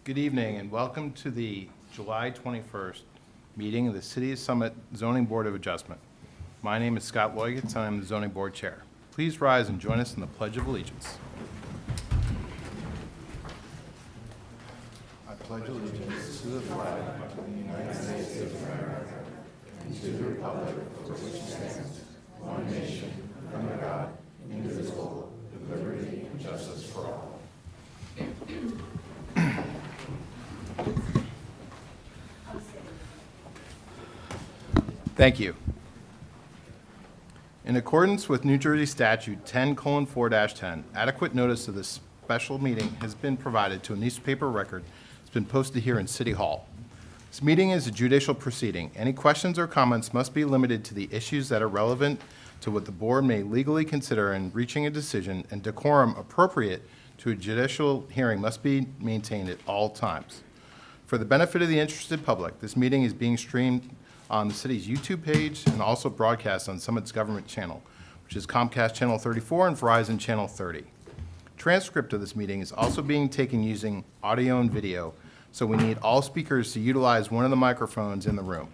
Good evening and welcome to the July 21st meeting of the City of Summit Zoning Board of Adjustment. My name is Scott Loigitz and I'm the Zoning Board Chair. Please rise and join us in the Pledge of Allegiance. I pledge allegiance to the flag of the United States of America and to the republic for which it stands, one nation, under God, indivisible, with liberty and justice for all. Thank you. In accordance with New Jersey Statute 10:4-10, adequate notice of this special meeting has been provided to a newspaper record. It's been posted here in City Hall. This meeting is a judicial proceeding. Any questions or comments must be limited to the issues that are relevant to what the board may legally consider in reaching a decision, and decorum appropriate to a judicial hearing must be maintained at all times. For the benefit of the interested public, this meeting is being streamed on the city's YouTube page and also broadcast on Summit's government channel, which is Comcast Channel 34 and Verizon Channel 30. Transcript of this meeting is also being taken using audio and video, so we need all speakers to utilize one of the microphones in the room.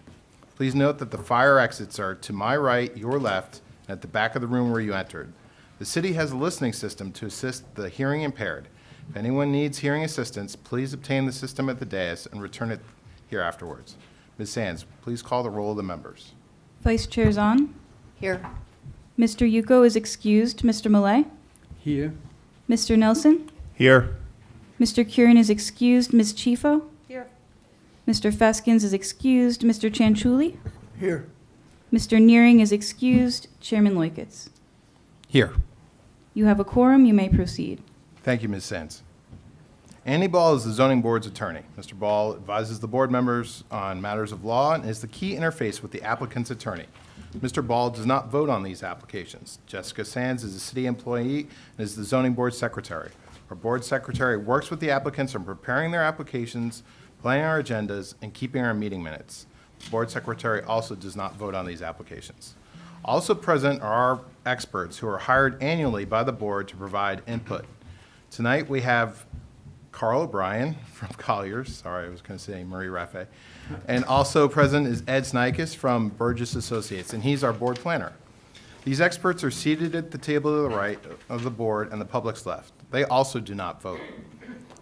Please note that the fire exits are to my right, your left, and at the back of the room where you entered. The city has a listening system to assist the hearing impaired. If anyone needs hearing assistance, please obtain the system at the dais and return it here afterwards. Ms. Sands, please call the roll of the members. Vice Chair Zahn. Here. Mr. Yuko is excused. Mr. Millay. Here. Mr. Nelson. Here. Mr. Curran is excused. Ms. Chifo. Here. Mr. Feskins is excused. Mr. Chanchuli. Here. Mr. Nearing is excused. Chairman Loikitz. Here. You have a quorum. You may proceed. Thank you, Ms. Sands. Andy Ball is the zoning board's attorney. Mr. Ball advises the board members on matters of law and is the key interface with the applicant's attorney. Mr. Ball does not vote on these applications. Jessica Sands is a city employee and is the zoning board secretary. Our board secretary works with the applicants on preparing their applications, planning our agendas, and keeping our meeting minutes. The board secretary also does not vote on these applications. Also present are our experts who are hired annually by the board to provide input. Tonight we have Carl O'Brien from Colliers. Sorry, I was going to say Marie Raffe. And also present is Ed Snikes from Burgess Associates, and he's our board planner. These experts are seated at the table to the right of the board and the public's left. They also do not vote.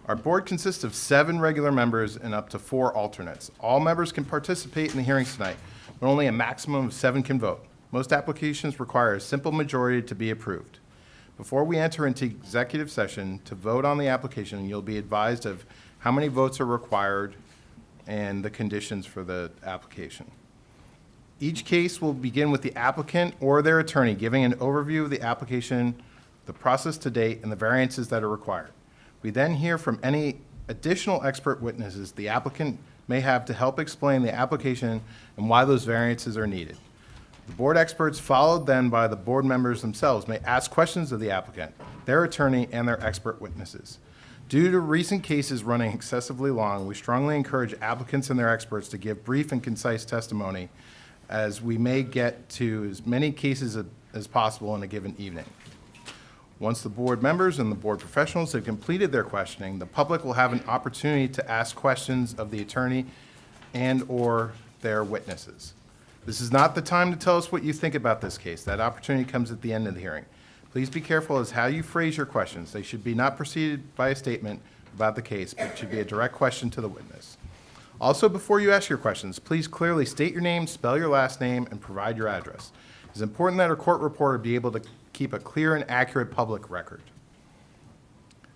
Our board consists of 7 regular members and up to 4 alternates. All members can participate in the hearings tonight, but only a maximum of 7 can vote. Most applications require a simple majority to be approved. Before we enter into executive session to vote on the application, you'll be advised of how many votes are required and the conditions for the application. Each case will begin with the applicant or their attorney giving an overview of the application, the process to date, and the variances that are required. We then hear from any additional expert witnesses the applicant may have to help explain the application and why those variances are needed. The board experts, followed then by the board members themselves, may ask questions of the applicant, their attorney, and their expert witnesses. Due to recent cases running excessively long, we strongly encourage applicants and their experts to give brief and concise testimony, as we may get to as many cases as possible in a given evening. Once the board members and the board professionals have completed their questioning, the public will have an opportunity to ask questions of the attorney and/or their witnesses. This is not the time to tell us what you think about this case. That opportunity comes at the end of the hearing. Please be careful as how you phrase your questions. They should be not preceded by a statement about the case, but should be a direct question to the witness. Also, before you ask your questions, please clearly state your name, spell your last name, and provide your address. It's important that our court reporter be able to keep a clear and accurate public record.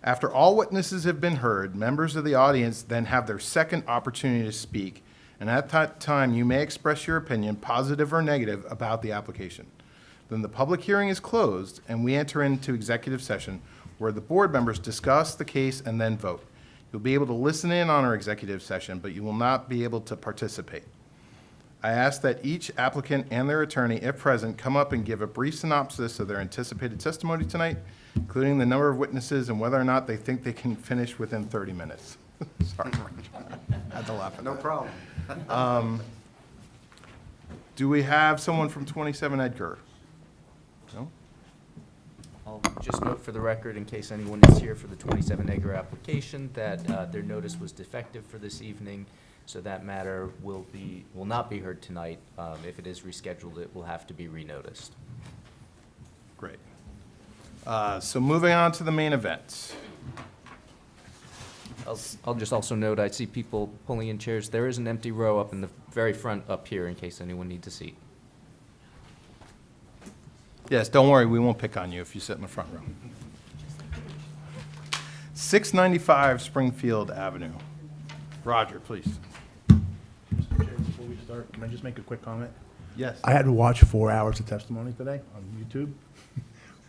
After all witnesses have been heard, members of the audience then have their second opportunity to speak, and at that time, you may express your opinion, positive or negative, about the application. Then the public hearing is closed, and we enter into executive session where the board members discuss the case and then vote. You'll be able to listen in on our executive session, but you will not be able to participate. I ask that each applicant and their attorney, if present, come up and give a brief synopsis of their anticipated testimony tonight, including the number of witnesses and whether or not they think they can finish within 30 minutes. Sorry, I had to laugh at that. No problem. Do we have someone from 27 Edgar? No? I'll just note for the record, in case anyone is here for the 27-acre application, that their notice was defective for this evening, so that matter will not be heard tonight. If it is rescheduled, it will have to be renoticed. Great. So moving on to the main event. I'll just also note, I see people pulling in chairs. There is an empty row up in the very front up here in case anyone needs a seat. Yes, don't worry, we won't pick on you if you sit in the front row. 695 Springfield Avenue. Roger, please. Mr. Chair, before we start, can I just make a quick comment? Yes. I had to watch 4 hours of testimony today on YouTube.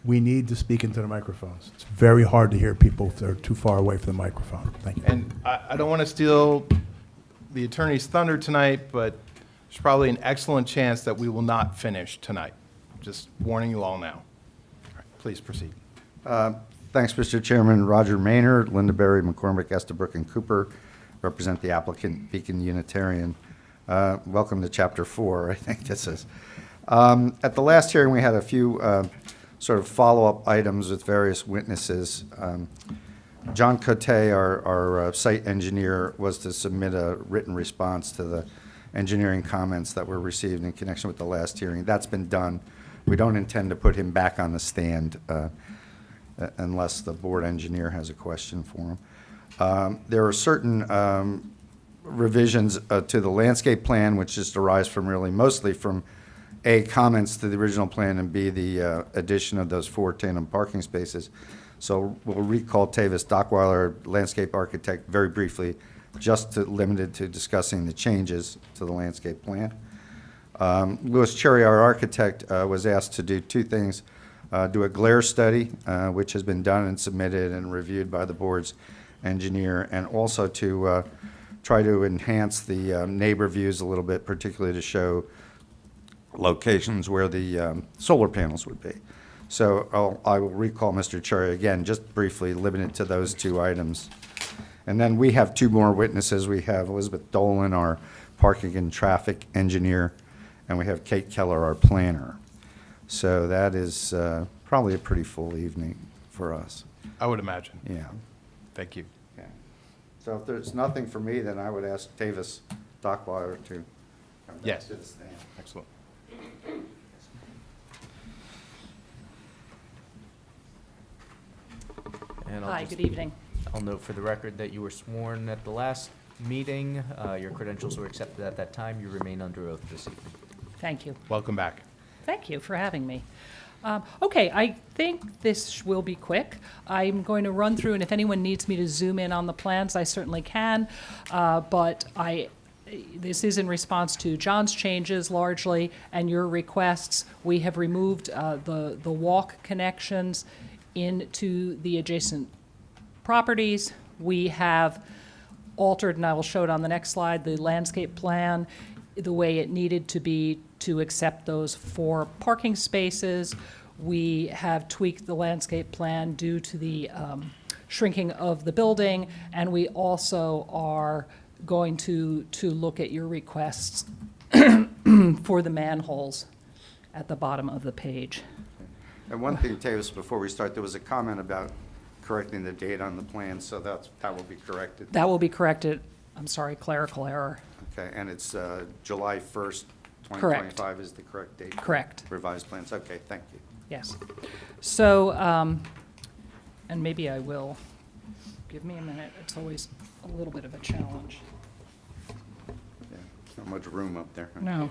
We need to speak into the microphones. It's very hard to hear people if they're too far away from the microphone. Thank you. And I don't want to steal the attorney's thunder tonight, but there's probably an excellent chance that we will not finish tonight. Just warning you all now. All right, please proceed. Thanks, Mr. Chairman. Roger Maynard, Linda Berry, McCormick, Estabrook, and Cooper represent the applicant, Beacon Unitarian. Welcome to Chapter 4, I think this is. At the last hearing, we had a few sort of follow-up items with various witnesses. John Cote, our site engineer, was to submit a written response to the engineering comments that were received in connection with the last hearing. That's been done. We don't intend to put him back on the stand unless the board engineer has a question for him. There are certain revisions to the landscape plan, which just arise from really mostly from A, comments to the original plan, and B, the addition of those 4 tandem parking spaces. So we'll recall Tavis Dockweiler, landscape architect, very briefly, just limited to discussing the changes to the landscape plan. Louis Cherry, our architect, was asked to do 2 things. Do a glare study, which has been done and submitted and reviewed by the board's engineer, and also to try to enhance the neighbor views a little bit, particularly to show locations where the solar panels would be. So I will recall Mr. Cherry again, just briefly limited to those 2 items. And then we have 2 more witnesses. We have Elizabeth Dolan, our parking and traffic engineer, and we have Kate Keller, our planner. So that is probably a pretty full evening for us. I would imagine. Yeah. Thank you. Okay. So if there's nothing for me, then I would ask Tavis Dockweiler to come back Yes. to the stand. Excellent. And Hi, good evening. I'll note for the record that you were sworn at the last meeting. Your credentials were accepted at that time. You remain under oath this evening. Thank you. Welcome back. Thank you for having me. Okay, I think this will be quick. I'm going to run through, and if anyone needs me to zoom in on the plans, I certainly can. But this is in response to John's changes largely and your requests. We have removed the walk connections into the adjacent properties. We have altered, and I will show it on the next slide, the landscape plan the way it needed to be to accept those 4 parking spaces. We have tweaked the landscape plan due to the shrinking of the building, and we also are going to look at your requests for the manholes at the bottom of the page. And one thing, Tavis, before we start, there was a comment about correcting the date on the plan, so that will be corrected. That will be corrected. I'm sorry, clerical error. Okay, and it's July 1st, Correct. 2025 is the correct date? for Correct. Revised plans, okay, thank you. Yes. So, and maybe I will, give me a minute. It's always a little bit of a challenge. Yeah, not much room up there. No,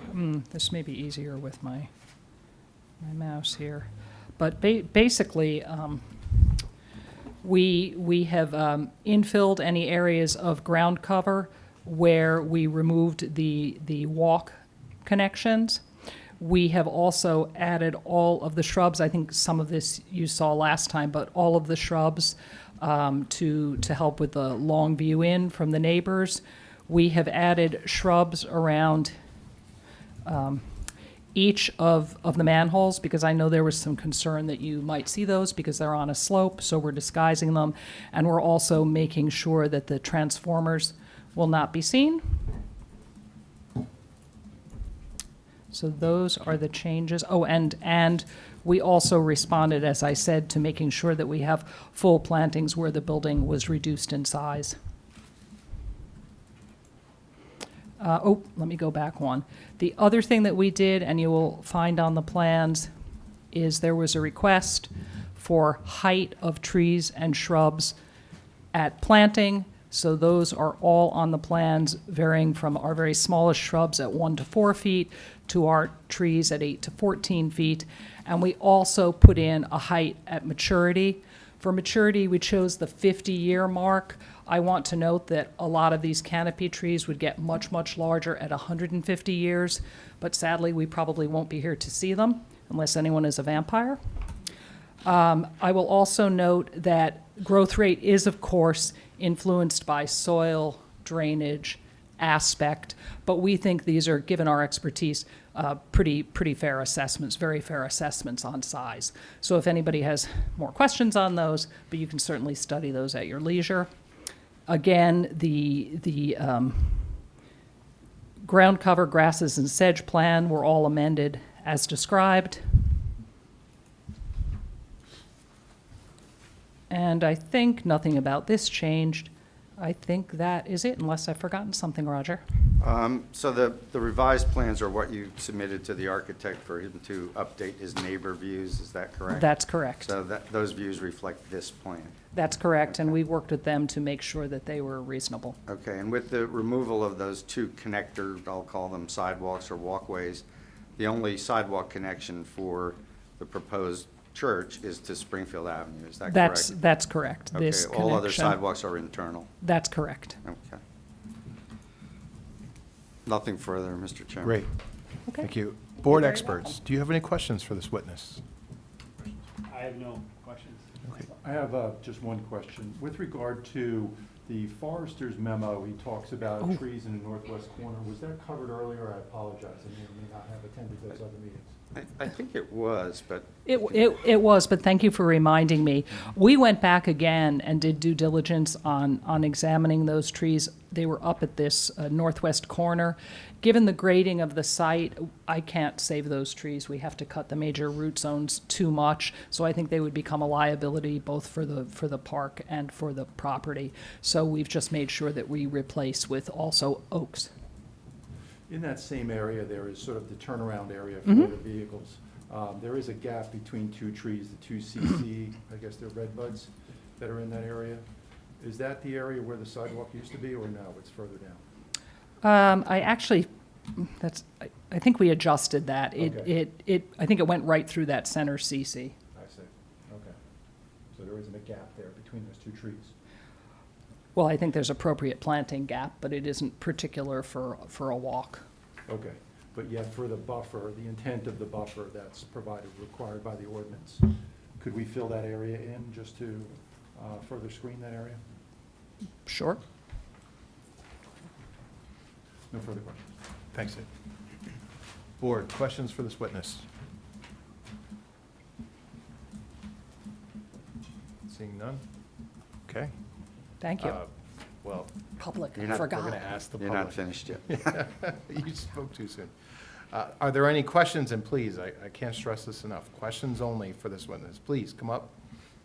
this may be easier with my mouse here. But basically, we have infilled any areas of ground cover where we removed the walk connections. We have also added all of the shrubs. I think some of this you saw last time, but all of the shrubs to help with the long view in from the neighbors. We have added shrubs around each of the manholes, because I know there was some concern that you might see those because they're on a slope, so we're disguising them. And we're also making sure that the transformers will not be seen. So those are the changes. Oh, and We also responded, as I said, to making sure that we have full plantings where the building was reduced in size. Let me go back one. The other thing that we did, and you will find on the plans, is there was a request for height of trees and shrubs at planting. So those are all on the plans, varying from our very smallest shrubs at 1 to 4 feet to our trees at 8 to 14 feet. And we also put in a height at maturity. For maturity, we chose the 50-year mark. I want to note that a lot of these canopy trees would get much, much larger at 150 years, but sadly, we probably won't be here to see them unless anyone is a vampire. I will also note that growth rate is, of course, influenced by soil, drainage, aspect, but we think these are, given our expertise, pretty fair assessments, very fair assessments on size. So if anybody has more questions on those, but you can certainly study those at your leisure. Again, the ground cover, grasses, and sedge plan were all amended as described. And I think nothing about this changed. I think that is it, unless I've forgotten something, Roger. So the revised plans are what you submitted to the architect for him to update his neighbor views, is that correct? That's correct. So those views reflect this plan? That's correct, and we worked with them to make sure that they were reasonable. Okay, and with the removal of those two connector, I'll call them sidewalks or walkways, the only sidewalk connection for the proposed church is to Springfield Avenue, is that correct? That's correct. Okay, This all other connection- sidewalks are internal? That's correct. Okay. Nothing further, Mr. Chairman. Great. Okay. Thank you. Board very experts, do you have any questions for this witness? I have no questions. Okay. I have just one question. With regard to the forester's memo, he talks about trees in the northwest corner. Was that covered earlier? I apologize. I may or may not have attended those other meetings. I think it was, but It was, but thank you for reminding me. We went back again and did due diligence on examining those trees. They were up at this northwest corner. Given the grading of the site, I can't save those trees. We have to cut the major root zones too much, so I think they would become a liability both for the park and for the property. So we've just made sure that we replace with also oaks. In that same area, there is sort of the turnaround area for the vehicles. There is a gap between two trees, the two CC, I guess they're red buds, that are in that area. Is that the area where the sidewalk used to be, or no, it's further down? I think we adjusted that. Okay. I think it went right through that center CC. I see. Okay. So there isn't a gap there between those two trees? Well, I think there's appropriate planting gap, but it isn't particular for a walk. Okay. But yet for the buffer, the intent of the buffer that's provided, required by the ordinance, could we fill that area in just to further screen that area? Sure. No further questions. Thanks, Ed. Board, questions for this witness? Seeing none? Okay. Thank you. Well, Public, You're I not- we're forgot. going to ask the you're public. not finished yet. You spoke too soon. Are there any questions? And please, I can't stress this enough. Questions only for this witness. Please come up,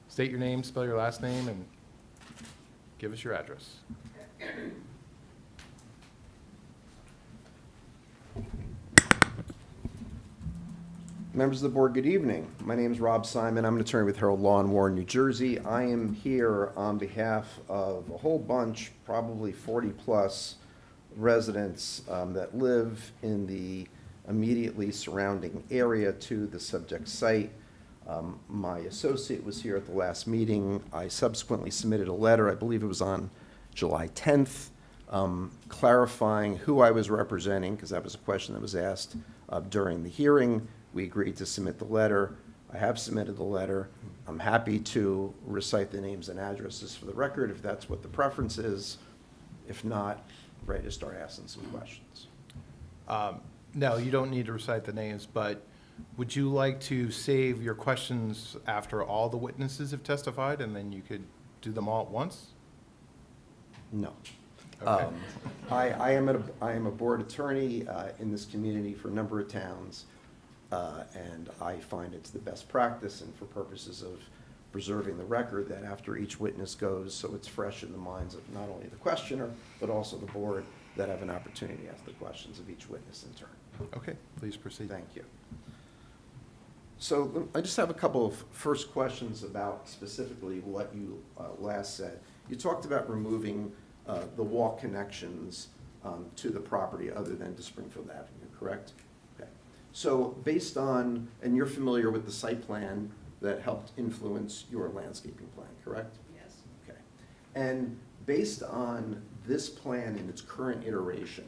state your name, spell your last name, and give us your address. Members of the board, good evening. My name is Rob Simon. I'm an attorney with Herald Law in Warren, New Jersey. I am here on behalf of a whole bunch, probably 40-plus residents that live in the immediately surrounding area to the subject site. My associate was here at the last meeting. I subsequently submitted a letter, I believe it was on July 10th, clarifying who I was representing, because that was a question that was asked during the hearing. We agreed to submit the letter. I have submitted the letter. I'm happy to recite the names and addresses for the record if that's what the preference is. If not, ready to start asking some questions. No, you don't need to recite the names, but would you like to save your questions after all the witnesses have testified, and then you could do them all at once? No. Okay. I am a board attorney in this community for a number of towns. And I find it's the best practice, and for purposes of preserving the record, that after each witness goes, so it's fresh in the minds of not only the questioner, but also the board, that have an opportunity to ask the questions of each witness in turn. Okay, please proceed. Thank you. So I just have a couple of first questions about specifically what you last said. You talked about removing the walk connections to the property other than to Springfield Avenue, correct? Okay. So based on, and you're familiar with the site plan that helped influence your landscaping plan, correct? Yes. Okay. And based on this plan in its current iteration,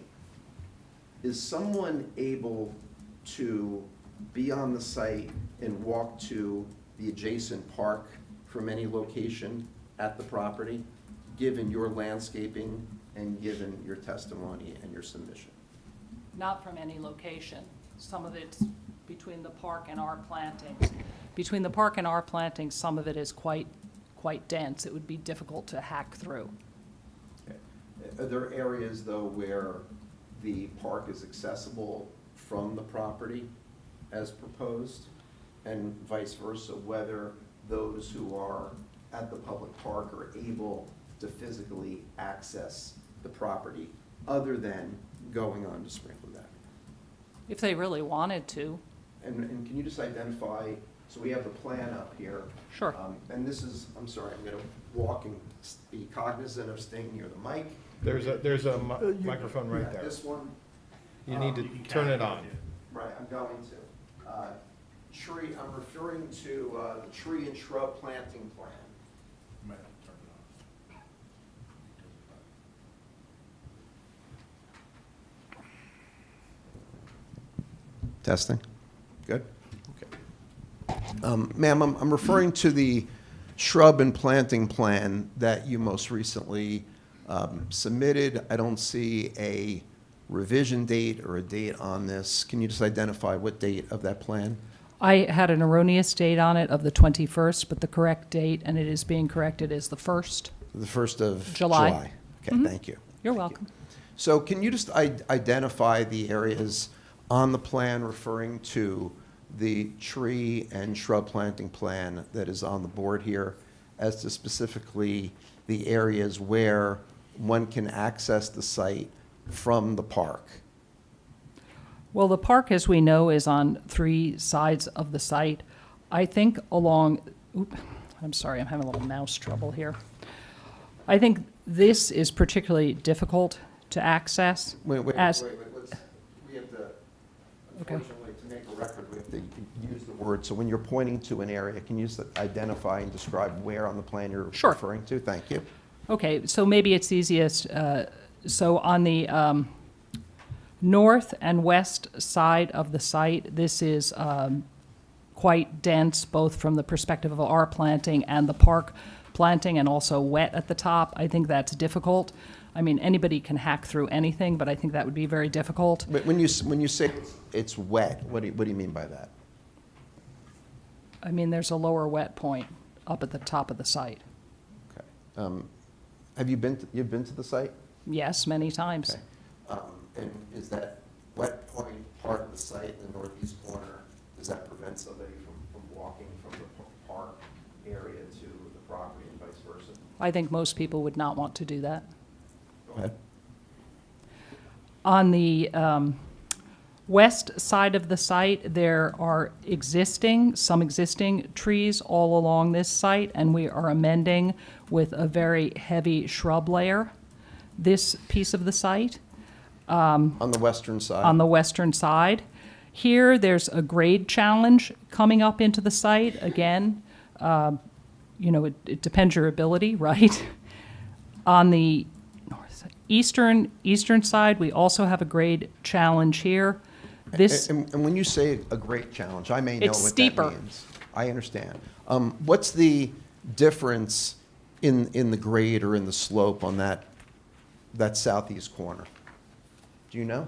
is someone able to be on the site and walk to the adjacent park from any location at the property, given your landscaping and given your testimony and your submission? Not from any location. Some of it's between the park and our plantings. Between the park and our plantings, some of it is quite dense. It would be difficult to hack through. Okay. Are there areas, though, where the park is accessible from the property as proposed, and vice versa, whether those who are at the public park are able to physically access the property other than going on to Springfield Avenue? If they really wanted to. And can you just identify, so we have the plan up here. Sure. And this is, I'm sorry, I'm going to walk and be cognizant of staying near the mic. There's a microphone right Yeah, there. This one. You need to You can turn it count on. Right, I'm going to. Tree, I'm referring to the tree and shrub planting plan. Might have to turn it Testing. Good? Okay. Ma'am, I'm referring to the shrub and planting plan that you most recently submitted. I don't see a revision date or a date on this. Can you just identify what date of that plan? I had an erroneous date on it of the 21st, but the correct date, and it is being corrected, is the 1st. The 1st of July. July. Okay, thank you. You're Thank you. welcome. So can you just identify the areas on the plan referring to the tree and shrub planting plan that is on the board here, as to specifically the areas where one can access the site from the park? Well, the park, as we know, is on 3 sides of the site. I think along, I'm sorry, I'm having a little mouse trouble here. I think this is particularly difficult to access. Wait, as- let's, we have to, Okay. unfortunately, to make a record, we have to use the word. So when you're pointing to an area, can you just identify and describe where on the plan you're Sure. referring to? Thank you. Okay, so maybe it's easiest, so on the north and west side of the site, this is quite dense, both from the perspective of our planting and the park planting, and also wet at the top. I think that's difficult. I mean, anybody can hack through anything, but I think that would be very difficult. But when you say it's wet, what do you mean by that? I mean, there's a lower wet point up at the top of the site. Okay. Have you been to the site? Yes, many times. Okay. And is that wet point part of the site in the northeast corner, does that prevent somebody from walking from the park area to the property and vice versa? I think most people would not want to do that. Go ahead. On the west side of the site, there are some existing trees all along this site, and we are amending with a very heavy shrub layer this piece of the site. On the western side? On the western side. Here, there's a grade challenge coming up into the site. Again, it depends your ability, right? On the eastern side, we also have a grade challenge here. This, And when you say a great challenge, I may know It's what steeper. that means. I understand. What's the difference in the grade or in the slope on that southeast corner? Do you know?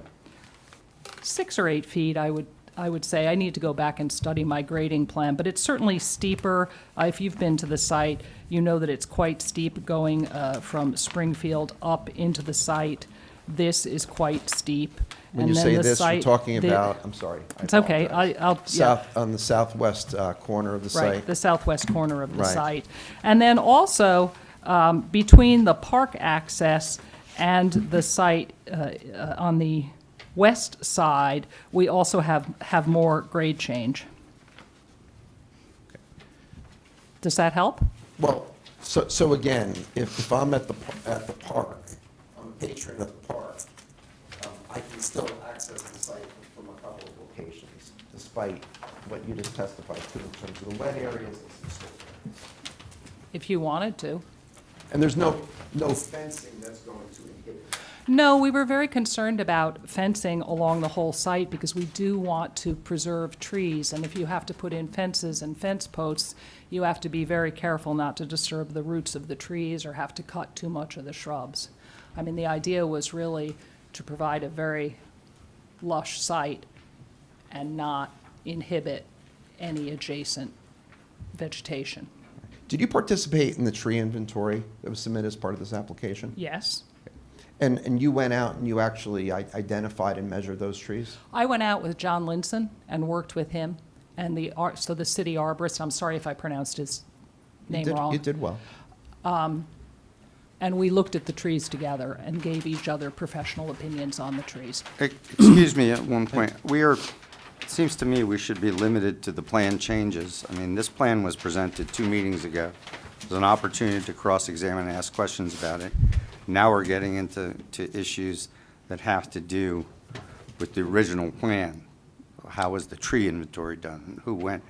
6 or 8 feet, I would say. I need to go back and study my grading plan, but it's certainly steeper. If you've been to the site, you know that it's quite steep going from Springfield up into the site. This is quite steep. When and you then say the this, you're site- talking the- about, I'm sorry. I It's okay. apologize. I'll, yeah. South, on the southwest corner of the Right, site. the southwest corner of the Right. site. And then also, between the park access and the site on the west side, we also have more grade change. Does that help? Well, so again, if I'm at the park, I'm a patron of the park, I can still access the site from a couple of locations, despite what you just testified to in terms of the wet areas and so forth. If you wanted to. And there's no fencing that's going to inhibit. No, we were very concerned about fencing along the whole site because we do want to preserve trees. And if you have to put in fences and fence posts, you have to be very careful not to disturb the roots of the trees or have to cut too much of the shrubs. I mean, the idea was really to provide a very lush site and not inhibit any adjacent vegetation. Did you participate in the tree inventory that was submitted as part of this application? Yes. And you went out and you actually identified and measured those trees? I went out with John Linson and worked with him and the city arborist. I'm sorry if I pronounced his name wrong. You did well. And we looked at the trees together and gave each other professional opinions on the trees. Excuse me, at one point, it seems to me we should be limited to the plan changes. I mean, this plan was presented 2 meetings ago. There's an opportunity to cross-examine and ask questions about it. Now we're getting into issues that have to do with the original plan. How was the tree inventory done? Who went?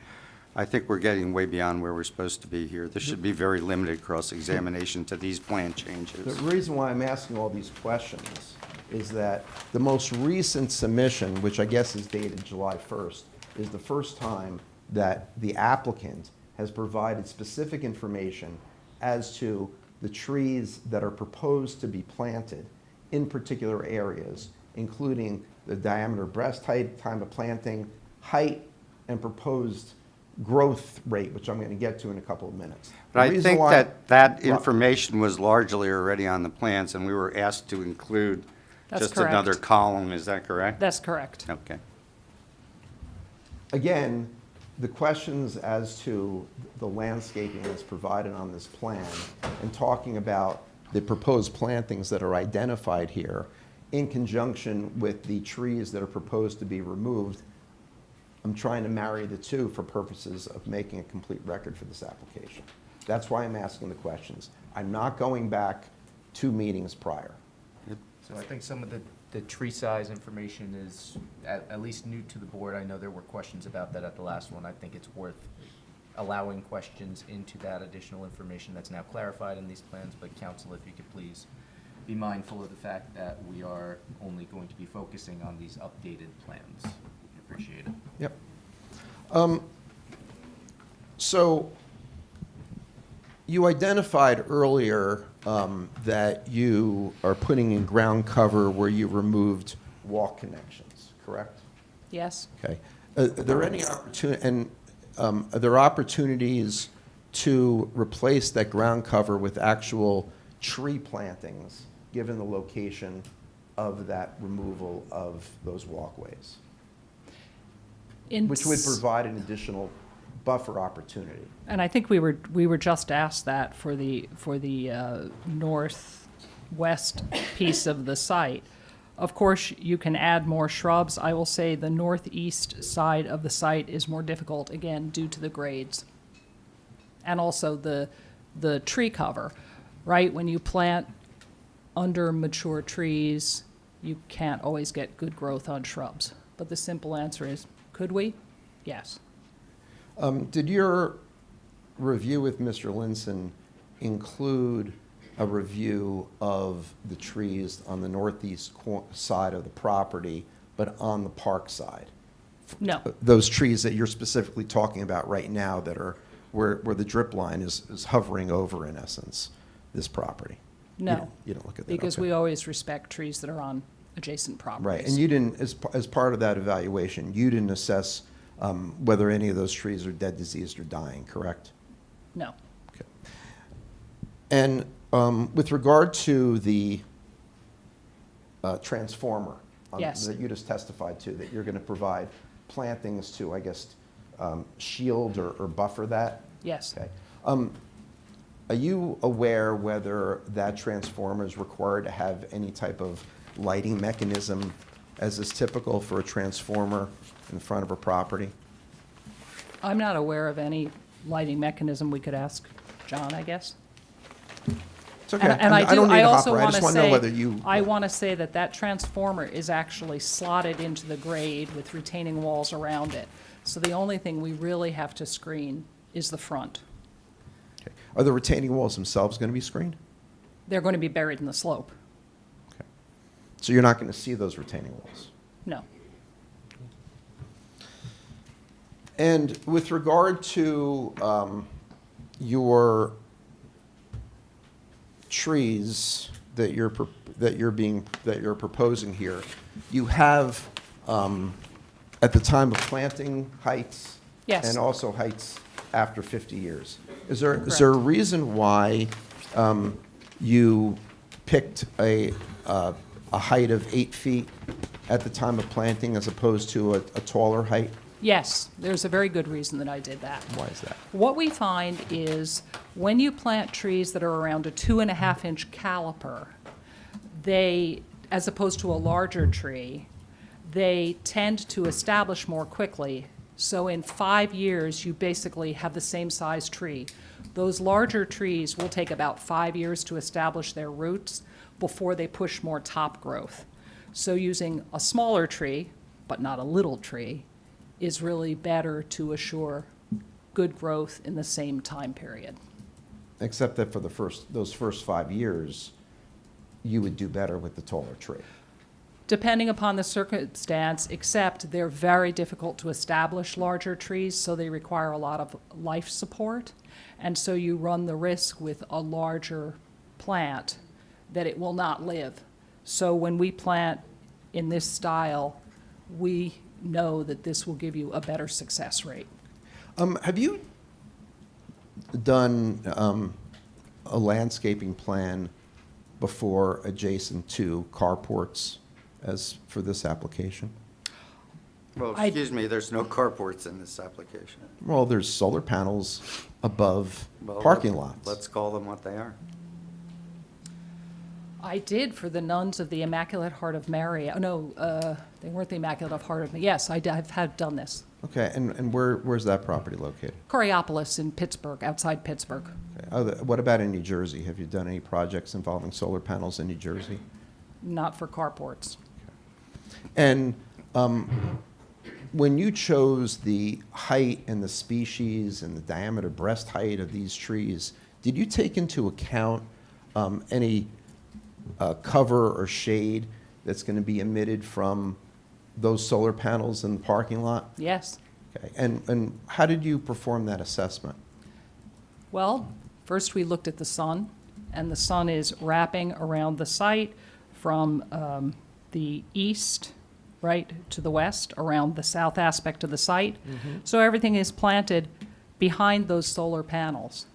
I think we're getting way beyond where we're supposed to be here. There should be very limited cross-examination to these plan The changes. reason why I'm asking all these questions is that the most recent submission, which I guess is dated July 1st, is the first time that the applicant has provided specific information as to the trees that are proposed to be planted in particular areas, including the diameter, breast height, time of planting, height, and proposed growth rate, which I'm going to get to in a couple of minutes. But I The reason think why- that information was largely already on the plans, and we were asked to include That's just another correct. column. Is that correct? That's correct. Okay. Again, the questions as to the landscaping that's provided on this plan and talking about the proposed plantings that are identified here in conjunction with the trees that are proposed to be removed, I'm trying to marry the two for purposes of making a complete record for this application. That's why I'm asking the questions. I'm not going back 2 meetings prior. So I think some of the tree size information is at least new to the board. I know there were questions about that at the last one. I think it's worth allowing questions into that additional information that's now clarified in these plans. But council, if you could please be mindful of the fact that we are only going to be focusing on these updated plans. I appreciate it. Yep. So you identified earlier that you are putting in ground cover where you removed walk connections, correct? Yes? Okay. Are there any opportunity, are there opportunities to replace that ground cover with actual tree plantings, given the location of that removal of those walkways? Which would provide an additional buffer opportunity. And I think we were just asked that for the northwest piece of the site. Of course, you can add more shrubs. I will say the northeast side of the site is more difficult, again, due to the grades. And also the tree cover, right? When you plant under mature trees, you can't always get good growth on shrubs. But the simple answer is, could we? Yes. Did your review with Mr. Linson include a review of the trees on the northeast side of the property, but on the park side? No. Those trees that you're specifically talking about right now that are where the drip line is hovering over, in essence, this property? No. You don't look at that? Because okay. we always respect trees that are on adjacent properties. Right, and you didn't, as part of that evaluation, you didn't assess whether any of those trees are dead, diseased, or dying, correct? No. Okay. And with regard to the transformer Yes. that you just testified to, that you're going to provide plantings to, I guess, shield or buffer that? Yes. Okay. Are you aware whether that transformer is required to have any type of lighting mechanism, as is typical for a transformer in front of a property? I'm not aware of any lighting mechanism. We could ask John, I guess. It's okay. And I don't need I to also hop around. I want just to want to know say, whether you. I want to say that that transformer is actually slotted into the grade with retaining walls around it. So the only thing we really have to screen is the front. Okay. Are the retaining walls themselves going to be screened? They're going to be buried in the slope. Okay. So you're not going to see those retaining walls? No. And with regard to your trees that you're proposing here, you have at the time of planting heights, Yes. and also heights after 50 years. Is there a Correct. reason why you picked a height of 8 feet at the time of planting as opposed to a taller height? Yes, there's a very good reason that I did that. Why is that? What we find is when you plant trees that are around a 2.5-inch caliper, they, as opposed to a larger tree, they tend to establish more quickly. So in 5 years, you basically have the same size tree. Those larger trees will take about 5 years to establish their roots before they push more top growth. So using a smaller tree, but not a little tree, is really better to assure good growth in the same time period. Except that for those first 5 years, you would do better with the taller tree. Depending upon the circumstance, except they're very difficult to establish larger trees, so they require a lot of life support. And so you run the risk with a larger plant that it will not live. So when we plant in this style, we know that this will give you a better success rate. Have you done a landscaping plan before adjacent to carports as for this application? Well, I- excuse me, there's no carports in this application. Well, there's solar panels above Well, parking lots. Let's call them what they are. I did for the nuns of the Immaculate Heart of Mary. Oh, no, they weren't the Immaculate Heart of Mary. Yes, I've done this. Okay, and where's that property located? Coriopolis in Pittsburgh, outside Pittsburgh. Okay. What about in New Jersey? Have you done any projects involving solar panels in New Jersey? Not for carports. And when you chose the height and the species and the diameter breast height of these trees, did you take into account any cover or shade that's going to be emitted from those solar panels in the parking lot? Yes. Okay. And how did you perform that assessment? Well, first we looked at the sun, and the sun is wrapping around the site from the east, right, to the west, around the south aspect of the site. So everything is planted behind those solar panels.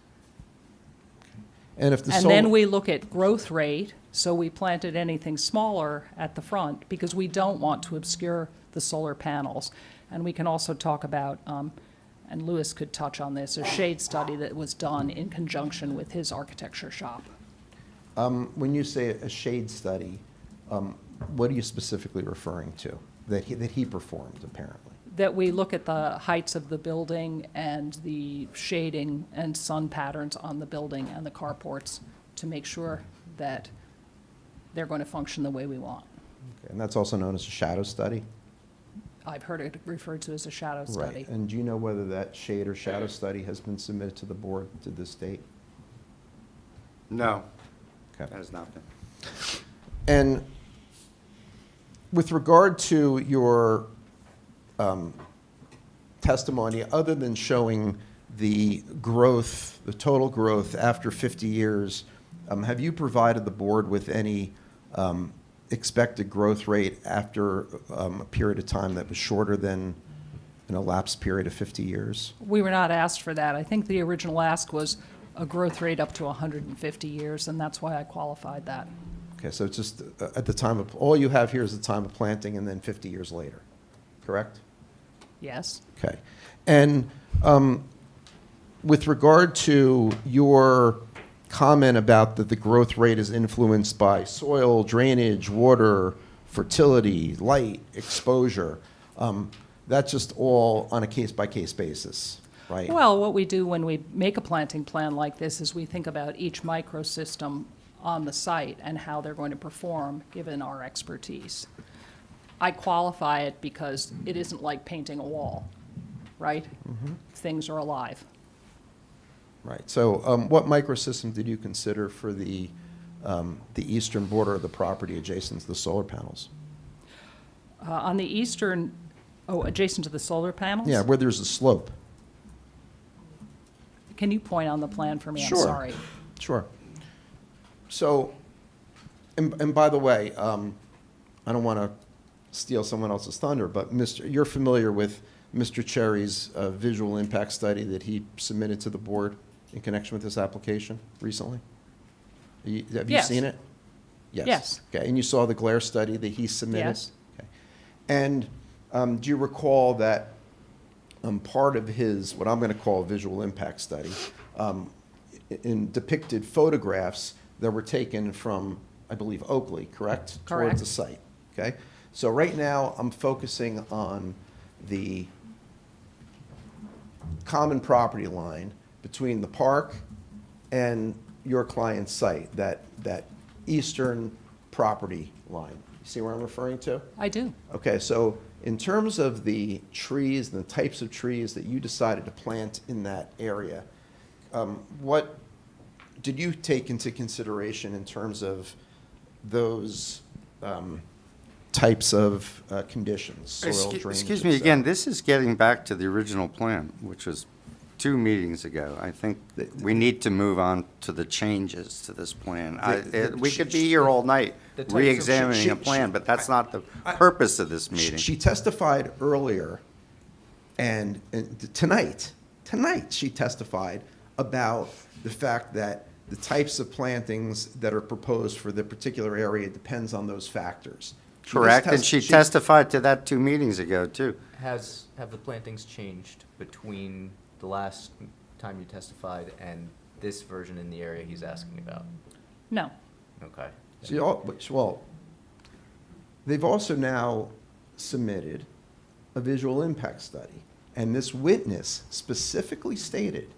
And if the And solar, then we look at growth rate, so we planted anything smaller at the front because we don't want to obscure the solar panels. And we can also talk about, and Louis could touch on this, a shade study that was done in conjunction with his architecture shop. when you say a shade study, what are you specifically referring to that he performed apparently? That we look at the heights of the building and the shading and sun patterns on the building and the carports to make sure that they're going to function the way we want. Okay, and that's also known as a shadow study? I've heard it referred to as a shadow study. Right. And do you know whether that shade or shadow study has been submitted to the board to this date? No, Okay. that has not been. And with regard to your testimony, other than showing the growth, the total growth after 50 years, have you provided the board with any expected growth rate after a period of time that was shorter than an elapsed period of 50 years? We were not asked for that. I think the original ask was a growth rate up to 150 years, and that's why I qualified that. Okay, so it's just at the time of, all you have here is the time of planting and then 50 years later, correct? Yes. Okay. And with regard to your comment about that the growth rate is influenced by soil, drainage, water, fertility, light, exposure, that's just all on a case-by-case basis, right? Well, what we do when we make a planting plan like this is we think about each microsystem on the site and how they're going to perform given our expertise. I qualify it because it isn't like painting a wall, right? Things are alive. Right. So what microsystem did you consider for the eastern border of the property adjacent to the solar panels? On the eastern, adjacent to the solar panels? Yeah, where there's a slope. Can you point on the plan for me? I'm Sure. sorry. Sure. So, and by the way, I don't want to steal someone else's thunder, but you're familiar with Mr. Cherry's visual impact study that he submitted to the board in connection with this application recently? Have you Yes. seen it? Yes. Yes. Okay, and you saw the glare study that he submitted? Yes. Okay. And do you recall that part of his, what I'm going to call a visual impact study, depicted photographs that were taken from, I believe, Oakley, correct? Correct. Towards the site, okay? So right now, I'm focusing on the common property line between the park and your client's site, that eastern property line. You see where I'm referring to? I do. Okay, so in terms of the trees and the types of trees that you decided to plant in that area, what did you take into consideration in terms of those types of conditions, soil drainage? Excuse me, again, this is getting back to the original plan, which was 2 meetings ago. I think that we need to move on to the changes to this plan. We could be here all night The types of- re-examining a plan, but that's not the purpose of this meeting. She testified earlier, and tonight she testified about the fact that the types of plantings that are proposed for the particular area depends on those factors. Correct, and she testified to that 2 meetings ago, too. Have the plantings changed between the last time you testified and this version in the area he's asking about? No. Okay. Well, they've also now submitted a visual impact study, and this witness specifically stated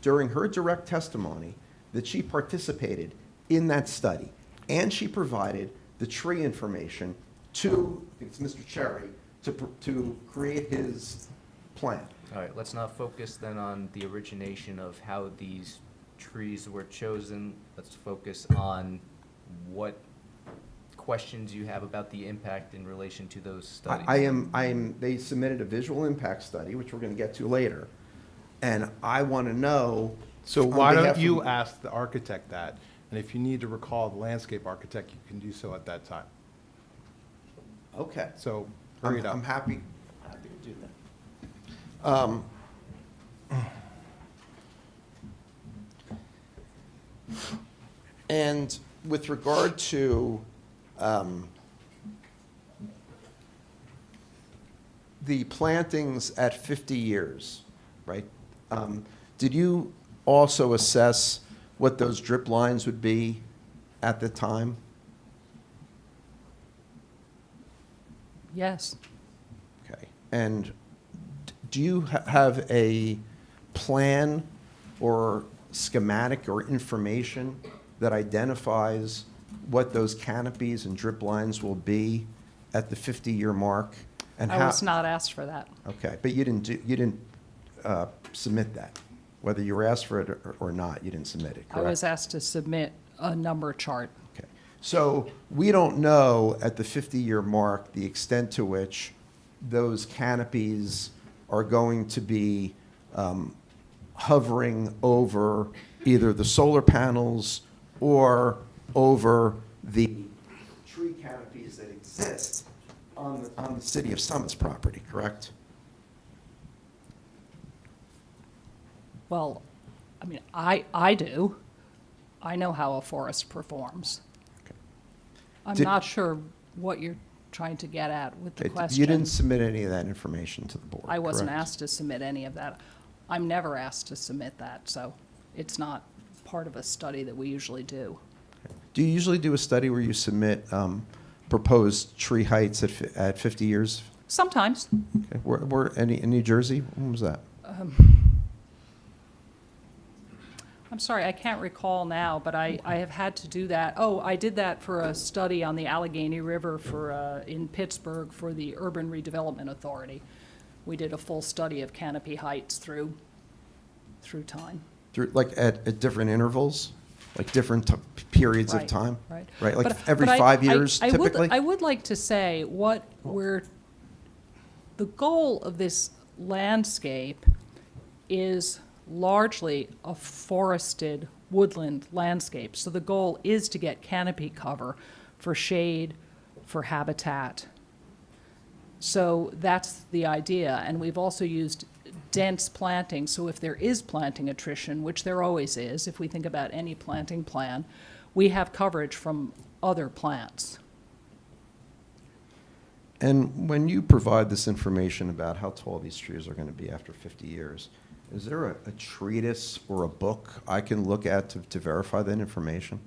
during her direct testimony that she participated in that study, and she provided the tree information to, I think it's Mr. Cherry, to create his plan. All right, let's not focus then on the origination of how these trees were chosen. Let's focus on what questions you have about the impact in relation to those studies. They submitted a visual impact study, which we're going to get to later, and I want to know. So on why behalf don't you of- ask the architect that? And if you need to recall the landscape architect, you can do so at that time. Okay. So hurry it up. I'm happy to do that. And with regard to the plantings at 50 years, right? Did you also assess what those drip lines would be at the time? Yes. Okay. And do you have a plan or schematic or information that identifies what those canopies and drip lines will be at the 50-year mark? And I how? was not asked for that. Okay, but you didn't submit that, whether you were asked for it or not. You didn't submit it, I correct? was asked to submit a number chart. Okay. So we don't know at the 50-year mark the extent to which those canopies are going to be hovering over either the solar panels or over the tree canopies that exist on the City of Summit's property, correct? Well, I mean, I do. I know how a forest performs. I'm Did- not sure what you're trying to get at with the Okay, question. You didn't submit any of that information to the board, I wasn't correct? asked to submit any of that. I'm never asked to submit that, so it's not part of a study that we usually do. Do you usually do a study where you submit proposed tree heights at 50 years? Sometimes. Okay. Where, in New Jersey? When was that? I'm sorry, I can't recall now, but I have had to do that. Oh, I did that for a study on the Allegheny River in Pittsburgh for the Urban Redevelopment Authority. We did a full study of canopy heights through time. Like at different intervals? Like different periods of Right, time? right. Right, like But- every but 5 years typically? I would like to say the goal of this landscape is largely a forested woodland landscape. So the goal is to get canopy cover for shade, for habitat. So that's the idea. And we've also used dense planting. So if there is planting attrition, which there always is, if we think about any planting plan, we have coverage from other plants. And when you provide this information about how tall these trees are going to be after 50 years, is there a treatise or a book I can look at to verify that information?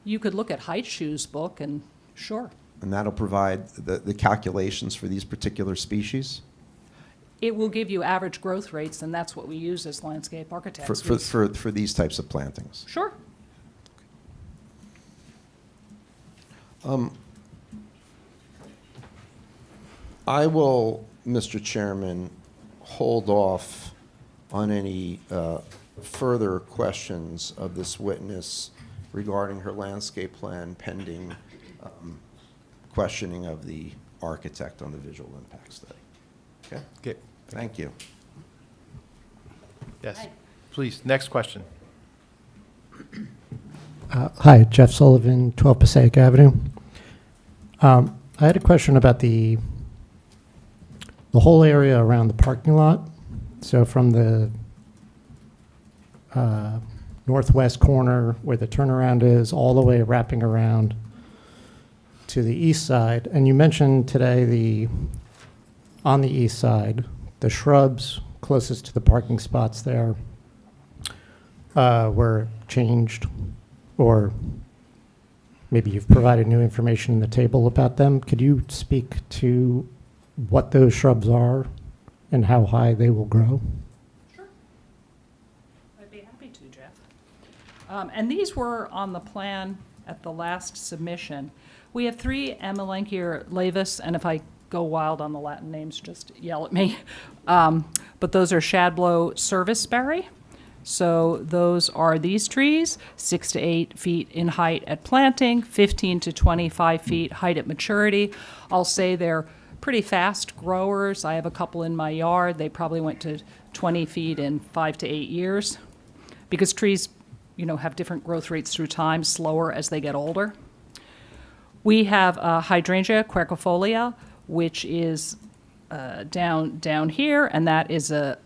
You could look at Height Shoe's book and sure. And that'll provide the calculations for these particular species? It will give you average growth rates, and that's what we use as landscape architects. For these types of plantings? Sure. I will, Mr. Chairman, hold off on any further questions of this witness regarding her landscape plan pending questioning of the architect on the visual impact study. Okay? Okay, Thank you. yes. Please, next question. Hi, Jeff Sullivan, 12 Passaic Avenue. I had a question about the whole area around the parking lot. So from the northwest corner where the turnaround is, all the way wrapping around to the east side. And you mentioned today on the east side, the shrubs closest to the parking spots there were changed, or maybe you've provided new information in the table about them. Could you speak to what those shrubs are and how high they will grow? Sure. I'd be happy to, Jeff. And these were on the plan at the last submission. We have 3 Amelanchier laevis, and if I go wild on the Latin names, just yell at me. But those are Shadblow serviceberry. So those are these trees, 6 to 8 feet in height at planting, 15 to 25 feet height at maturity. I'll say they're pretty fast growers. I have a couple in my yard. They probably went to 20 feet in 5 to 8 years because trees, have different growth rates through time, slower as they get older. We have hydrangea quercifolia, which is down here, and that is a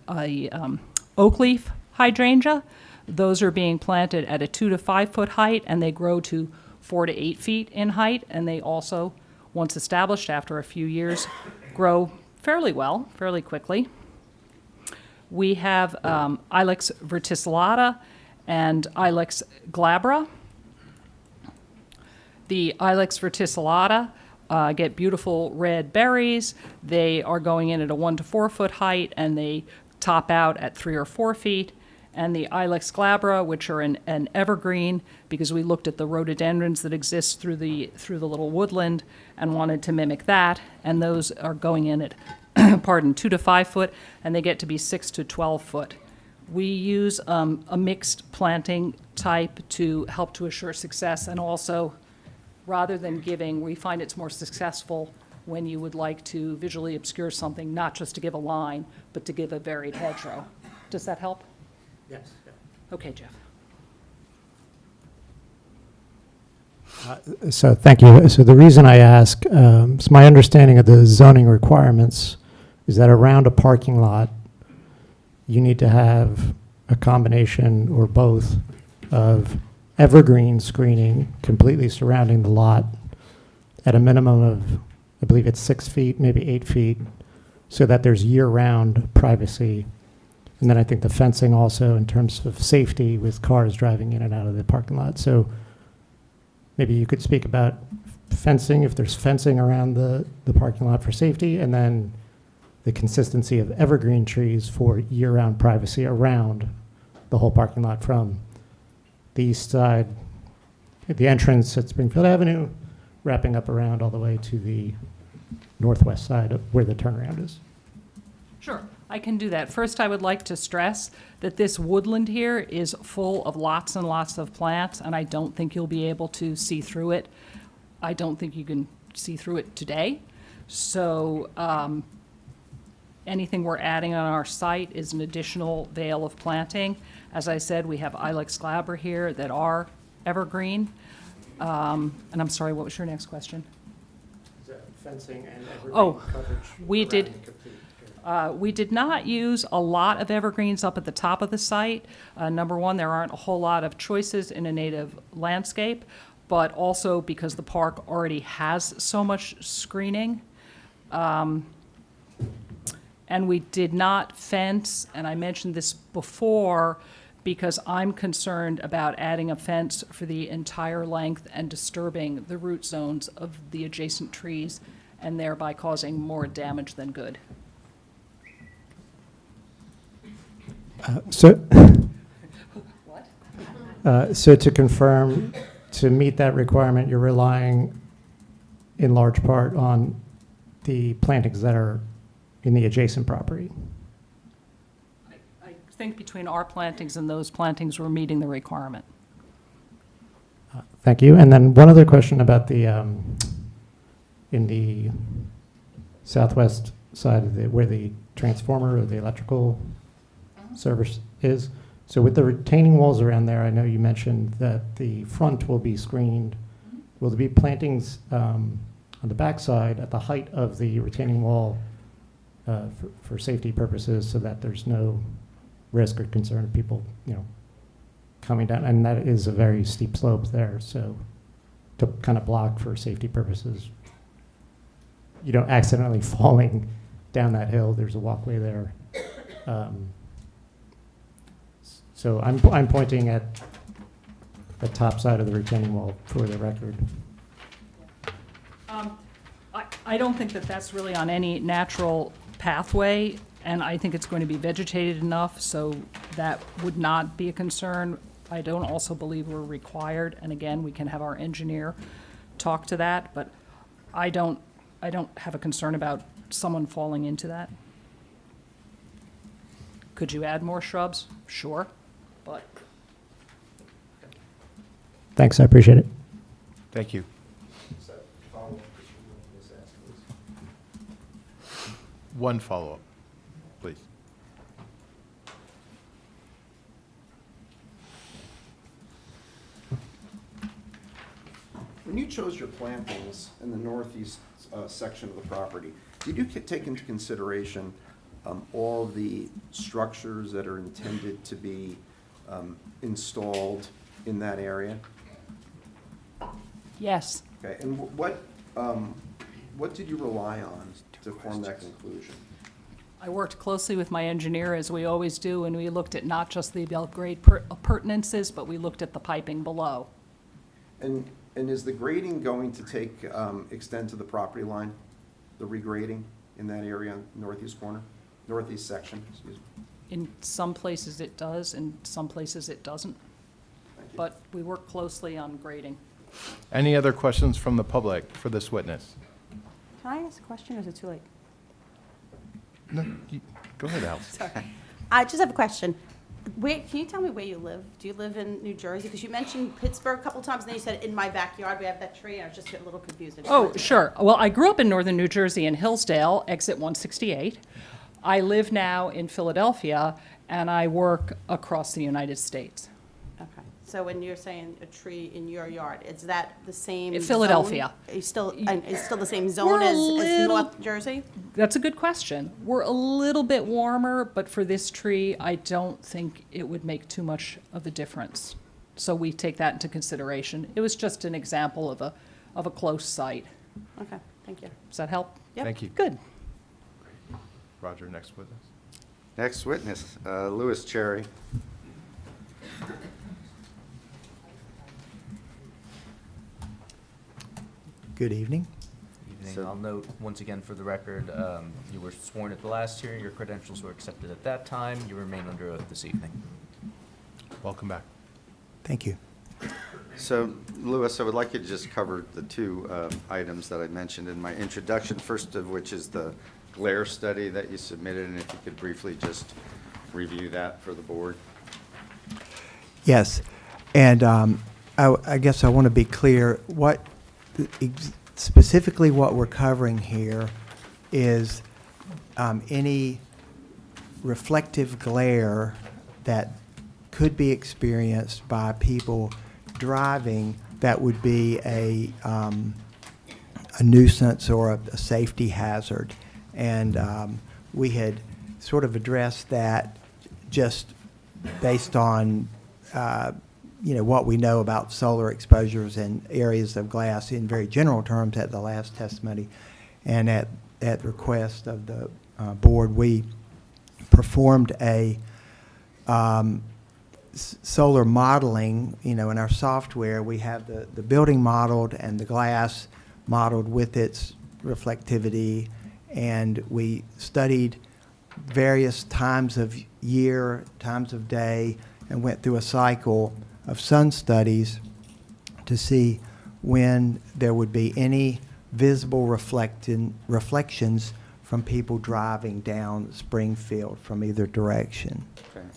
oak leaf hydrangea. Those are being planted at a 2 to 5 foot height, and they grow to 4 to 8 feet in height, and they also, once established after a few years, grow fairly well, fairly quickly. We have Ilex verticillata and Ilex glabra. The Ilex verticillata get beautiful red berries. They are going in at a 1 to 4 foot height, and they top out at 3 or 4 feet. And the Ilex glabra, which are an evergreen, because we looked at the rhododendrons that exist through the little woodland and wanted to mimic that. And those are going in at, 2 to 5 foot, and they get to be 6 to 12 foot. We use a mixed planting type to help to assure success, and also, rather than giving, we find it's more successful when you would like to visually obscure something, not just to give a line, but to give a varied hedgerow. Does that help? Yes. Okay, Jeff. So thank you. So the reason I ask, so my understanding of the zoning requirements is that around a parking lot, you need to have a combination or both of evergreen screening completely surrounding the lot at a minimum of, I believe it's 6 feet, maybe 8 feet, so that there's year-round privacy. And then I think the fencing also in terms of safety with cars driving in and out of the parking lot. So maybe you could speak about fencing, if there's fencing around the parking lot for safety, and then the consistency of evergreen trees for year-round privacy around the whole parking lot from the east side, the entrance at Springfield Avenue, wrapping up around all the way to the northwest side of where the turnaround is. Sure, I can do that. First, I would like to stress that this woodland here is full of lots and lots of plants, and I don't think you'll be able to see through it. I don't think you can see through it today. So anything we're adding on our site is an additional veil of planting. As I said, we have Ilex glaber here that are evergreen. And I'm sorry, what was your next question? Fencing and Oh, we did. We did not use a lot of evergreens up at the top of the site. Number one, there aren't a whole lot of choices in a native landscape, but also because the park already has so much screening. And we did not fence, and I mentioned this before, because I'm concerned about adding a fence for the entire length and disturbing the root zones of the adjacent trees and thereby causing more damage than good. So to confirm, to meet that requirement, you're relying in large part on the plantings that are in the adjacent property. I think between our plantings and those plantings, we're meeting the requirement. Thank you. And then one other question about the, in the southwest side of the, where the transformer or the electrical service is. So with the retaining walls around there, I know you mentioned that the front will be screened. Will there be plantings on the backside at the height of the retaining wall for safety purposes so that there's no risk or concern of people, coming down? And that is a very steep slope there, so to kind of block for safety purposes, accidentally falling down that hill. There's a walkway there. So I'm pointing at the top side of the retaining wall for the record. I don't think that that's really on any natural pathway, and I think it's going to be vegetated enough, so that would not be a concern. I don't also believe we're required, and again, we can have our engineer talk to that, but I don't have a concern about someone falling into that. Could you add more shrubs? Sure, but. Thanks, I appreciate it. Thank you. One follow-up, please. When you chose your plantings in the northeast section of the property, did you take into consideration all the structures that are intended to be installed in that area? Yes. Okay, and what did you rely on to form that conclusion? I worked closely with my engineer, as we always do, and we looked at not just the above-grade appurtenances, but we looked at the piping below. And is the grading going to extend to the property line, the regrading in that area, northeast section, excuse me? In some places it does, in some places it doesn't. Thank you. But we work closely on grading. Any other questions from the public for this witness? Can I ask a question, or is it too late? No, go ahead, Al. Sorry. I just have a question. Can you tell me where you live? Do you live in New Jersey? Because you mentioned Pittsburgh a couple times, and then you said in my backyard we have that tree, and I was just getting a little confused. Oh, sure. Well, I grew up in northern New Jersey in Hillsdale, exit 168. I live now in Philadelphia, and I work across the United States. Okay. So when you're saying a tree in your yard, is that the same In Philadelphia. Zone? It's still the same zone We're a as little- North Jersey? That's a good question. We're a little bit warmer, but for this tree, I don't think it would make too much of a difference. So we take that into consideration. It was just an example of a close site. Okay, thank you. Does that help? Yep. Thank you. Good. Roger, next witness. Next witness, Louis Cherry. Good evening. Evening. So- I'll note, once again, for the record, you were sworn at the last hearing, your credentials were accepted at that time, you remain under oath this evening. Welcome back. Thank you. So, Louis, I would like you to just cover the two items that I mentioned in my introduction, first of which is the glare study that you submitted, and if you could briefly just review that for the board. Yes, and I guess I want to be clear, specifically what we're covering here is any reflective glare that could be experienced by people driving that would be a nuisance or a safety hazard. And we had sort of addressed that just based on what we know about solar exposures and areas of glass in very general terms at the last testimony. And at request of the board, we performed a solar modeling. In our software, we have the building modeled and the glass modeled with its reflectivity, and we studied various times of year, times of day, and went through a cycle of sun studies to see when there would be any visible reflections from people driving down Springfield from either direction. Okay,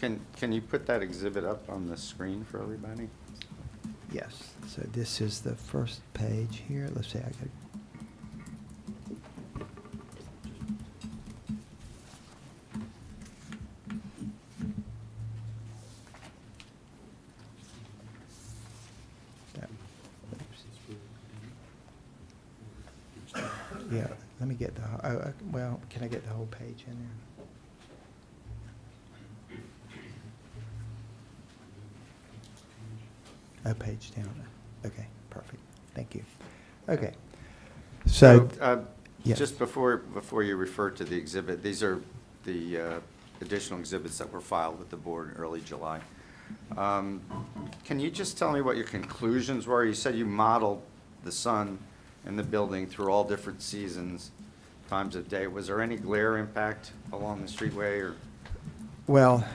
and can you put that exhibit up on the screen for everybody? Yes, so this is the first page here. Let's see, yeah, let me get well, can I get the whole page in there? Oh, page down. Okay, perfect. Thank you. Okay. So, yes. Just before you refer to the exhibit, these are the additional exhibits that were filed with the board in early July. Can you just tell me what your conclusions were? You said you modeled the sun and the building through all different seasons, times of day. Was there any glare impact along the streetway, or? Well,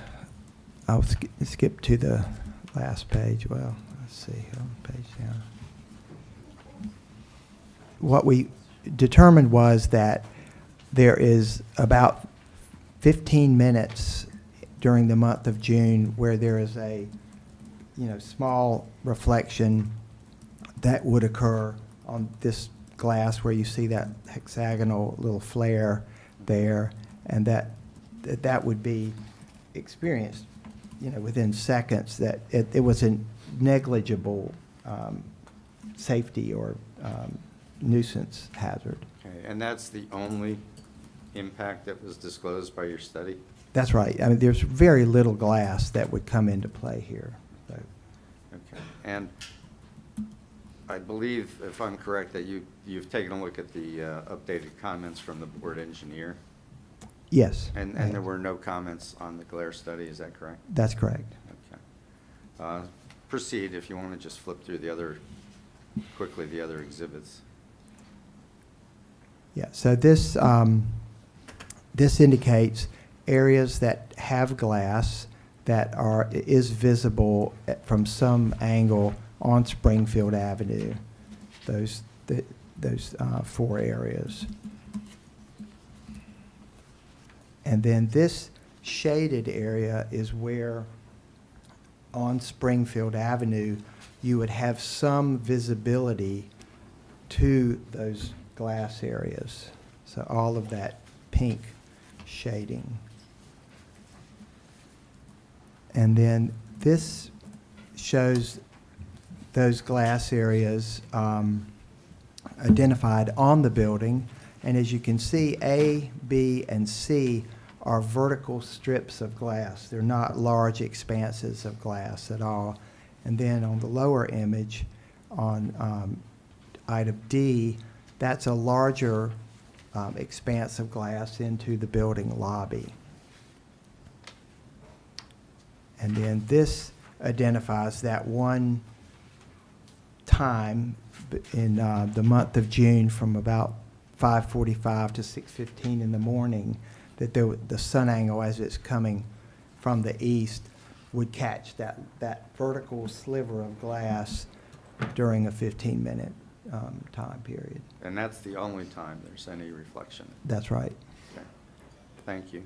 I'll skip to the last page. Well, let's see, page down. What we determined was that there is about 15 minutes during the month of June where there is a small reflection that would occur on this glass where you see that hexagonal little flare there, and that would be experienced within seconds. That it was a negligible safety or nuisance hazard. Okay, and that's the only impact that was disclosed by your study? That's right. I mean, there's very little glass that would come into play here. So. Okay, and I believe, if I'm correct, that you've taken a look at the updated comments from the board engineer? Yes. And there were no comments on the glare study, is that correct? That's correct. Okay. Proceed if you want to just flip through the other exhibits. Yeah, so this indicates areas that have glass that is visible from some angle on Springfield Avenue. Those 4 areas. And then this shaded area is where on Springfield Avenue you would have some visibility to those glass areas. So all of that pink shading. And then this shows those glass areas identified on the building. And as you can see, A, B, and C are vertical strips of glass. They're not large expanses of glass at all. And then on the lower image, on item D, that's a larger expanse of glass into the building lobby. And then this identifies that one time in the month of June from about 5:45 to 6:15 in the morning that the sun angle as it's coming from the east would catch that vertical sliver of glass during a 15-minute time period. And that's the only time there's any reflection. That's right. Okay. Thank you.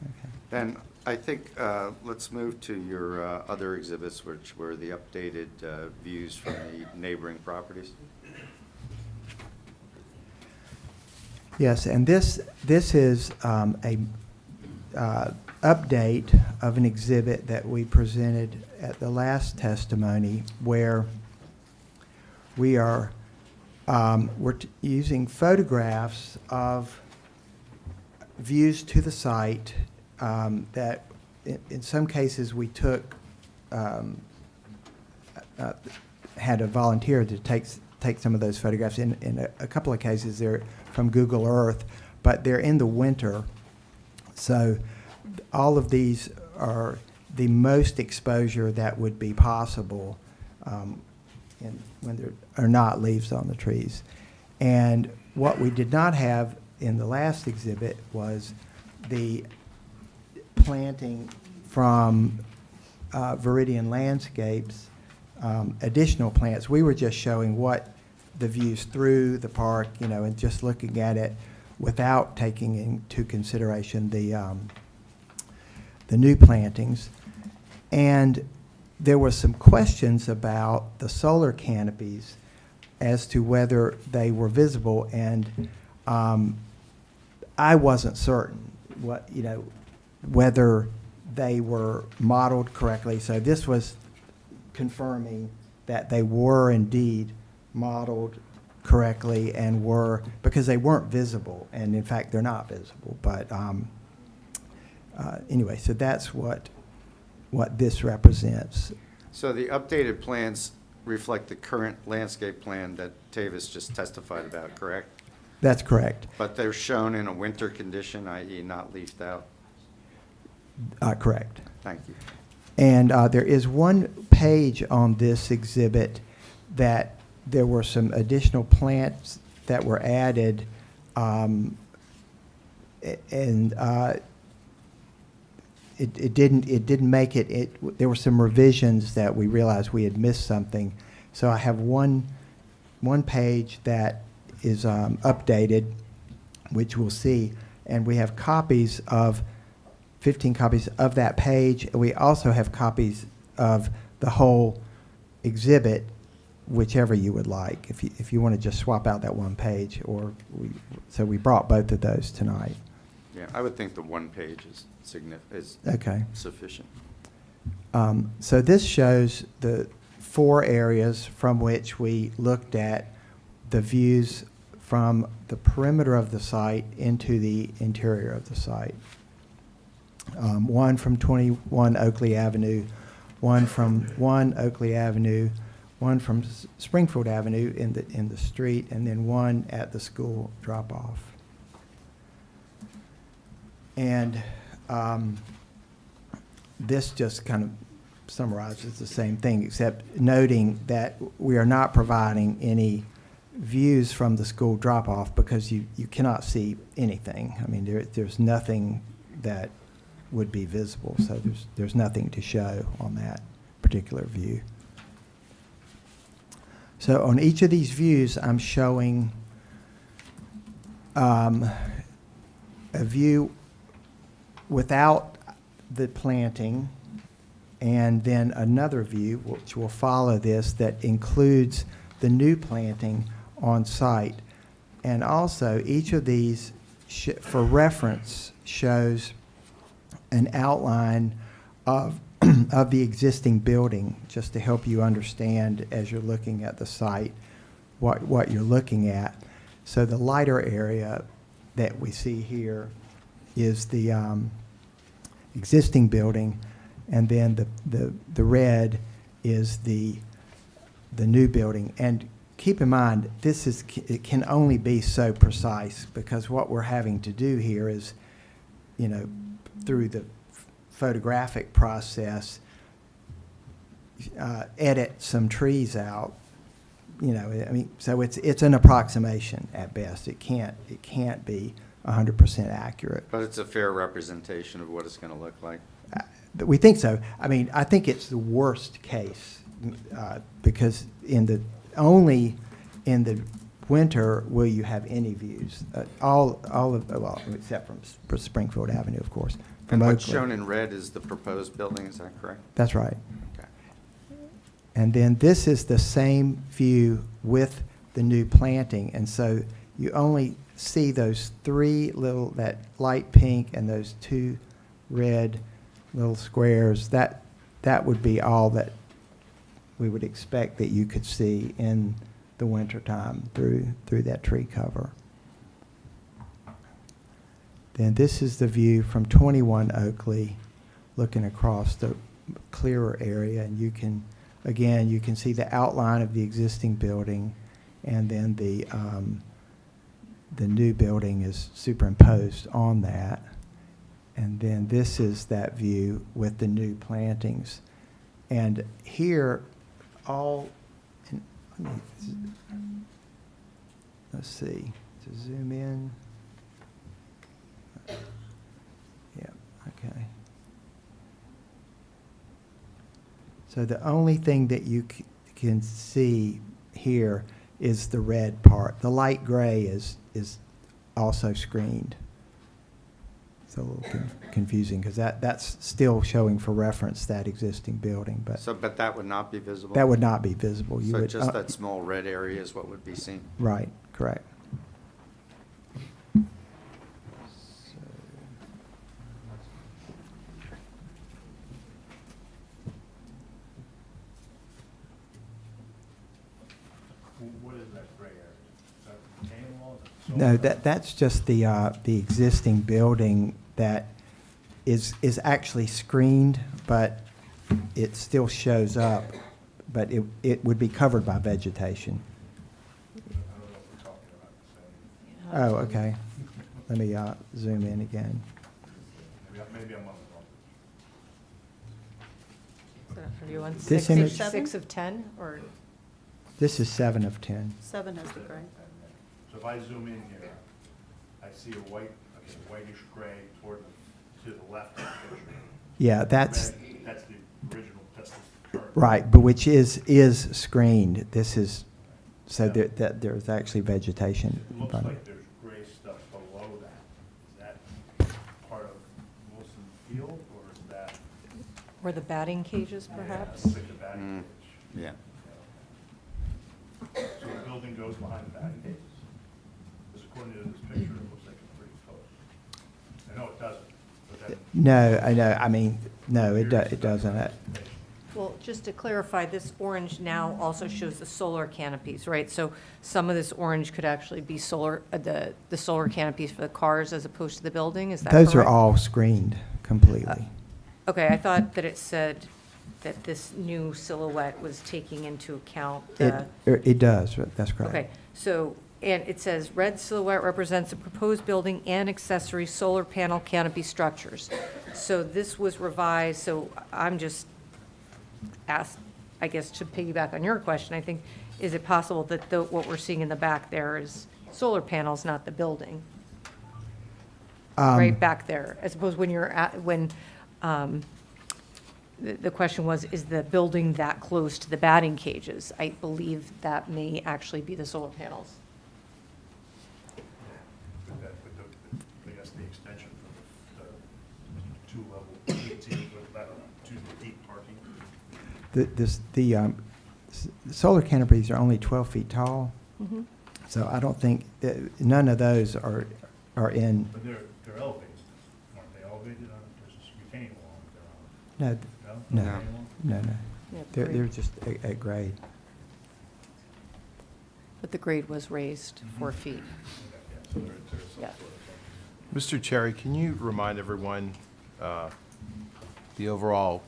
Okay. Then I think let's move to your other exhibits, which were the updated views from the neighboring properties. Yes, and this is a update of an exhibit that we presented at the last testimony, where we are using photographs of views to the site that in some cases we took had a volunteer to take some of those photographs. In a couple of cases they're from Google Earth, but they're in the winter, so all of these are the most exposure that would be possible when there are not leaves on the trees. And what we did not have in the last exhibit was the planting from Viridian Landscapes, additional plants. We were just showing what the views through the park, and just looking at it without taking into consideration the new plantings. And there were some questions about the solar canopies as to whether they were visible, and I wasn't certain whether they were modeled correctly. So this was confirming that they were indeed modeled correctly and were, because they weren't visible, and in fact they're not visible. But anyway, so that's what this represents. So the updated plans reflect the current landscape plan that Tavis just testified about, correct? That's correct. But they're shown in a winter condition, i.e. not leafed out? Correct. Thank you. And there is one page on this exhibit that there were some additional plants that were added, and it didn't make it. There were some revisions that we realized we had missed something. So I have one page that is updated, which we'll see, and we have copies of 15 copies of that page. We also have copies of the whole exhibit, whichever you would like, if you want to just swap out that one page, so we brought both of those tonight. Yeah, I would think the one page is Okay. sufficient. So this shows the 4 areas from which we looked at the views from the perimeter of the site into the interior of the site. One from 21 Oakley Avenue, one from 1 Oakley Avenue, one from Springfield Avenue in the street, and then one at the school drop-off. And this just kind of summarizes the same thing, except noting that we are not providing any views from the school drop-off because you cannot see anything. I mean, there's nothing that would be visible, so there's nothing to show on that particular view. So on each of these views, I'm showing a view without the planting, and then another view, which will follow this, that includes the new planting on site. And also, each of these, for reference, shows an outline of of the existing building, just to help you understand as you're looking at the site what you're looking at. So the lighter area that we see here is the existing building, and then the red is the new building. And keep in mind, it can only be so precise, because what we're having to do here is, through the photographic process, edit some trees out. So it's an approximation at best. It can't be 100% accurate. But it's a fair representation of what it's going to look like. But we think so. I think it's the worst case, because only in the winter will you have any views. Except from Springfield Avenue, of course. And From what's Oakland. shown in red is the proposed building, is that correct? That's right. Okay. And then this is the same view with the new planting. And so you only see those three that light pink and those two red little squares. That would be all that we would expect that you could see in the wintertime through that tree cover. Then this is the view from 21 Oakley, looking across the clearer area, and you can see the outline of the existing building, and then the new building is superimposed on that. And then this is that view with the new plantings. And here, let's see, to zoom in. Yeah, okay. So the only thing that you can see here is the red part. The light gray is also screened. It's a little confusing, because that's still showing for reference that existing building, but But that would not be visible? that would not be visible. You So would, just that small red area is what would be seen? right, correct. What is that gray area? Is that retaining wall? Is it No, solar? that's just the existing building that is actually screened, but it still shows up, but it would be covered by vegetation. I don't know if we're talking about the same. Oh, okay. Let me zoom in again. Maybe I'm on the wrong. Are you on This six, image- six of 10, or? This is 7 of 10. 7 has the gray. So if I zoom in here, I see a whitish gray to the left of the picture. Yeah, that's That's the original, that's the current. right, but which is screened. This is, so Yeah. there's actually vegetation It in looks front of like it. there's gray stuff below that. Is that part of Wilson Field, or is that? Or the batting cages, perhaps? Yeah, it looks like the batting cage. Yeah. So the building goes behind the batting cages? Because according to this picture, it looks like it's pretty close. I know it doesn't, but then. No, I know. No, it doesn't. Well, just to clarify, this orange now also shows the solar canopies, right? So some of this orange could actually be solar, the solar canopies for the cars as opposed to the building, is that correct? Those are all screened completely. Okay, I thought that it said that this new silhouette was taking into account the. It does, that's correct. Okay, so, and it says, red silhouette represents a proposed building and accessory solar panel canopy structures. So this was revised, so I'm just asked, I guess, to piggyback on your question, I think, is it possible that what we're seeing in the back there is solar panels, not the building? Right back there, as opposed when you're at, the question was, is the building that close to the batting cages? I believe that may actually be the solar panels. I guess the extension from the two-level, 18 with about 2 deep parking. The solar canopies are only 12 feet tall, Mhm. so I don't think, none of those are in, But they're elevated, aren't they elevated on, there's this retaining wall they're on? no, No? no, Retaining wall? no. Yeah, They're grade. just at grade. But the grade was raised 4 feet. Yeah, so there's some Yeah. sort of. Mr. Cherry, can you remind everyone the overall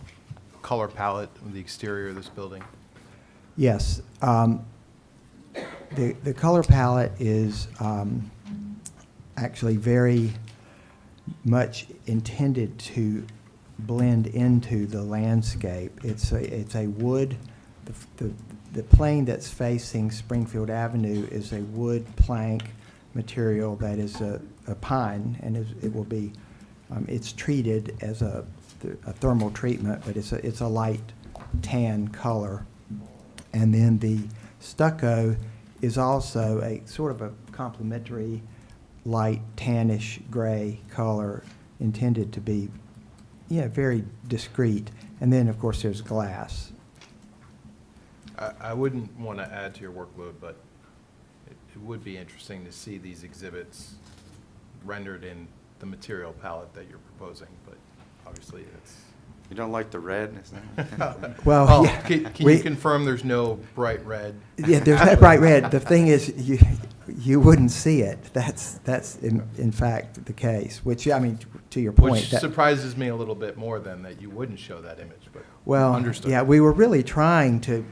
color palette of the exterior of this building? Yes. The color palette is actually very much intended to blend into the landscape. It's a wood, the plane that's facing Springfield Avenue is a wood plank material that is a pine, and it will be, it's treated as a thermal treatment, but it's a light tan color. And then the stucco is also a sort of a complementary light tannish gray color intended to be, very discreet. And then, of course, there's glass. I wouldn't want to add to your workload, but it would be interesting to see these exhibits rendered in the material palette that you're proposing, but obviously it's. You don't like the red, isn't it? Well, Oh, yeah, can we- you confirm there's no bright red? Yeah, there's no bright red. The thing is, you wouldn't see it. That's in fact the case, which, I mean, to your point. Which surprises me a little bit more than that you wouldn't show that image, but Well, understood. yeah, we were really trying to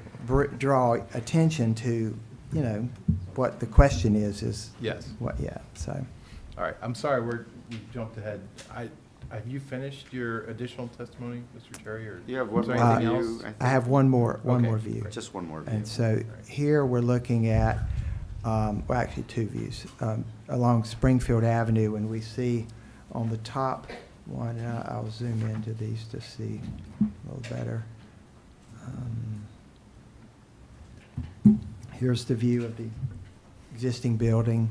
draw attention to, what the question is. Yes. What, yeah, so. All right, I'm sorry, we jumped ahead. Have you finished your additional testimony, Mr. Cherry, or? You have one is there more anything view, else? I think. I have one more Okay. view. Just one more view. And so here we're looking at, well, actually two views, along Springfield Avenue, and we see on the top one, and I'll zoom into these to see a little better. Here's the view of the existing building.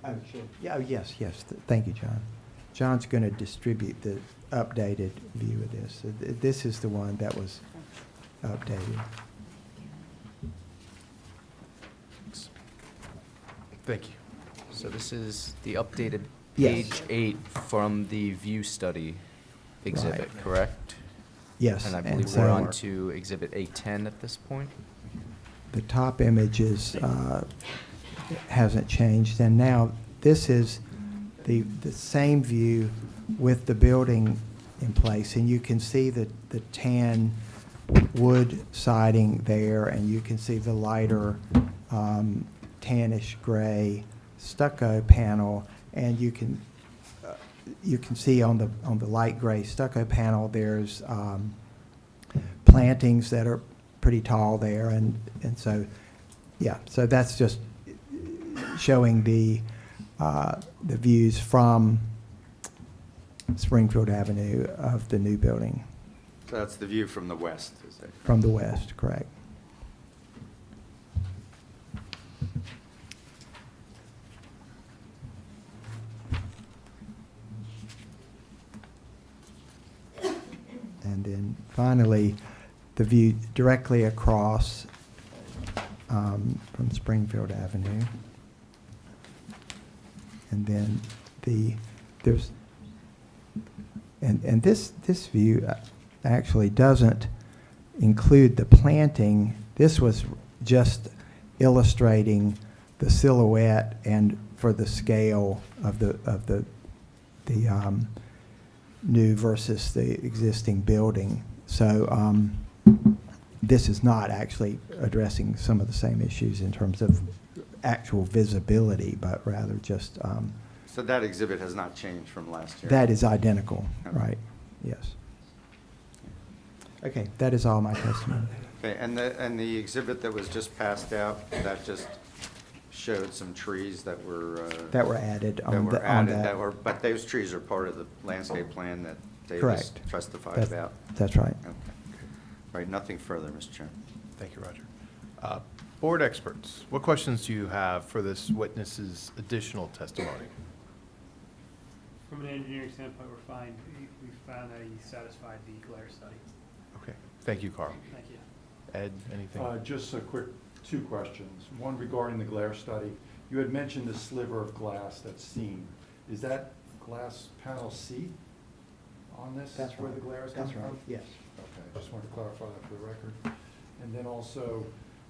Oh, sure. Yeah, oh, yes. Thank you, John. John's going to distribute the updated view of this. So this is the one that was updated. Thank you. So this is the updated Yes. page 8 from the view study exhibit, Right. correct? Yes. And I believe so we're on to exhibit A10 at this point. the top image is, hasn't changed. And now this is the same view with the building in place. And you can see the tan wood siding there, and you can see the lighter tannish gray stucco panel. And you can see on the light gray stucco panel, there's plantings that are pretty tall there, and so, yeah, so that's just showing the views from Springfield Avenue of the new building, So that's the view from the west, is it? from the west, correct. And then finally, the view directly across from Springfield Avenue. And then there's, and this view actually doesn't include the planting. This was just illustrating the silhouette and for the scale of the new versus the existing building. So this is not actually addressing some of the same issues in terms of actual visibility, but rather just So that exhibit has not changed from last year? that is identical, Okay. right? Yes. Okay, that is all my testimony. Okay, and the exhibit that was just passed out, that just showed some trees that were. That were added That on were the, on added, that. but those trees are part of the landscape plan that Davis Correct. testified That's- about? That's right. Okay. Right, nothing further, Mr. Chairman. Thank you, Roger. Board experts, what questions do you have for this witness's additional testimony? From an engineering standpoint, we're fine. We found that he satisfied the glare study. Okay, thank you, Carl. Thank you. Ed, anything? Just a quick two questions. One regarding the glare study. You had mentioned the sliver of glass that's seen. Is that glass panel C on this? That's where right. the glare is That's coming right, from? yes. Okay, I just wanted to clarify that for the record. And then also,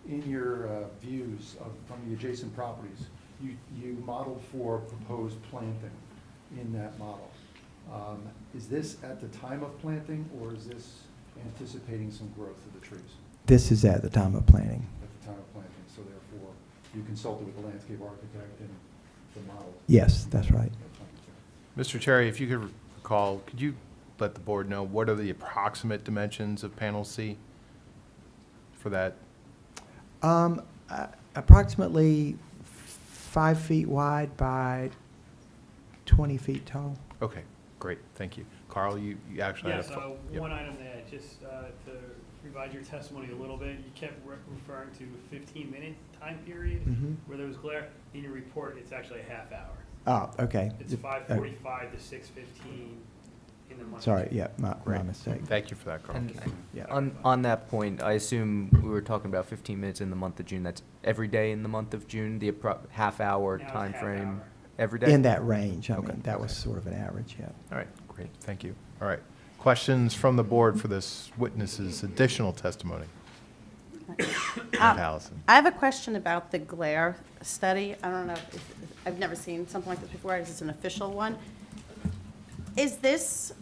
in your views from the adjacent properties, you modeled for proposed planting in that model. Is this at the time of planting, or is this anticipating some growth of the trees? This is at the time of planning. at the time of planting, so therefore, you consulted with the landscape architect and the model. Yes, that's right. Mr. Cherry, if you could recall, could you let the board know what are the approximate dimensions of panel C for that? Approximately 5 feet wide by 20 feet tall. Okay, great, thank you. Carl, you actually had a... Yes, yep. one item there, just to revise your testimony a little bit, you kept referring to a 15-minute time period Mhm. where there was glare. In your report, it's actually a half hour. Oh, okay. It's 5:45 to 6:15 in the month. of Sorry, June. yeah, my Great. mistake. Thank you for that, Carl. And Yeah. on that point, I assume we were talking about 15 minutes in the month of June. That's every day in the month of June, the half-hour Now it's time half frame? hour. Every day? In that range, I Okay. mean, that was sort of an average, yeah. All right, great, thank you. All right, questions from the board for this witness's additional testimony? Allison. I have a question about the glare study. I don't know, I've never seen something like this before. Is this an official one? Is this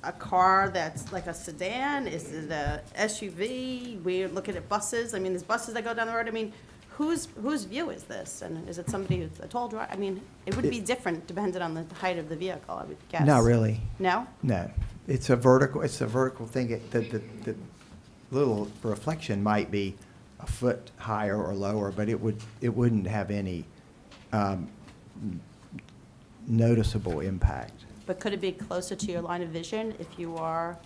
a car that's like a sedan? Is it a SUV? We're looking at buses. I mean, there's buses that go down the road. I mean, whose view is this? And is it somebody who's a tall driver? I mean, it would be different depending on the height of the vehicle, I would guess. Not really, No? no. It's a vertical thing. The little reflection might be a foot higher or lower, but it wouldn't have any noticeable impact. But could it be closer to your line of vision if you are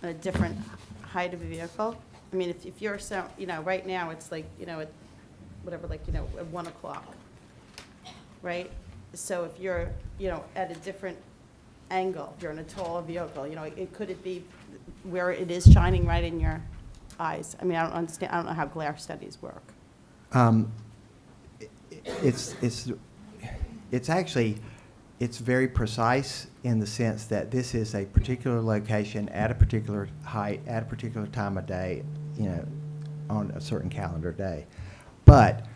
at a different height of a vehicle? I mean, if you're, so, right now, it's like, at whatever, like, at 1 o'clock, right? So if you're, at a different angle, if you're in a taller vehicle, could it be where it is shining right in your eyes? I mean, I don't understand, I don't know how glare studies work. It's very precise in the sense that this is a particular location at a particular height, at a particular time of day, on a certain calendar day. But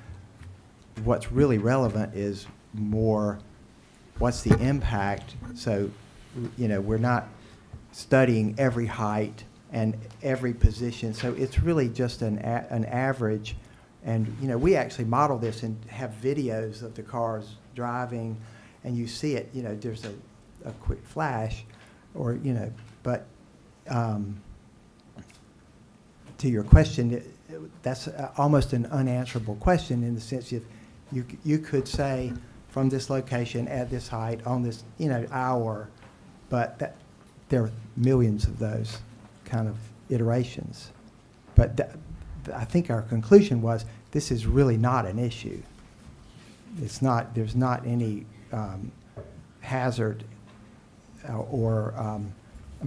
what's really relevant is more, what's the impact? So, we're not studying every height and every position. So it's really just an average. And, we actually model this and have videos of the cars driving, and you see it, there's a quick flash, or, but to your question, that's almost an unanswerable question in the sense that you could say from this location at this height on this, hour, but there are millions of those kind of iterations. But I think our conclusion was this is really not an issue. It's not, there's not any hazard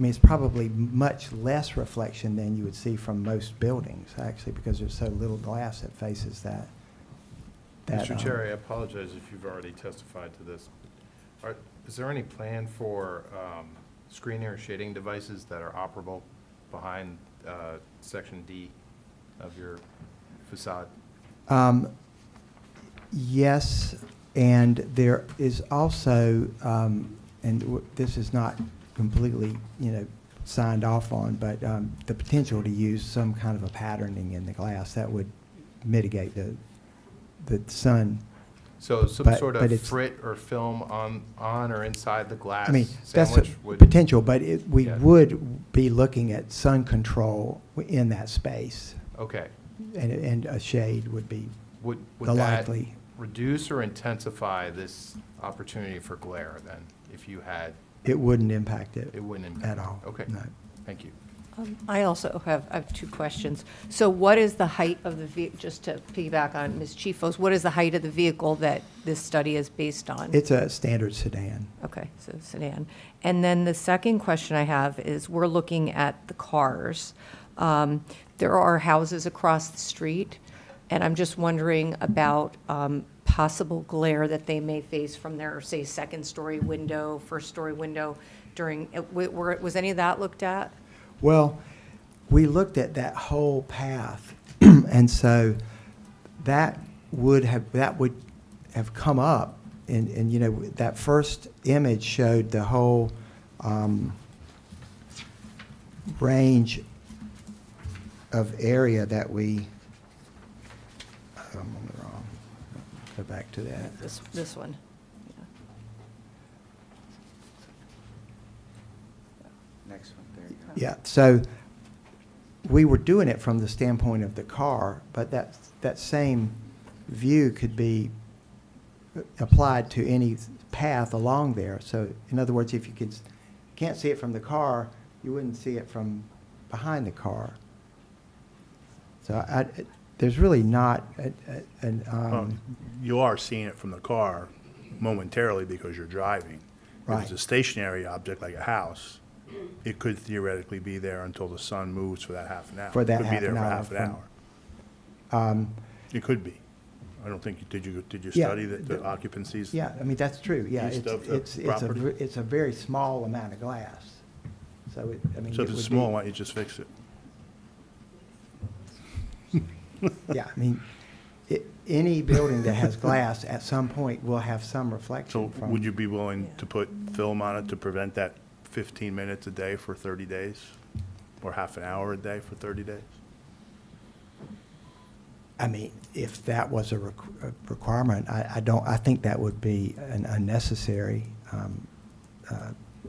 it's probably much less reflection than you would see from most buildings, actually, because there's so little glass that faces that. Mr. Cherry, I apologize if you've already testified to this. Is there any plan for screening or shading devices that are operable behind Section D of your facade? Yes, and there is also, this is not completely, signed off on, but the potential to use some kind of a patterning in the glass that would mitigate the sun. So some But- sort but of it's- frit or film on or inside the glass I mean, that's a sandwich would... potential, but we Yeah. would be looking at sun control in that space, Okay. and a shade would be Would the that likely. reduce or intensify this opportunity for glare then, if you had, It wouldn't impact it. it wouldn't impact? At all, Okay, no. thank you. I also have 2 questions. So what is the height of the just to piggyback on Ms. Chifo's, what is the height of the vehicle that this study is based on? It's a standard sedan. Okay, so sedan. And then the second question I have is, we're looking at the cars. There are houses across the street, and I'm just wondering about possible glare that they may face from their, say, second-story window, first-story window during, was any of that looked at? Well, we looked at that whole path, and so that would have come up, and that first image showed the whole range of area that we, I'm on the wrong, go back to that. This one. Yeah. Next one, there you go. Yeah, so we were doing it from the standpoint of the car, but that same view could be applied to any path along there. So in other words, if you can't see it from the car, you wouldn't see it from behind the car. So there's really not You are seeing it from the car momentarily because you're driving. If Right. it's a stationary object like a house, it could theoretically be there until the sun moves for that half an hour. For that It could be half there an for hour half an from- hour. It could be. I don't think, did you Yeah, study the occupancies? Yeah, I mean, that's true, yeah. East of the It's property? it's a very small amount of glass. So I mean. So it if it's would small, be- why don't you just fix it? Yeah, I mean, any building that has glass at some point will have some So reflection from. would you be willing to put film on it to prevent that 15 minutes a day for 30 days? Or half an hour a day for 30 days? I mean, if that was a requirement, I think that would be an unnecessary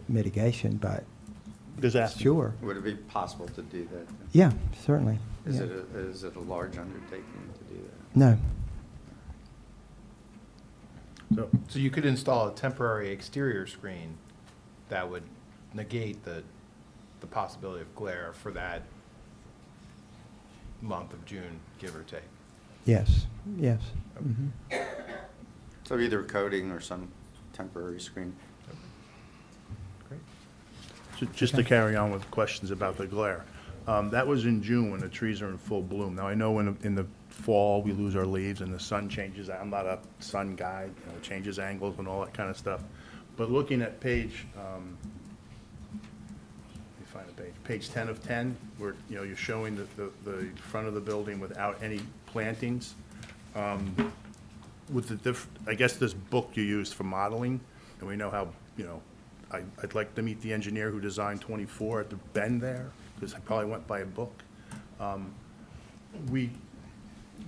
mitigation, but Just asking. sure. Would it be possible to do that? Yeah, certainly. Is yeah. it a large undertaking to do that? No. So you could install a temporary exterior screen that would negate the possibility of glare for that month of June, give or take. Yes, yes. Mhm. So either coating or some temporary screen? Great. So just to carry on with questions about the glare. That was in June when the trees are in full bloom. Now, I know in the fall, we lose our leaves and the sun changes. I'm not a sun guy, it changes angles and all that kind of stuff. But looking at page, let me find a page, page 10 of 10, where, you're showing the front of the building without any plantings. With I guess this book you used for modeling, and we know how, I'd like to meet the engineer who designed 24 at the bend there, because I probably went by a book.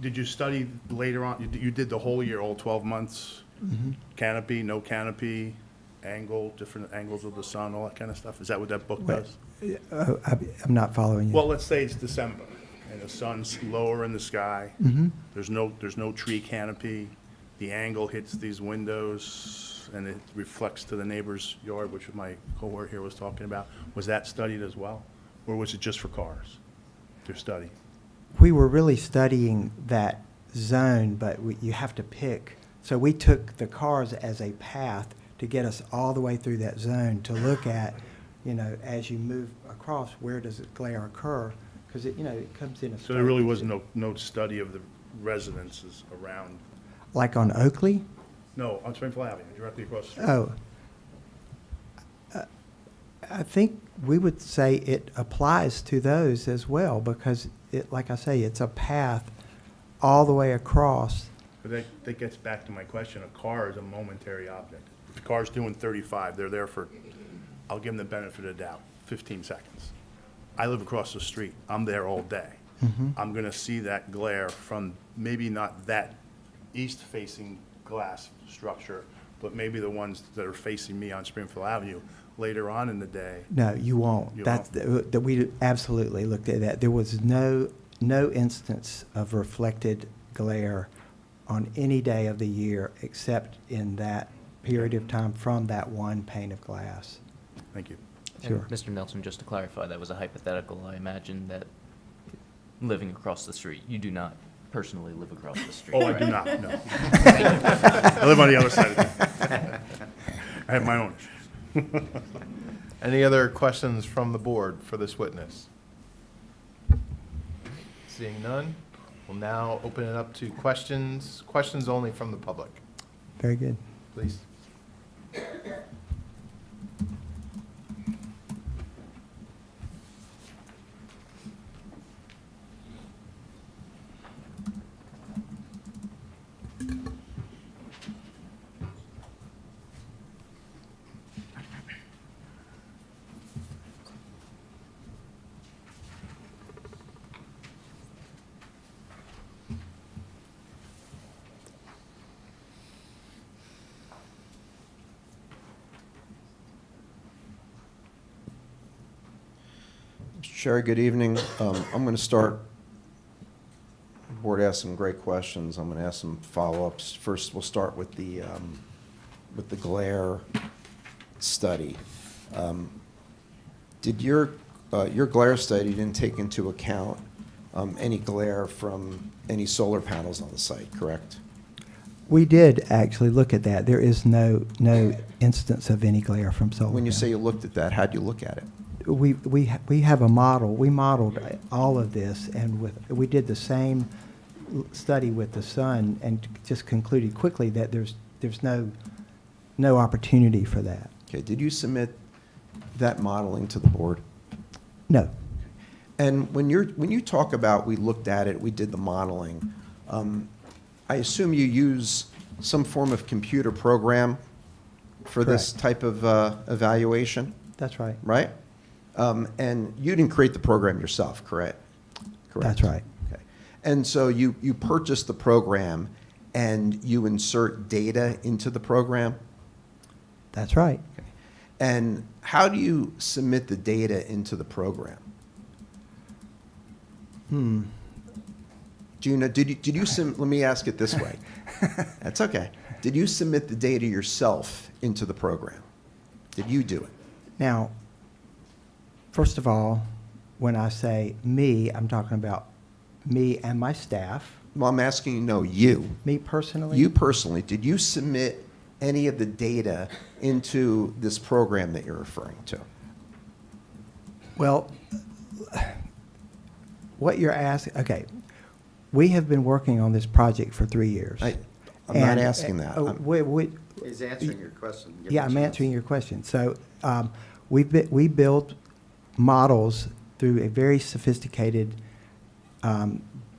Did you study later on, you did the whole year, all 12 months? Canopy, no canopy, angle, different angles of the sun, all that kind of stuff? Is that what that book does? I'm not following you. Well, let's say it's December, and the sun's lower in the sky. Mhm. There's no tree canopy. The angle hits these windows, and it reflects to the neighbor's yard, which my cohort here was talking about. Was that studied as well? Or was it just for cars, to study? We were really studying that zone, but you have to pick. So we took the cars as a path to get us all the way through that zone to look at, as you move across, where does the glare occur? Because it comes in a. So there really was no study of the residences around? Like on Oakley? No, on Springfield Avenue, directly across the street. Oh. I think we would say it applies to those as well, because like I say, it's a path all the way across. But that gets back to my question. A car is a momentary object. If the car's doing 35, they're there for, I'll give them the benefit of the doubt, 15 seconds. I live across the street. I'm there all day. I'm going to see that glare from maybe not that east-facing glass structure, but maybe the ones that are facing me on Springfield Avenue later on in the day. No, you won't. You That's that we absolutely looked at that. There was no instance of reflected glare on any day of the year except in that period of time from that one pane of glass. Thank you. Sure. And Mr. Nelson, just to clarify, that was a hypothetical. I imagine that living across the street, you do not personally live across the street. Oh, I do not, no. I live on the other side of town. I have my own issues. Any other questions from the board for this witness? Seeing none, we'll now open it up to questions only from the public. Very good. Please. Sherry, good evening. I'm going to start, the board asked some great questions. I'm going to ask some follow-ups. First, we'll start with the glare study. Did your glare study didn't take into account any glare from any solar panels on the site, correct? We did actually look at that. There is no instance of any glare from solar When you panels. say you looked at that, how'd you look at it? We have a model. We modeled all of this, and we did the same study with the sun, and just concluded quickly that there's no opportunity for that. Okay, did you submit that modeling to the board? No. And when you talk about we looked at it, we did the modeling, I assume you use some form of computer program for this type of evaluation, That's right. right? And you didn't create the program yourself, correct? That's right. Okay. And so you purchase the program and you insert data into the program? That's right. Okay. And how do you submit the data into the program? Do you know, let me ask it this way. That's okay. Did you submit the data yourself into the program? Did you do it? Now, first of all, when I say me, I'm talking about me and my staff. Well, I'm asking you, no, you. Me personally? You personally, did you submit any of the data into this program that you're referring to? Well, what you're asking, okay, we have been working on this project for 3 years. I'm not asking that. He's answering your question. Give him Yeah, a I'm chance. answering your question. So we built models through a very sophisticated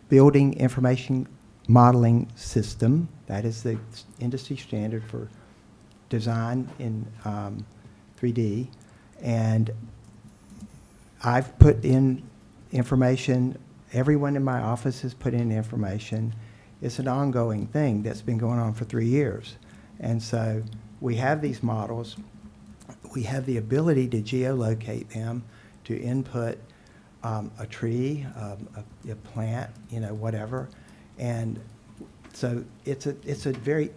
building information modeling system. That is the industry standard for design in 3D. And I've put in information. Everyone in my office has put in information. It's an ongoing thing that's been going on for 3 years. And so we have these models. We have the ability to geolocate them, to input a tree, a plant, whatever. And so it's a very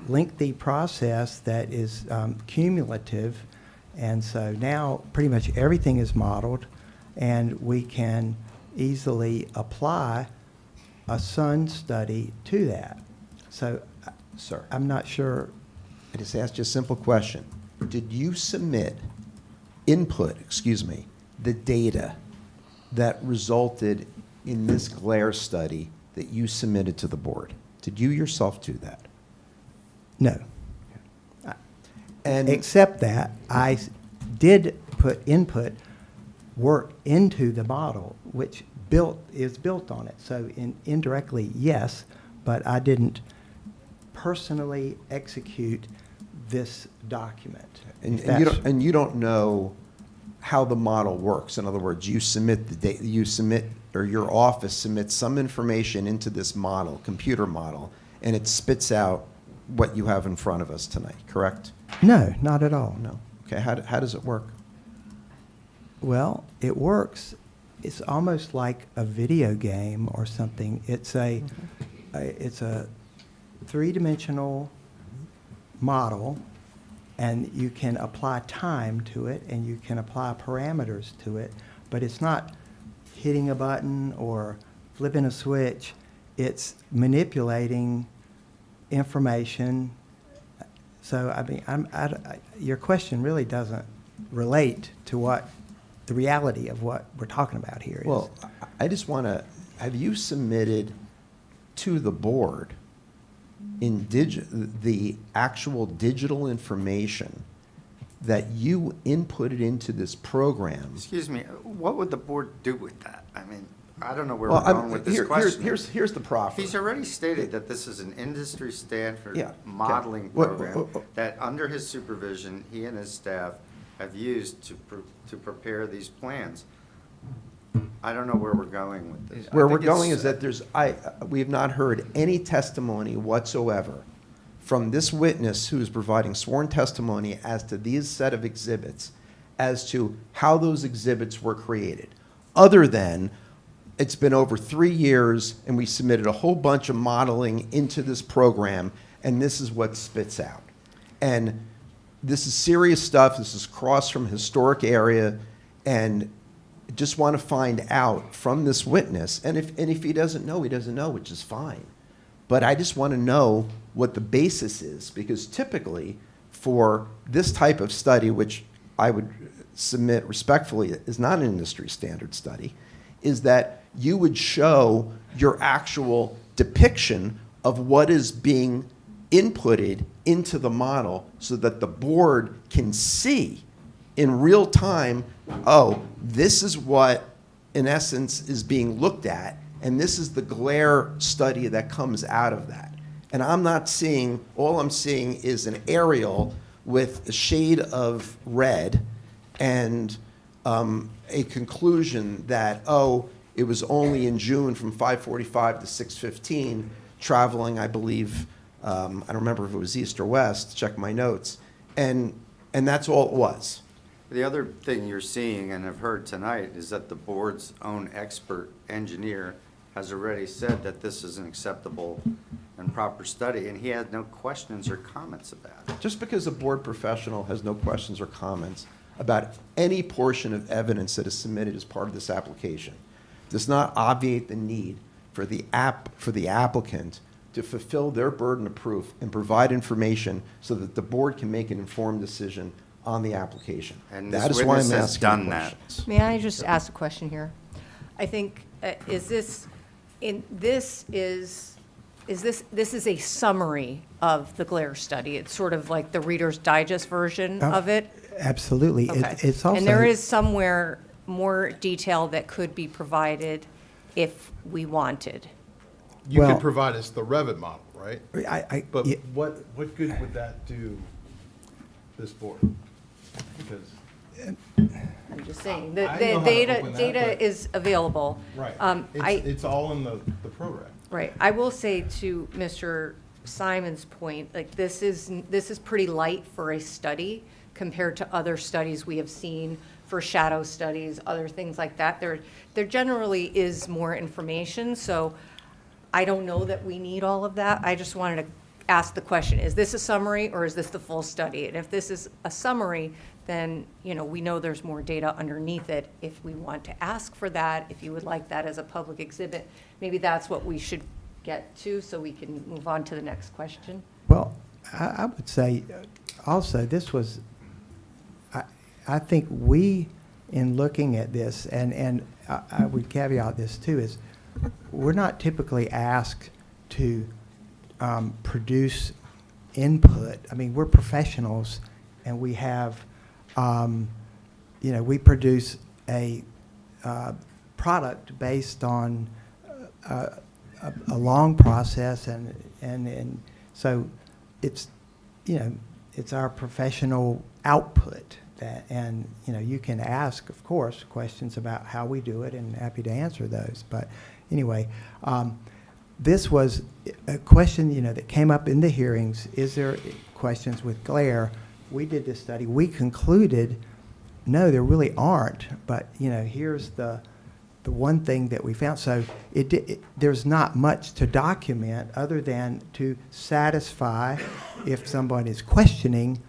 lengthy process that is cumulative. And so now pretty much everything is modeled, and we can easily apply a sun study to that. So Sir, I'm not sure. I just asked you a simple question. Did you submit, the data that resulted in this glare study that you submitted to the board? Did you yourself do that? No. And Except that I did put input work into the model, which is built on it. So indirectly, yes, but I didn't personally execute this document. And, If and you that's- don't, and you don't know how the model works. In other words, you submit the data, or your office submits some information into this model, computer model, and it spits out what you have in front of us tonight, correct? No, not at all. No. Okay, how does it work? Well, it works. It's almost like a video game or something. It's a three-dimensional model, and you can apply time to it, and you can apply parameters to it, but it's not hitting a button or flipping a switch. It's manipulating information. So, I mean, your question really doesn't relate to what the reality of what we're talking about here is. Well, I just want to, have you submitted to the board the actual digital information that you inputted into this program? Excuse me, what would the board do with that? I mean, I don't know where Well, we're going with this question. here's the proffer. He's already stated that this is an industry standard Yeah, okay. modeling What- program that under his supervision, he and his staff have used to prepare these plans. I don't know where we're going with this. Where I we're think going it's- is that we have not heard any testimony whatsoever from this witness who is providing sworn testimony as to these set of exhibits as to how those exhibits were created, other than it's been over 3 years and we submitted a whole bunch of modeling into this program and this is what spits out. And this is serious stuff. This is cross from historic area, and just want to find out from this witness. And if he doesn't know, he doesn't know, which is fine. But I just want to know what the basis is, because typically for this type of study, which I would submit respectfully is not an industry standard study, is that you would show your actual depiction of what is being inputted into the model so that the board can see in real time, oh, this is what in essence is being looked at, and this is the glare study that comes out of that. And I'm not seeing, all I'm seeing is an aerial with a shade of red and a conclusion that, oh, it was only in June from 5:45 to 6:15, traveling, I believe, I don't remember if it was east or west, check my notes, and that's all it was. The other thing you're seeing and have heard tonight is that the board's own expert engineer has already said that this is an acceptable and proper study, and he had no questions or comments about it. Just because a board professional has no questions or comments about any portion of evidence that is submitted as part of this application does not obviate the need for the applicant to fulfill their burden of proof and provide information so that the board can make an informed decision on the application. And That this is why witness I'm has asking done the that. questions. May I just ask a question here? I think, this is a summary of the glare study. It's sort of like the Reader's Digest version of it? Absolutely. Okay. It's also. And there is somewhere more detail that could be provided if we wanted. You Well- could provide us the Revit model, right? But yeah. what good would that do this board? Because, I'm just saying, the I know how to open that, data but- is available. it's all in the program. Right. I will say to Mr. Simon's point, like, this is pretty light for a study compared to other studies we have seen for shadow studies, other things like that. There generally is more information, so I don't know that we need all of that. I just wanted to ask the question, is this a summary or is this the full study? And if this is a summary, then, we know there's more data underneath it. If we want to ask for that, if you would like that as a public exhibit, maybe that's what we should get to so we can move on to the next question. Well, I would say also this was, I think we, in looking at this, and I would caveat this too, is we're not typically asked to produce input. I mean, we're professionals and we have, we produce a product based on a long process and so it's, it's our professional output that, and, you can ask, of course, questions about how we do it and happy to answer those. But anyway, this was a question, that came up in the hearings. Is there questions with glare? We did this study. We concluded, no, there really aren't. But, here's the one thing that we found. So there's not much to document other than to satisfy if somebody is questioning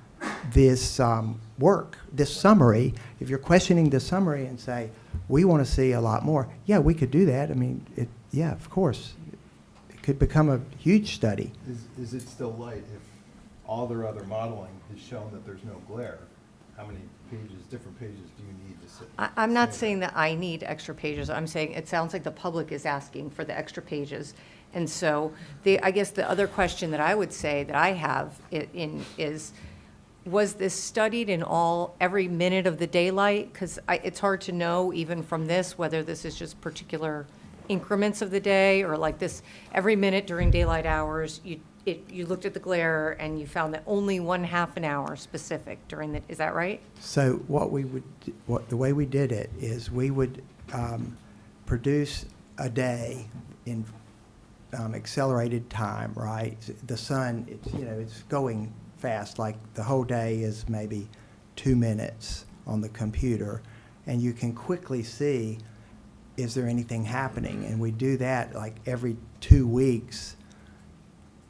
this work, this summary. If you're questioning the summary and say, we want to see a lot more, yeah, we could do that. I mean, yeah, of course. It could become a huge study. Is it still light if all their other modeling has shown that there's no glare? How many different pages do you need to sit? I'm not saying that I need extra pages. I'm saying it sounds like the public is asking for the extra pages. And so I guess the other question that I would say that I have is, was this studied in every minute of the daylight? Because it's hard to know even from this whether this is just particular increments of the day or like this every minute during daylight hours. You looked at the glare and you found that only 1/2 an hour specific during is that right? So the way we did it is we would produce a day in accelerated time, right? The sun, it's going fast, like the whole day is maybe 2 minutes on the computer, and you can quickly see, is there anything happening? And we do that like every 2 weeks,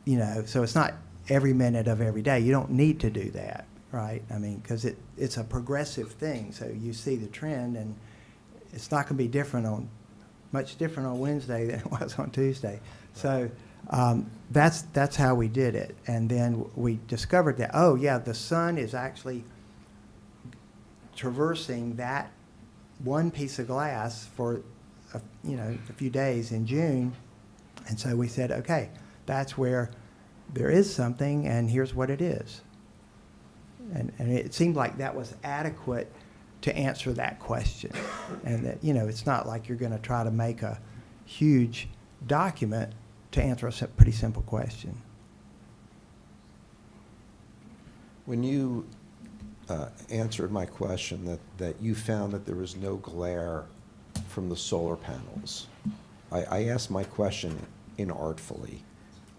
you know, so it's not every minute of every day. You don't need to do that, right? I mean, because it's a progressive thing, so you see the trend, and it's not going to be much different on Wednesday than it was on Tuesday. So that's how we did it. And then we discovered that, oh, yeah, the sun is actually traversing that one piece of glass for, a few days in June. And so we said, okay, that's where there is something, and here's what it is. And it seemed like that was adequate to answer that question. And that, it's not like you're going to try to make a huge document to answer a pretty simple question. When you answered my question that you found that there was no glare from the solar panels, I asked my question inartfully.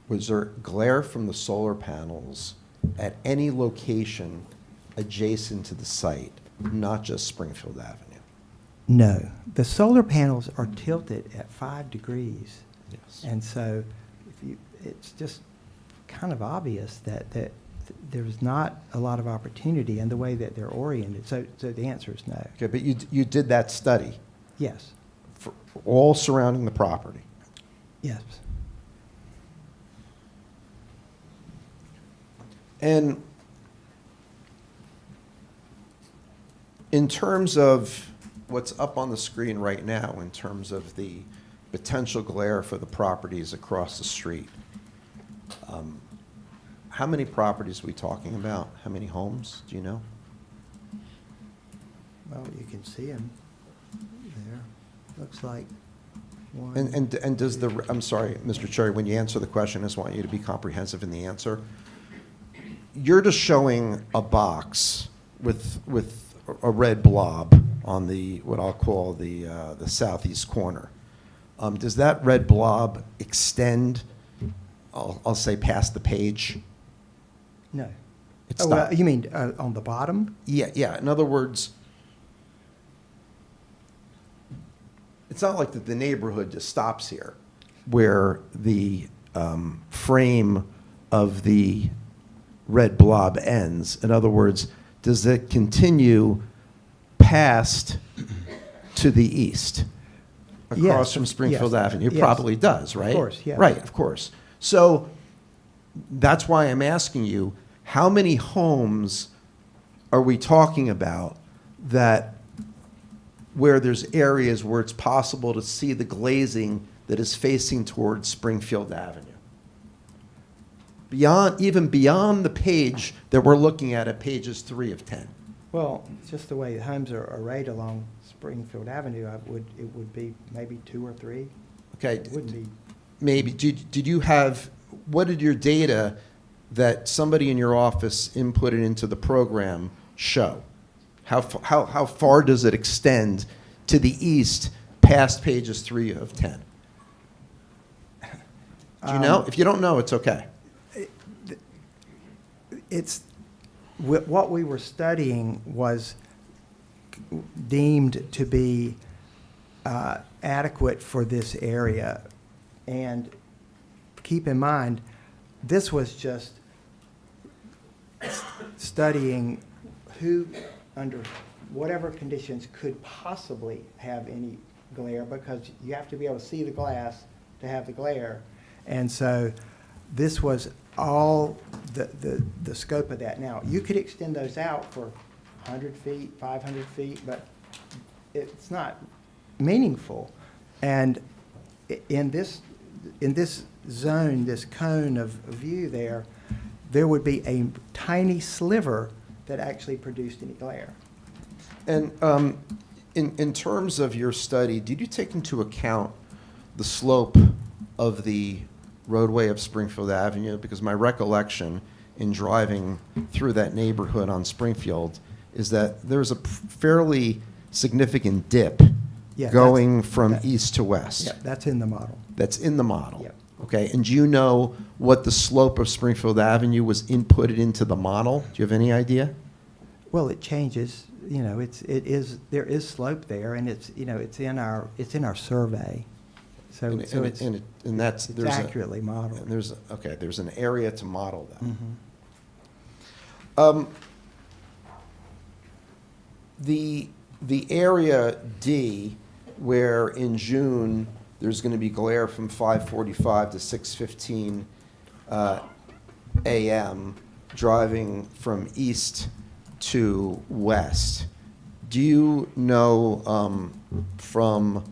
Was there glare from the solar panels at any location adjacent to the site, not just Springfield Avenue? No. The solar panels are tilted at 5 degrees. Yes. And so it's just kind of obvious that there's not a lot of opportunity in the way that they're oriented. So the answer is no. Okay, but you did that study Yes. for all surrounding the property. Yes. And in terms of what's up on the screen right now, in terms of the potential glare for the properties across the street, how many properties are we talking about? How many homes? Do you know? Well, you can see them there. Looks like one. And does I'm sorry, Mr. Cherry, when you answer the question, I just want you to be comprehensive in the answer. You're just showing a box with a red blob on what I'll call the southeast corner. Does that red blob extend, I'll say, past the page? No. It's Oh, not. you mean on the bottom? Yeah. In other words, it's not like that the neighborhood just stops here, where the frame of the red blob ends. In other words, does it continue past to the east, across Yes, from Springfield yes, Avenue? It yes. probably does, right? Of course, yeah. Right, of course. So that's why I'm asking you, how many homes are we talking about where there's areas where it's possible to see the glazing that is facing towards Springfield Avenue? Even beyond the page that we're looking at pages 3 of 10. Well, just the way the homes are arrayed along Springfield Avenue, it would be maybe 2 or 3. Okay. It wouldn't be. Maybe. What did your data that somebody in your office inputted into the program show? How far does it extend to the east past pages 3 of 10? Do you know? If you don't know, it's okay. What we were studying was deemed to be adequate for this area. And keep in mind, this was just studying who, under whatever conditions, could possibly have any glare, because you have to be able to see the glass to have the glare. And so this was all the scope of that. Now, you could extend those out for 100 feet, 500 feet, but it's not meaningful. And in this zone, this cone of view there would be a tiny sliver that actually produced any glare. And in terms of your study, did you take into account the slope of the roadway of Springfield Avenue? Because my recollection in driving through that neighborhood on Springfield is that there's a fairly significant dip going from east to west. Yeah, that's in the model. That's in the model. Yep. Okay, and do you know what the slope of Springfield Avenue was inputted into the model? Do you have any idea? Well, it changes, there is slope there, and it's in our survey. So And it's that's, it's there's a. accurately modeled. And there's an area to model that. Mhm. The area D, where in June, there's going to be glare from 5:45 to 6:15 a.m., driving from east to west. Do you know from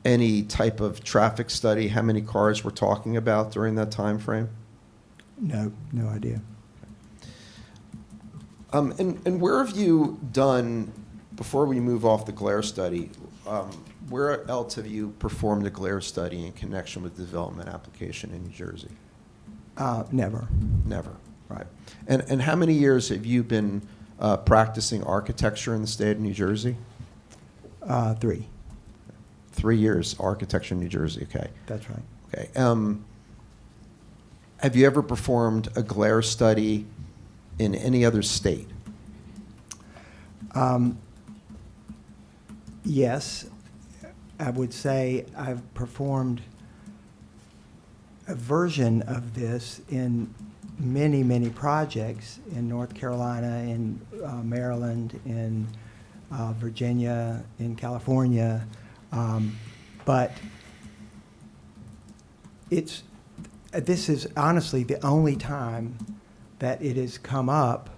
any type of traffic study how many cars we're talking about during that time frame? No idea. And where have you done, before we move off the glare study, where else have you performed a glare study in connection with the development application in New Jersey? Never. Never, right. And how many years have you been practicing architecture in the state of New Jersey? 3. 3 years, architecture in New Jersey, okay. That's right. Okay. Have you ever performed a glare study in any other state? Yes, I would say I've performed a version of this in many projects in North Carolina, in Maryland, in Virginia, in California, but this is honestly the only time that it has come up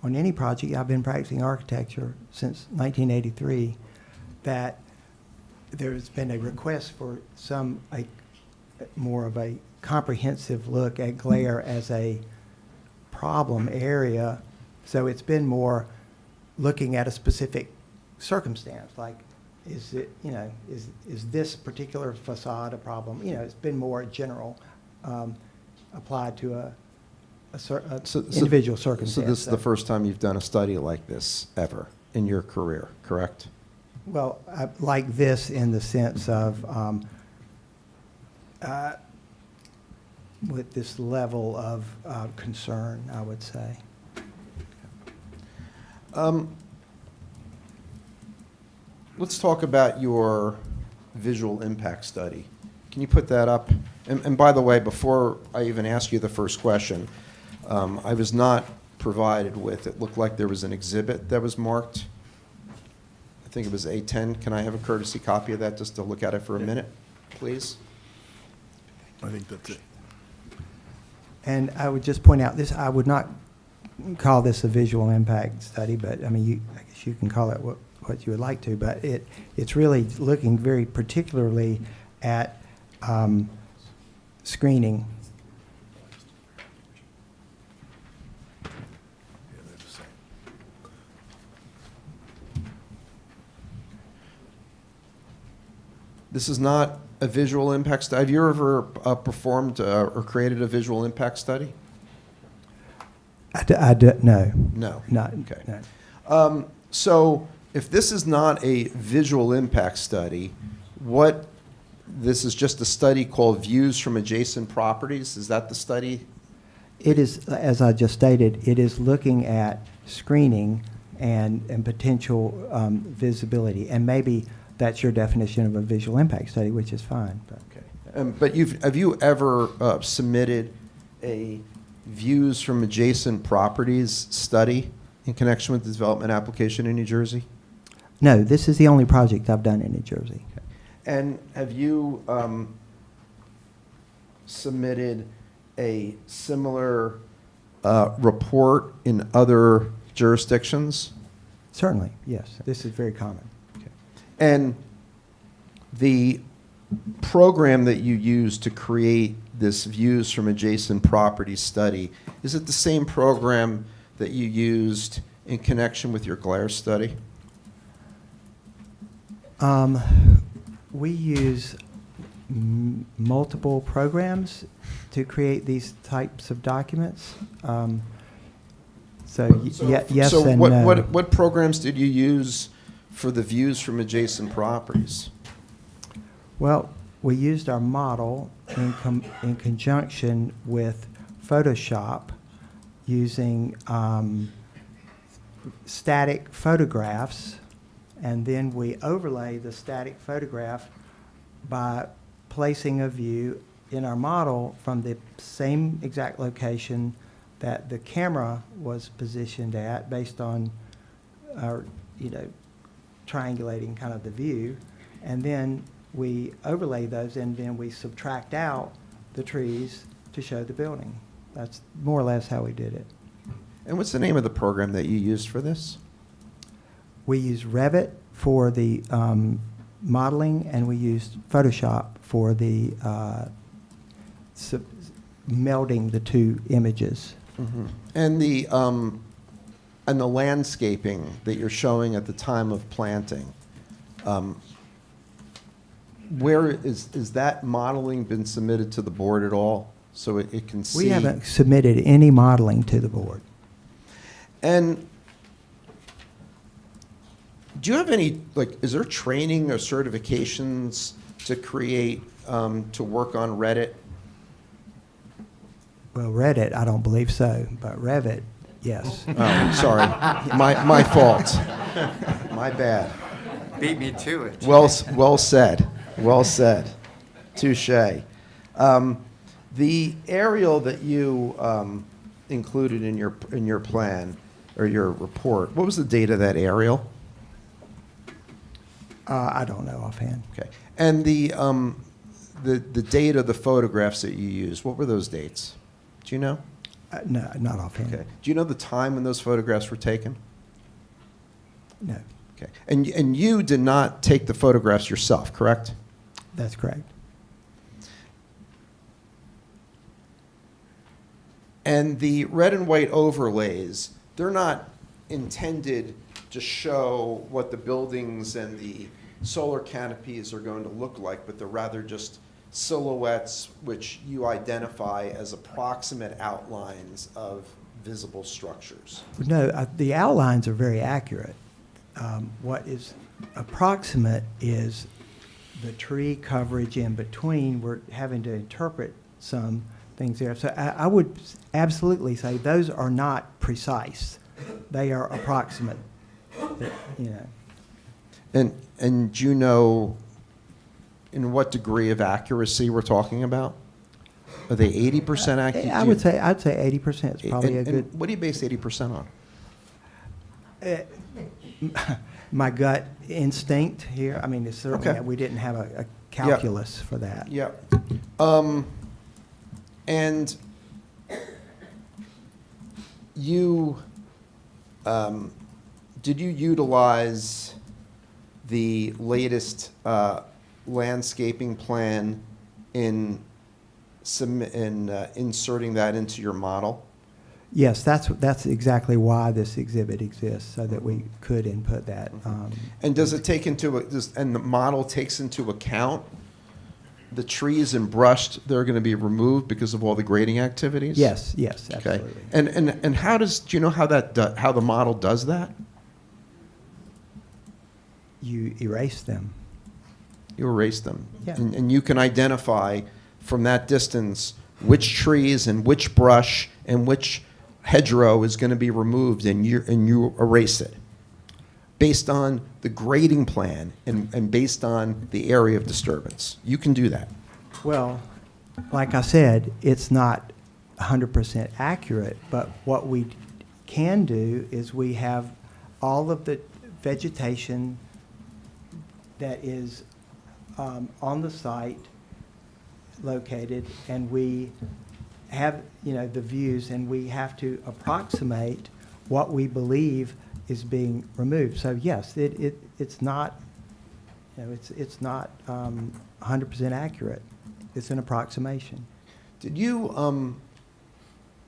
on any project. I've been practicing architecture since 1983, that there's been a request for more of a comprehensive look at glare as a problem area. So it's been more looking at a specific circumstance, like is this particular facade a problem? It's been more general, applied to a individual circumstance. So this is the first time you've done a study like this ever in your career, correct? Well, like this in the sense of with this level of concern, I would say. Let's talk about your visual impact study. Can you put that up? And by the way, before I even ask you the first question, I was not provided with, it looked like there was an exhibit that was marked. I think it was A10. Can I have a courtesy copy of that just to look at it for a minute, please? I think that's it. And I would just point out this, I would not call this a visual impact study, but I mean, I guess you can call it what you would like to, but it's really looking very particularly at screening. This is not a visual impact study. Have you ever performed or created a visual impact study? No. No. Not, Okay. no. So if this is not a visual impact study, this is just a study called Views from Adjacent Properties? Is that the study? It is, as I just stated, it is looking at screening and potential visibility. And maybe that's your definition of a visual impact study, which is fine. But. Okay. But have you ever submitted a Views from Adjacent Properties study in connection with the development application in New Jersey? No, this is the only project I've done in New Jersey. Okay. And have you submitted a similar report in other jurisdictions? Certainly, yes. This is very common. Okay. And the program that you used to create this Views from Adjacent Properties study, is it the same program that you used in connection with your glare study? We use multiple programs to create these types of documents. Yes so and what, no. what programs did you use for the Views from Adjacent Properties? Well, we used our model in conjunction with Photoshop using static photographs, and then we overlay the static photograph by placing a view in our model from the same exact location that the camera was positioned at based on our, triangulating kind of the view. And then we overlay those, and then we subtract out the trees to show the building. That's more or less how we did it. And what's the name of the program that you used for this? We used Revit for the modeling, and we used Photoshop for the melding the two images. Mm-hmm. And the landscaping that you're showing at the time of planting, where is that modeling been submitted to the board at all, so it can see? We haven't submitted any modeling to the board. And do you have any, is there training or certifications to create, to work on Reddit? Well, Reddit, I don't believe so, but Revit, yes. Oh, sorry. My fault. My bad. Beat me to it. Well said. Well said. Touche. The aerial that you included in your plan or your report, what was the date of that aerial? I don't know offhand. Okay. And the date of the photographs that you used, what were those dates? Do you know? No, not offhand. Okay. Do you know the time when those photographs were taken? No, Okay. And you did not take the photographs yourself, correct? that's correct. And the red and white overlays, they're not intended to show what the buildings and the solar canopies are going to look like, but they're rather just silhouettes which you identify as approximate outlines of visible structures. No, the outlines are very accurate. What is approximate is the tree coverage in between. We're having to interpret some things there. So I would absolutely say those are not precise. They are approximate. And do you know in what degree of accuracy we're talking about? Are they 80% accurate? I'd say 80% is probably a good. What do you base 80% on? My gut instinct here. I mean, it's certainly Okay. we didn't have a calculus for that. Yeah. And you, did you utilize the latest landscaping plan in inserting that into your model? Yes, that's exactly why this exhibit exists, so that we could input that. And does it take and the model takes into account the trees and brush that are going to be removed because of all the grading activities? Yes, Okay. absolutely. And do you know how how the model does that? You erase them. You erase them. Yeah. And you can identify from that distance which trees and which brush and which hedgerow is going to be removed, and you erase it based on the grading plan and based on the area of disturbance. You can do that. Well, like I said, it's not 100% accurate, but what we can do is we have all of the vegetation that is on the site located, and we have, the views, and we have to approximate what we believe is being removed. So yes, it's not, it's not 100% accurate. It's an approximation. Did you,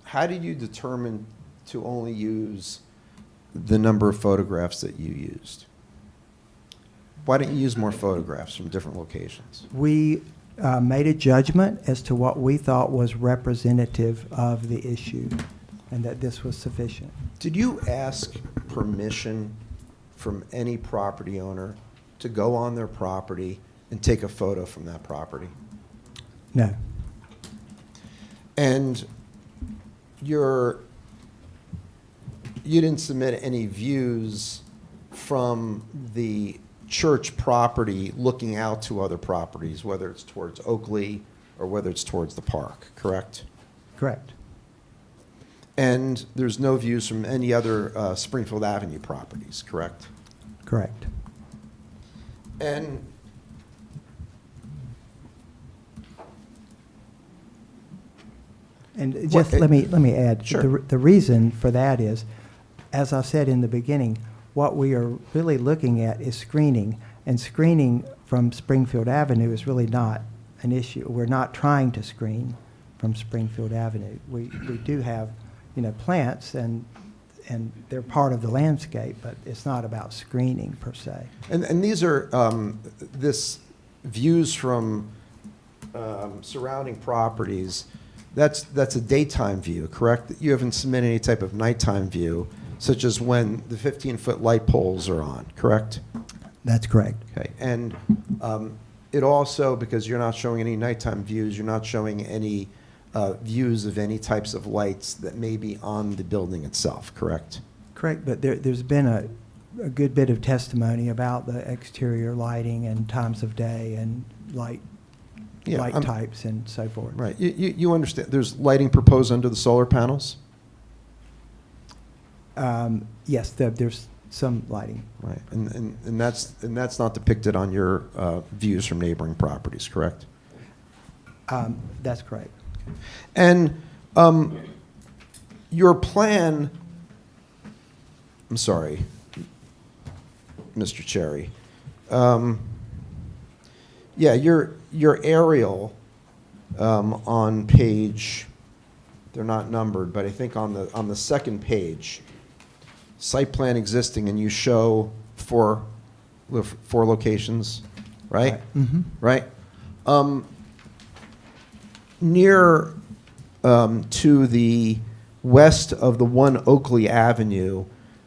how did you determine to only use the number of photographs that you used? Why didn't you use more photographs from different locations? We made a judgment as to what we thought was representative of the issue, and that this was sufficient. Did you ask permission from any property owner to go on their property and take a photo from that property? No. And you didn't submit any views from the church property looking out to other properties, whether it's towards Oakley or whether it's towards the park, correct? Correct. And there's no views from any other Springfield Avenue properties, correct? Correct. And And just let me add, Sure. the reason for that is, as I said in the beginning, what we are really looking at is screening, and screening from Springfield Avenue is really not an issue. We're not trying to screen from Springfield Avenue. We do have, plants, and they're part of the landscape, but it's not about screening per se. And these are this views from surrounding properties. That's a daytime view, correct? You haven't submitted any type of nighttime view, such as when the 15-foot light poles are on, correct? That's correct. Okay, and it also, because you're not showing any nighttime views, you're not showing any views of any types of lights that may be on the building itself, correct? Correct, but there's been a good bit of testimony about the exterior lighting and times of day and light types and so forth. Right, you understand, there's lighting proposed under the solar panels? Yes, there's some lighting. Right, and that's not depicted on your views from neighboring properties, correct? That's correct. And your plan, I'm sorry, Mr. Cherry. Yeah, your aerial on page, they're not numbered, but I think on the second page, site plan existing, and you show four locations, right? Mm-hmm. Right? Near to the west of the 1 Oakley Avenue,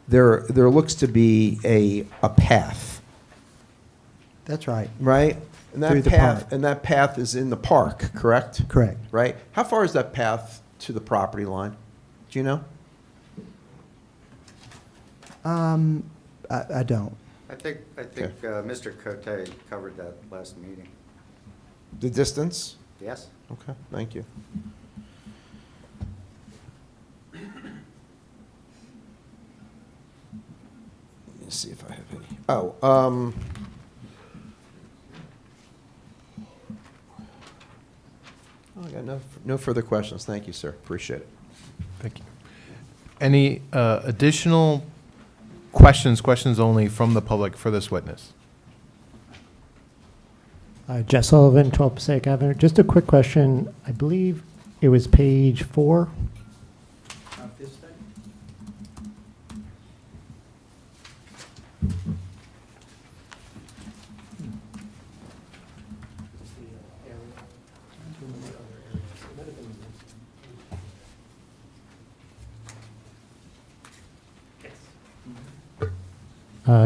there looks to be a path, That's right. right? And Through that the path, park. and that path is in the park, correct? Correct. Right? How far is that path to the property line? Do you know? I don't. I think Mr. Cote covered that last meeting. The distance? Yes? Okay, thank you. Let me see if I have any. I got no further questions. Thank you, sir. Appreciate it. Thank you. Any additional questions only from the public for this witness? Jess Sullivan, 12 Passaic Avenue. Just a quick question. I believe it was page 4.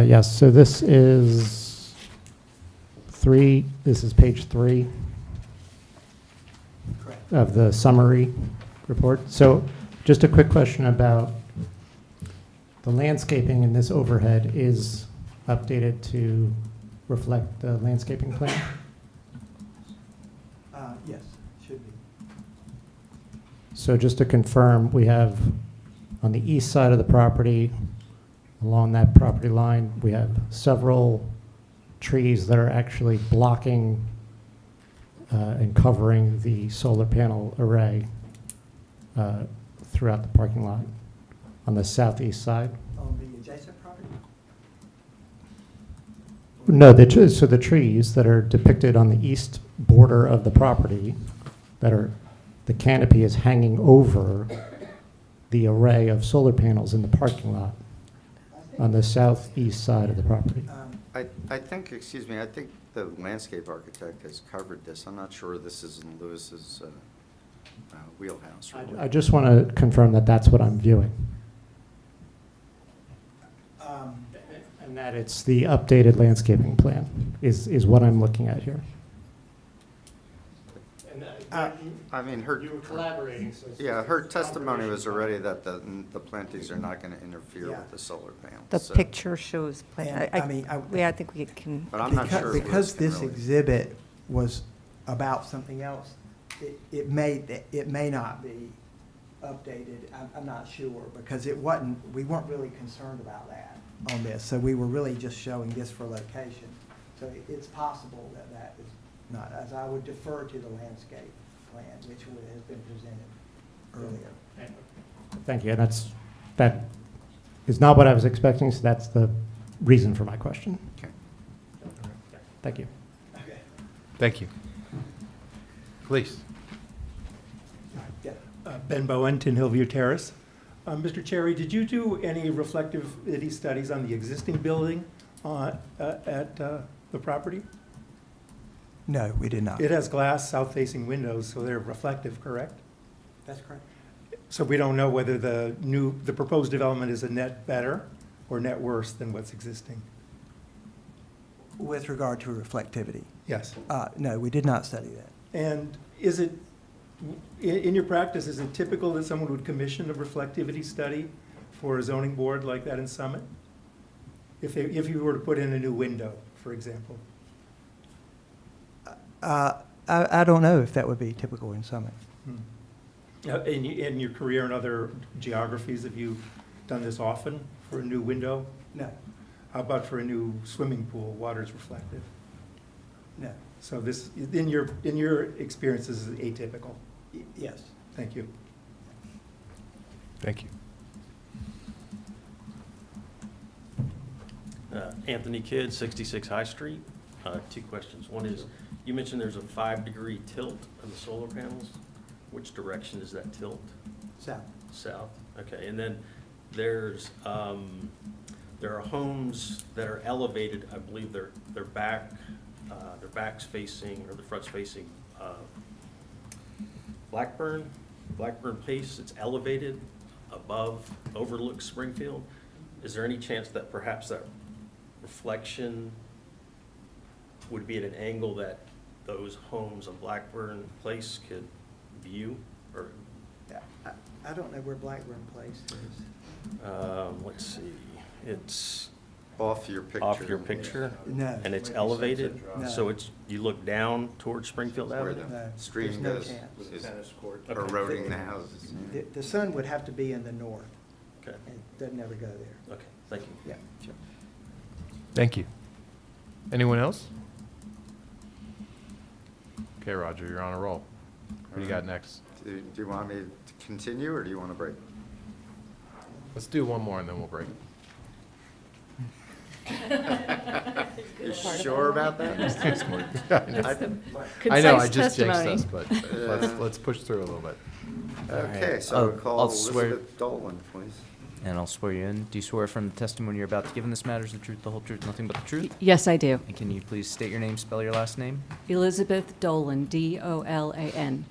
Yes, so this is 3, this is page 3 of the summary report. So just a quick question about the landscaping in this overhead is updated to reflect the landscaping plan? Yes, should be. So just to confirm, we have on the east side of the property, along that property line, we have several trees that are actually blocking and covering the solar panel array throughout the parking lot on the southeast side. On the adjacent property? No, so the trees that are depicted on the east border of the property, the canopy is hanging over the array of solar panels in the parking lot on the southeast side of the property. I think, excuse me, I think the landscape architect has covered this. I'm not sure this is in Lewis's wheelhouse. I just want to confirm that that's what I'm viewing. And that it's the updated landscaping plan is what I'm looking at here. And I mean, her, You were collaborating, so. yeah, her testimony was already that the plantings are not going to interfere Yeah. with the solar panels. The so- picture shows, And, I mean, I think we can, But I'm not Because- sure. Because Liz can this really- exhibit was about something else, it may not be updated, I'm not sure, because we weren't really concerned about that on this, so we were really just showing this for location. So it's possible that that is not, as I would defer to the landscape plan, which would have been presented earlier. Thank you, and that is not what I was expecting, so that's the reason for my question. Okay. Thank you. Thank you. Please. Yeah. Ben Bowen, Tin Hillview Terrace. Mr. Cherry, did you do any reflectivity studies on the existing building at the property? No, we did not. It has glass south-facing windows, so they're reflective, correct? That's correct. So we don't know whether the proposed development is a net better or net worse than what's existing? With regard to reflectivity, Yes. no, we did not study that. And is it, in your practice, is it typical that someone would commission a reflectivity study for a zoning board like that in Summit? If you were to put in a new window, for example? I don't know if that would be typical in Summit. In your career in other geographies, have you done this often for a new window? No, How about for a new swimming pool, water's reflective? no, So this, in your experience, this is atypical? yes. Thank you. Thank you. Anthony Kidd, 66 High Street. Two questions. One is, you mentioned there's a 5-degree tilt on the solar panels. Which direction is that tilt? South. South? Okay, and then there's, there are homes that are elevated, I believe their backs facing, or the front's facing Blackburn Place. It's elevated above, overlooks Springfield. Is there any chance that perhaps that reflection would be at an angle that those homes on Blackburn Place could view, or? I don't know where Blackburn Place is. Let's see, it's Off your picture. off your picture, No. and it's elevated, No. so it's, you look down towards Springfield Where Avenue? the No, stream there's no goes, chance. is Tennis court. eroding the houses. The sun would have to be in the north, Okay, and it doesn't ever go there. okay, thank you. Yeah, sure. Thank you. Anyone else? Okay, Roger, you're on a roll. What do you got next? Do you want me to continue, or do you want to break? Let's do one more and then we'll break. You sure about that? I know, I Concise just jinxed testimony. us, but let's push through a little bit. Okay, so I'll- call I'll swear- Elizabeth Dolan, please. And I'll swear you in. Do you swear from the testimony you're about to give in this matter is the truth, the whole truth, nothing but the truth? Yes, I do. And can you please state your name, spell your last name? Elizabeth Dolan, Dolan.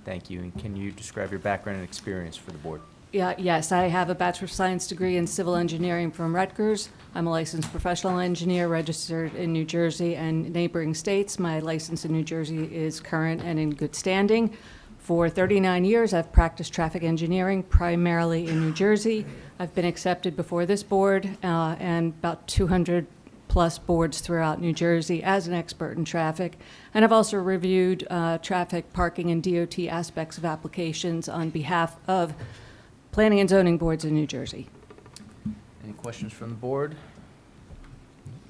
Thank you. And can you describe your background and experience for the board? Yeah, yes, I have a Bachelor of Science degree in Civil Engineering from Rutgers. I'm a licensed professional engineer registered in New Jersey and neighboring states. My license in New Jersey is current and in good standing. For 39 years, I've practiced traffic engineering primarily in New Jersey. I've been accepted before this board and about 200-plus boards throughout New Jersey as an expert in traffic. And I've also reviewed traffic, parking, and DOT aspects of applications on behalf of planning and zoning boards in New Jersey. Any questions from the board?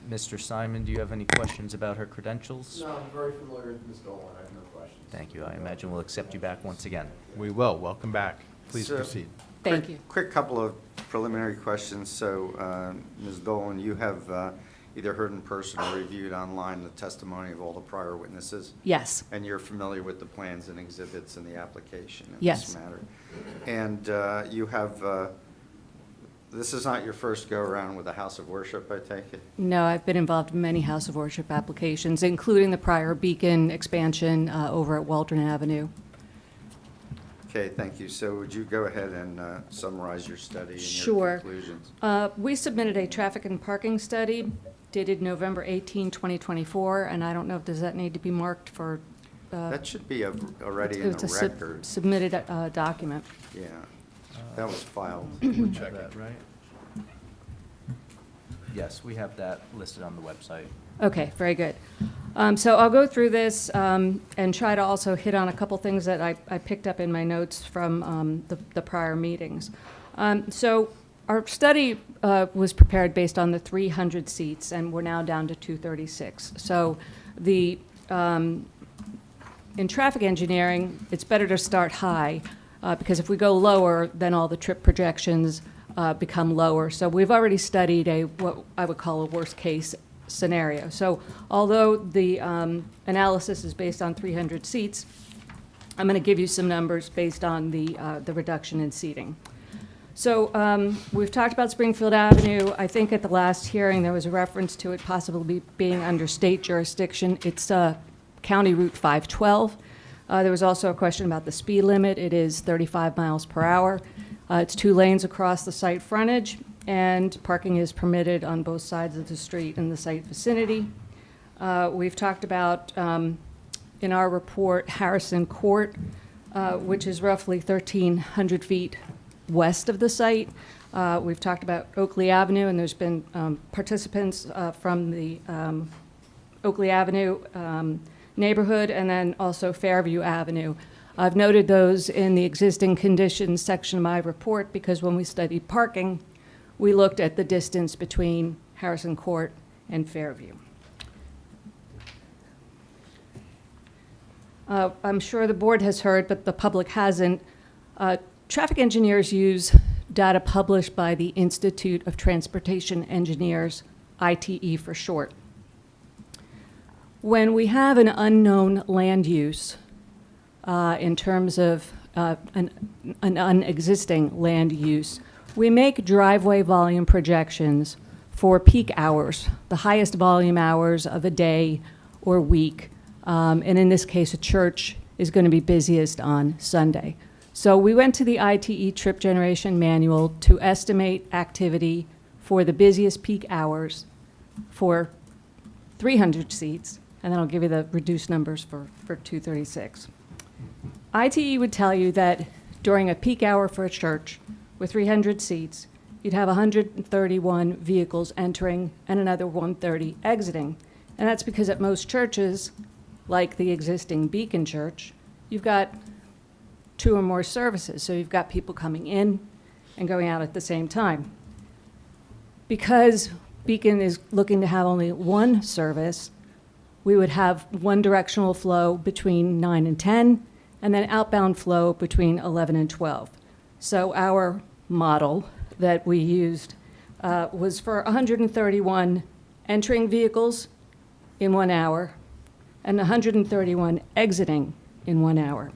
Mr. Simon, do you have any questions about her credentials? No, I'm very familiar with Ms. Dolan. I have no questions. Thank you. I imagine we'll accept you back once again. We will. Welcome back. Please So- proceed. Thank you. Quick couple of preliminary questions. So, Ms. Dolan, you have either heard in person or reviewed online the testimony of all the prior witnesses? Yes. And you're familiar with the plans and exhibits in the application in Yes. this matter? And you have, this is not your first go-around with the House of Worship, I take it? No, I've been involved in many House of Worship applications, including the prior Beacon expansion over at Waldron Avenue. Okay, thank you. So would you go ahead and summarize your study and your Sure. conclusions? We submitted a traffic and parking study dated November 18, 2024, and I don't know if does that need to be marked for That should be already in it's the a record. submitted document. Yeah, that was filed. Have that, right? Yes, we have that listed on the website. Okay, very good. So I'll go through this and try to also hit on a couple things that I picked up in my notes from the prior meetings. So our study was prepared based on the 300 seats, and we're now down to 236. So the in traffic engineering, it's better to start high because if we go lower, then all the trip projections become lower. So we've already studied what I would call a worst case scenario. So although the analysis is based on 300 seats, I'm going to give you some numbers based on the reduction in seating. So we've talked about Springfield Avenue. I think at the last hearing there was a reference to it possibly being under state jurisdiction. It's County Route 512. There was also a question about the speed limit. It is 35 miles per hour. It's 2 lanes across the site frontage, and parking is permitted on both sides of the street in the site vicinity. We've talked about, in our report, Harrison Court, which is roughly 1,300 feet west of the site. We've talked about Oakley Avenue, and there's been participants from the Oakley Avenue neighborhood, and then also Fairview Avenue. I've noted those in the existing conditions section of my report because when we studied parking, we looked at the distance between Harrison Court and Fairview. I'm sure the board has heard, but the public hasn't. Traffic engineers use data published by the Institute of Transportation Engineers, ITE for short. When we have an unknown land use in terms of an unexisting land use, we make driveway volume projections for peak hours, the highest volume hours of a day or week. And in this case, a church is going to be busiest on Sunday. So we went to the ITE trip generation manual to estimate activity for the busiest peak hours for 300 seats, and then I'll give you the reduced numbers for 236. ITE would tell you that during a peak hour for a church with 300 seats, you'd have 131 vehicles entering and another 130 exiting. And that's because at most churches, like the existing Beacon Church, you've got 2 or more services. So you've got people coming in and going out at the same time. Because Beacon is looking to have only 1 service, we would have one directional flow between 9 and 10, and then outbound flow between 11 and 12. So our model that we used was for 131 entering vehicles in 1 hour and 131 exiting in 1 hour.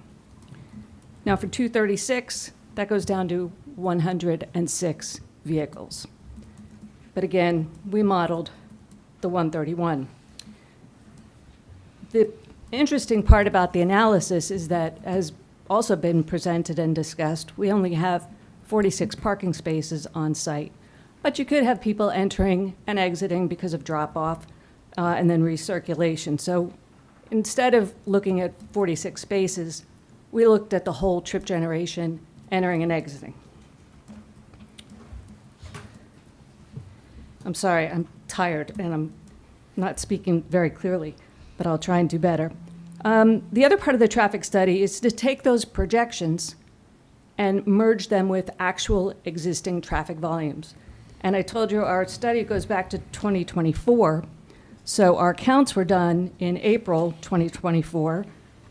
Now for 236, that goes down to 106 vehicles. But again, we modeled the 131. The interesting part about the analysis is that, as also been presented and discussed, we only have 46 parking spaces on site. But you could have people entering and exiting because of drop-off and then recirculation. So instead of looking at 46 spaces, we looked at the whole trip generation entering and exiting. I'm sorry, I'm tired and I'm not speaking very clearly, but I'll try and do better. The other part of the traffic study is to take those projections and merge them with actual existing traffic volumes. And I told you our study goes back to 2024, so our counts were done in April 2024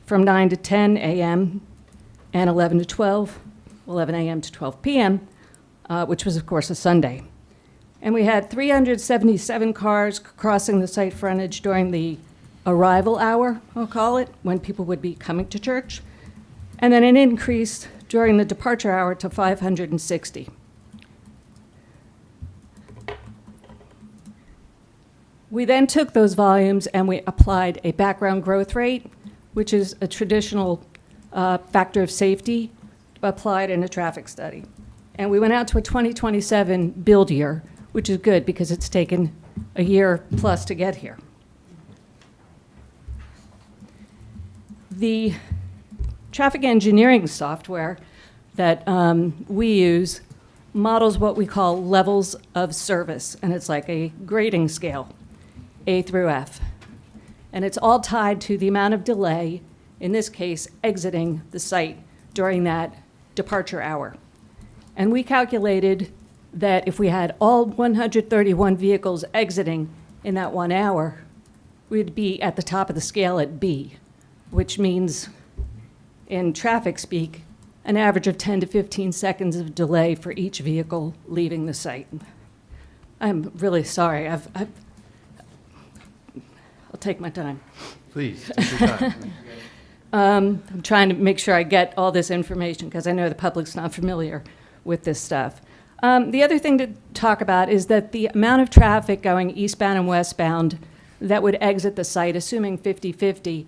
from 9 to 10 a.m. and 11 to 12, 11 a.m. to 12 p.m., which was, of course, a Sunday. And we had 377 cars crossing the site frontage during the arrival hour, I'll call it, when people would be coming to church, and then an increase during the departure hour to 560. We then took those volumes and we applied a background growth rate, which is a traditional factor of safety applied in a traffic study. And we went out to a 2027 build year, which is good because it's taken a year plus to get here. The traffic engineering software that we use models what we call levels of service, and it's like a grading scale, A through F. And it's all tied to the amount of delay, in this case, exiting the site during that departure hour. And we calculated that if we had all 131 vehicles exiting in that 1 hour, we'd be at the top of the scale at B, which means, in traffic speak, an average of 10 to 15 seconds of delay for each vehicle leaving the site. I'm really sorry. I'll take my time. Please, take your time. I'm trying to make sure I get all this information because I know the public's not familiar with this stuff. The other thing to talk about is that the amount of traffic going eastbound and westbound that would exit the site, assuming 50-50,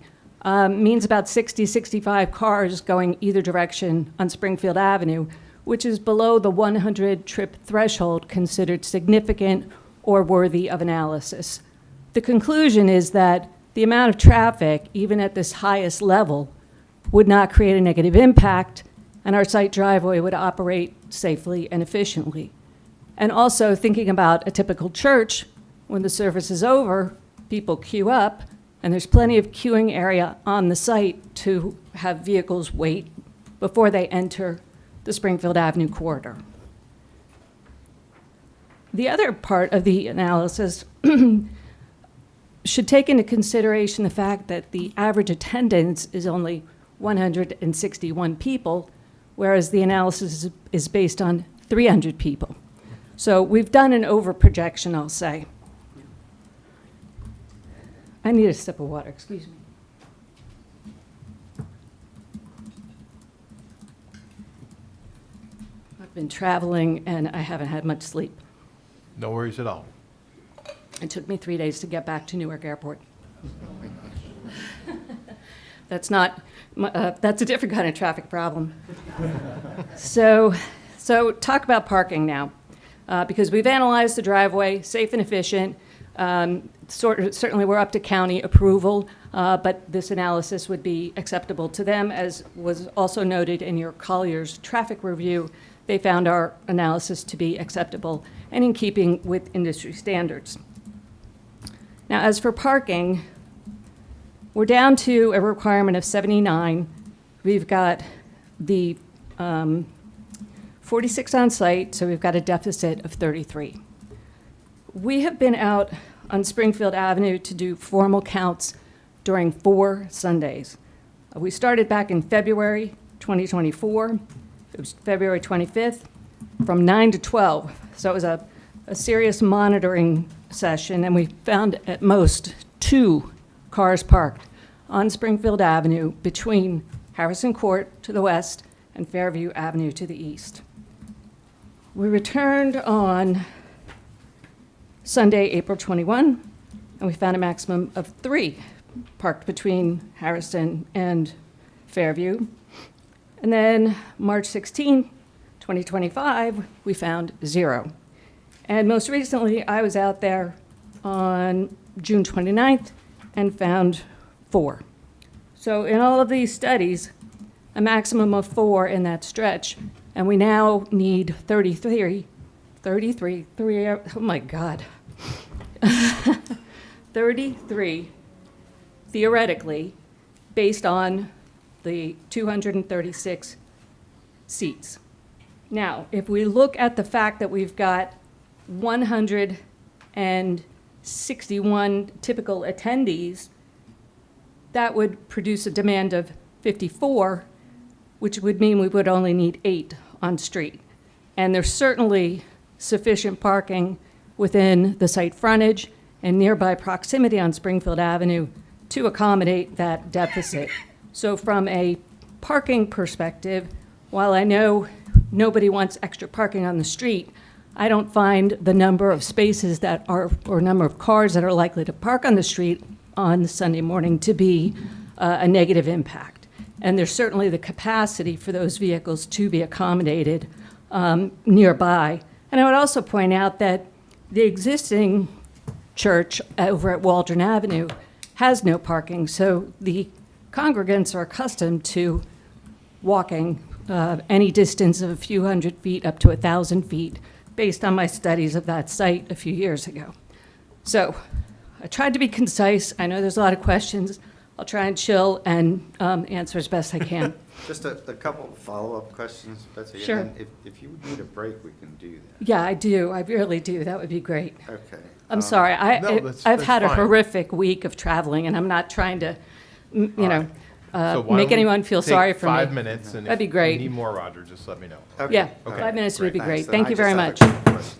means about 60, 65 cars going either direction on Springfield Avenue, which is below the 100 trip threshold considered significant or worthy of analysis. The conclusion is that the amount of traffic, even at this highest level, would not create a negative impact, and our site driveway would operate safely and efficiently. And also thinking about a typical church, when the service is over, people queue up, and there's plenty of queuing area on the site to have vehicles wait before they enter the Springfield Avenue corridor. The other part of the analysis should take into consideration the fact that the average attendance is only 161 people, whereas the analysis is based on 300 people. So we've done an over-projection, I'll say. I need a sip of water, excuse me. I've been traveling and I haven't had much sleep. No worries at all. It took me 3 days to get back to Newark Airport. That's not, that's a different kind of traffic problem. So talk about parking now, because we've analyzed the driveway, safe and efficient. Certainly we're up to county approval, but this analysis would be acceptable to them, as was also noted in your Collier's traffic review. They found our analysis to be acceptable and in keeping with industry standards. Now, as for parking, we're down to a requirement of 79. We've got the 46 on site, so we've got a deficit of 33. We have been out on Springfield Avenue to do formal counts during 4 Sundays. We started back in February 2024. It was February 25th from 9 to 12. So it was a serious monitoring session, and we found at most 2 cars parked on Springfield Avenue between Harrison Court to the west and Fairview Avenue to the east. We returned on Sunday, April 21, and we found a maximum of 3 parked between Harrison and Fairview. And then March 16, 2025, we found 0. And most recently, I was out there on June 29th and found 4. So in all of these studies, a maximum of 4 in that stretch, and we now need 33, oh my God, 33, theoretically, based on the 236 seats. Now, if we look at the fact that we've got 161 typical attendees, that would produce a demand of 54, which would mean we would only need 8 on street. And there's certainly sufficient parking within the site frontage and nearby proximity on Springfield Avenue to accommodate that deficit. So from a parking perspective, while I know nobody wants extra parking on the street, I don't find the number of spaces that are, or number of cars that are likely to park on the street on Sunday morning to be a negative impact. And there's certainly the capacity for those vehicles to be accommodated nearby. And I would also point out that the existing church over at Waldron Avenue has no parking, so the congregants are accustomed to walking any distance of a few hundred feet up to 1,000 feet, based on my studies of that site a few years ago. So I tried to be concise. I know there's a lot of questions. I'll try and chill and answer as best I can. Just a couple of follow-up questions, Betsy. Sure. And then if you would need a break, we can do that. Yeah, I do. I really do. That would be great. Okay. I'm sorry. No, that's I've had a fine. horrific week of traveling, and I'm not trying to, you know, So why make don't we anyone feel take sorry for me. 5 minutes, and That'd be if great. you need more, Roger, just let me know. Okay. Yeah, Okay. 5 minutes would be Thanks. great. Then Thank I you just very have a much. couple questions.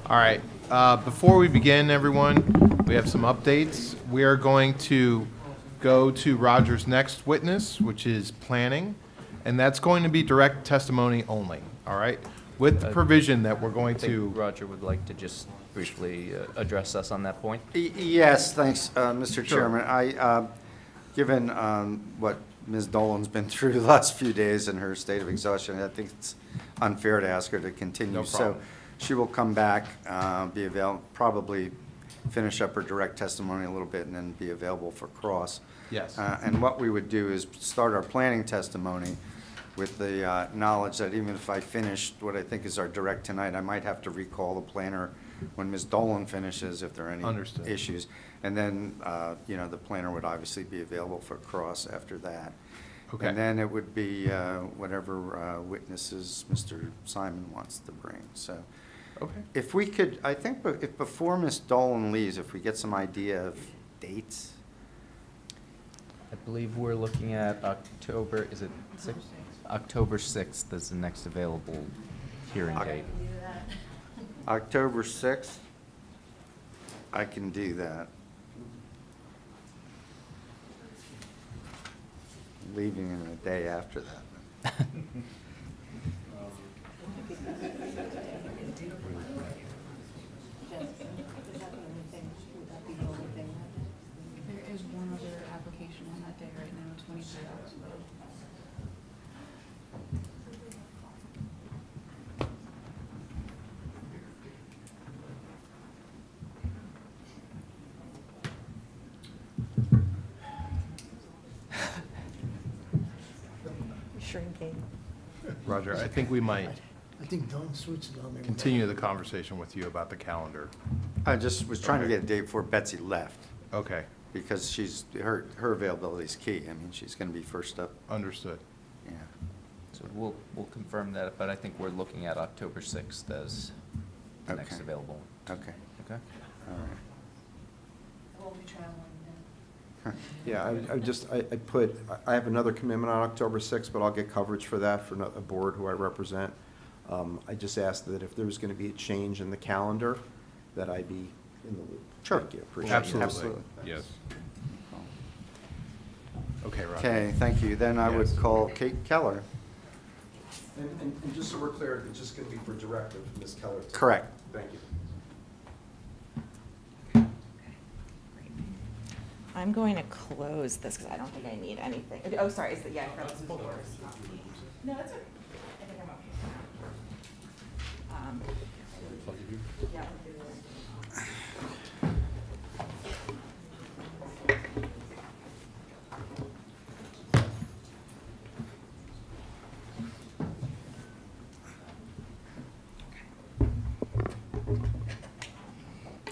All right, before we begin, everyone, we have some updates. We are going to go to Roger's next witness, which is planning, and that's going to be direct testimony only, all right? With the provision that we're going I think to, Roger would like to just briefly address us on that point. Yes, thanks, Mr. Chairman. Given what Ms. Dolan's been through the last few days and her state of exhaustion, I think it's unfair to ask her to continue. No problem. So she will come back, be available, probably finish up her direct testimony a little bit and then be available for cross. yes, And what we would do is start our planning testimony with the knowledge that even if I finished what I think is our direct tonight, I might have to recall the planner when Ms. Dolan finishes if there are any Understood. issues. And then, the planner would obviously be available for cross after that. Okay. And then it would be whatever witnesses Mr. Simon wants to bring, so. okay. If we could, I think if before Ms. Dolan leaves, if we get some idea of dates. I believe we're looking at October, is it 6th? October 6th is the next available hearing date. October 6th, I can do that. Leaving in the day after that. There is one other application on that day right now, 23 hours ago. Shrinking. Roger, I think we might I think Dawn switched it on me. continue the conversation with you about the calendar. I just was trying to Okay. get a date before Betsy left, Okay, because her availability is key. I mean, she's going to be first up, understood. yeah. So we'll confirm that, but I think we're looking at October 6th as the next Okay. available. Okay, Okay? all right. I won't be traveling then. Yeah, I have another commitment on October 6th, but I'll get coverage for that for a board who I represent. I just asked that if there's going to be a change in the calendar, that I be in the loop. Sure. Thank you, appreciate it. Absolutely, Absolutely. yes. Okay, Roger. Okay, thank you. Then I would Yes. call Kate Keller. And just so we're clear, it's just going to be for directive, Ms. Keller? Correct. Thank you. I'm going to close this because I don't think I need anything. Oh, sorry, is it, yeah, for the full doors. No, that's okay. I think I'm okay. Yeah.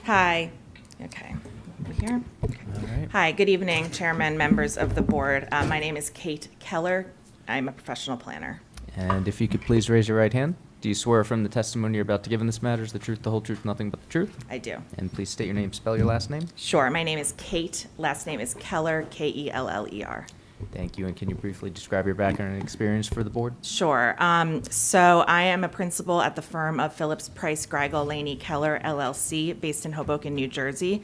Hi. Okay. Over here. All right. Hi, good evening, Chairman, members of the board. My name is Kate Keller. I'm a professional planner. And if you could please raise your right hand. Do you swear from the testimony you're about to give in this matter is the truth, the whole truth, nothing but the truth? I do. And please state your name, spell your last name. Sure, my name is Kate. Last name is Keller, Keller. Thank you, and can you briefly describe your background and experience for the board? Sure. So I am a principal at the firm of Phillips Price Greigel Laney Keller LLC, based in Hoboken, New Jersey.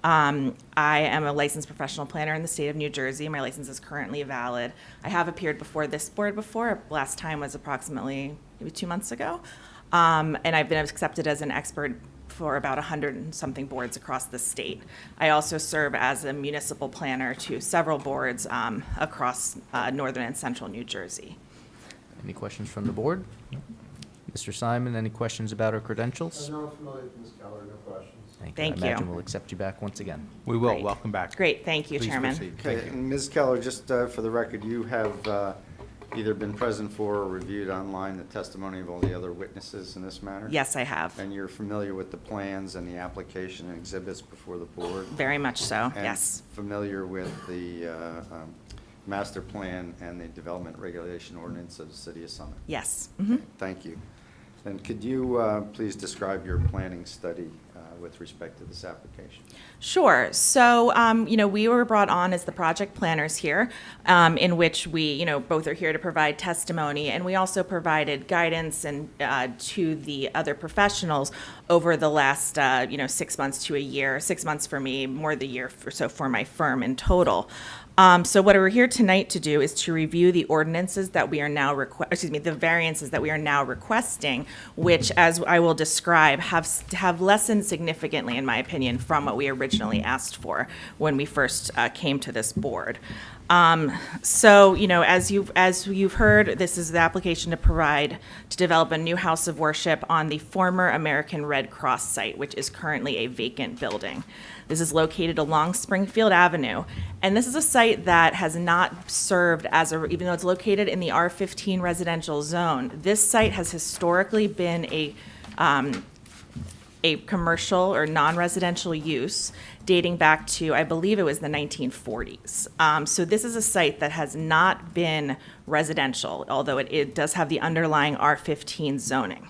I am a licensed professional planner in the state of New Jersey. My license is currently valid. I have appeared before this board before. Last time was approximately maybe 2 months ago. And I've been accepted as an expert for about 100 and something boards across the state. I also serve as a municipal planner to several boards across northern and central New Jersey. Any questions from the board? Mr. Simon, any questions about our credentials? I'm not familiar with Ms. Keller, no questions. Thank I you. imagine we'll accept you back once again. We will, Great. welcome back. Great, thank you, Please Chairman. proceed. Okay, Thank you. and Ms. Keller, just for the record, you have either been present for or reviewed online the testimony of all the other witnesses in this matter? Yes, I have. And you're familiar with the plans and the application and exhibits before the board? Very much so, And yes. familiar with the master plan and the development regulation ordinance of the city of Summit? Yes. Mhm. Thank you. And could you please describe your planning study with respect to this application? Sure. So, we were brought on as the project planners here, in which we, both are here to provide testimony, and we also provided guidance and to the other professionals over the last, 6 months to a year. 6 months for me, more the year or so for my firm in total. So what we're here tonight to do is to review the ordinances that we are now the variances that we are now requesting, which, as I will describe, have lessened significantly, in my opinion, from what we originally asked for when we first came to this board. So, as you've heard, this is the application to develop a new house of worship on the former American Red Cross site, which is currently a vacant building. This is located along Springfield Avenue, and this is a site that has not served even though it's located in the R15 residential zone, this site has historically been a commercial or non-residential use dating back to, I believe it was the 1940s. So this is a site that has not been residential, although it does have the underlying R15 zoning.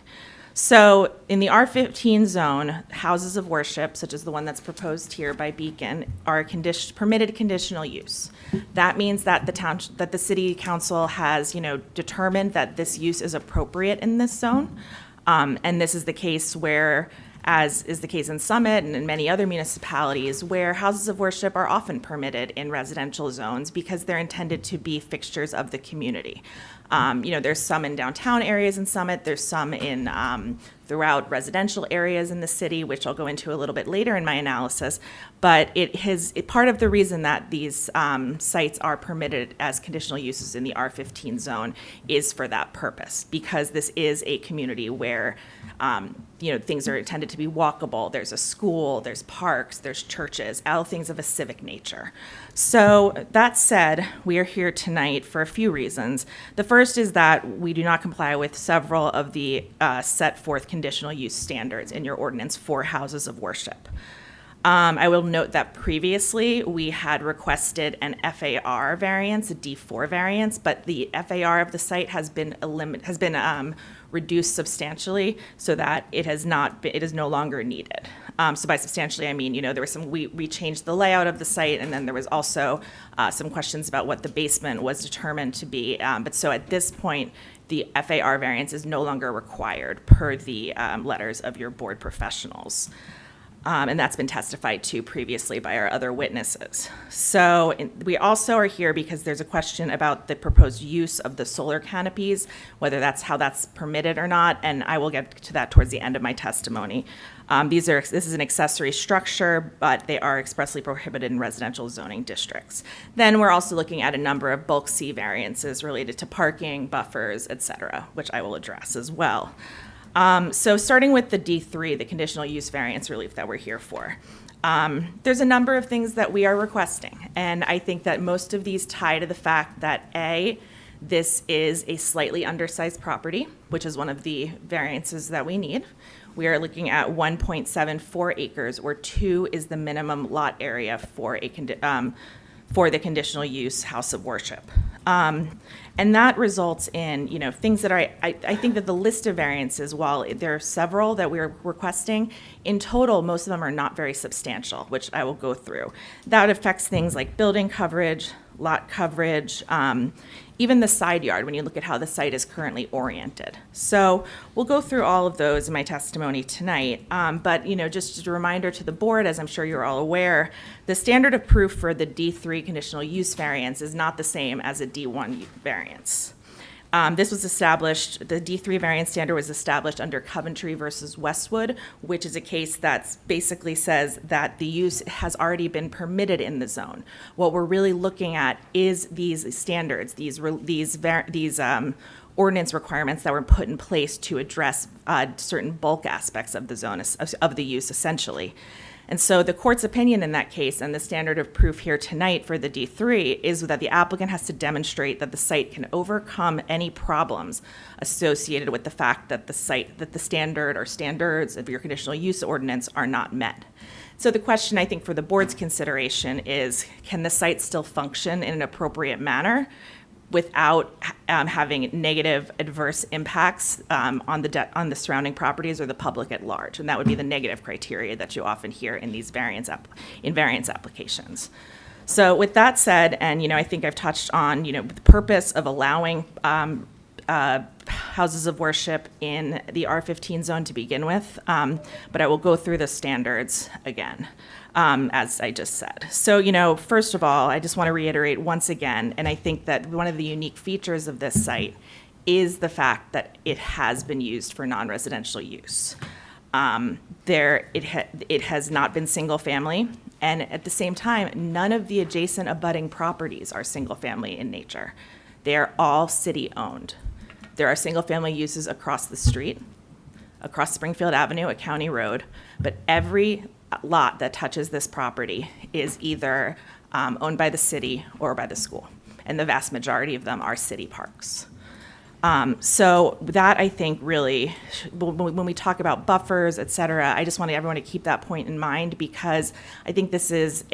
So in the R15 zone, houses of worship, such as the one that's proposed here by Beacon, are permitted conditional use. That means that the city council has, determined that this use is appropriate in this zone. And this is the case where, as is the case in Summit and in many other municipalities, where houses of worship are often permitted in residential zones because they're intended to be fixtures of the community. There's some in downtown areas in Summit, there's some in throughout residential areas in the city, which I'll go into a little bit later in my analysis. But part of the reason that these sites are permitted as conditional uses in the R15 zone is for that purpose, because this is a community where things are intended to be walkable. There's a school, there's parks, there's churches, all things of a civic nature. So that said, we are here tonight for a few reasons. The first is that we do not comply with several of the set forth conditional use standards in your ordinance for houses of worship. I will note that previously we had requested an FAR variance, a D4 variance, but the FAR of the site has been reduced substantially so that it is no longer needed. So by substantially, I mean, there was we changed the layout of the site, and then there was also some questions about what the basement was determined to be. But so at this point, the FAR variance is no longer required per the letters of your board professionals. And that's been testified to previously by our other witnesses. So we also are here because there's a question about the proposed use of the solar canopies, whether how that's permitted or not, and I will get to that towards the end of my testimony. This is an accessory structure, but they are expressly prohibited in residential zoning districts. Then we're also looking at a number of bulk C variances related to parking, buffers, et cetera, which I will address as well. So starting with the D3, the conditional use variance relief that we're here for. There's a number of things that we are requesting, and I think that most of these tie to the fact that A, this is a slightly undersized property, which is one of the variances that we need. We are looking at 1.74 acres, where 2 is the minimum lot area for the conditional use house of worship. And that results in, things that I think that the list of variances, while there are several that we're requesting, in total, most of them are not very substantial, which I will go through. That affects things like building coverage, lot coverage, even the side yard when you look at how the site is currently oriented. So we'll go through all of those in my testimony tonight. But just a reminder to the board, as I'm sure you're all aware, the standard of proof for the D3 conditional use variance is not the same as a D1 variance. This was established, the D3 variance standard was established under Coventry versus Westwood, which is a case that basically says that the use has already been permitted in the zone. What we're really looking at is these standards, these ordinance requirements that were put in place to address certain bulk aspects of the zone, of the use essentially. And so the court's opinion in that case, and the standard of proof here tonight for the D3, is that the applicant has to demonstrate that the site can overcome any problems associated with the fact that the standard or standards of your conditional use ordinance are not met. So the question, I think, for the board's consideration is, can the site still function in an appropriate manner without having negative adverse impacts on the surrounding properties or the public at large. And that would be the negative criteria that you often hear in these variance applications. So with that said, and, I think I've touched on, the purpose of allowing houses of worship in the R15 zone to begin with, but I will go through the standards again, as I just said. So, first of all, I just want to reiterate once again, and I think that one of the unique features of this site is the fact that it has been used for non-residential use. It has not been single family, and at the same time, none of the adjacent abutting properties are single family in nature. They are all city owned. There are single family uses across the street, across Springfield Avenue, a county road, but every lot that touches this property is either owned by the city or by the school, and the vast majority of them are city parks. So that, I think, really, when we talk about buffers, et cetera, I just want everyone to keep that point in mind, because I think this is,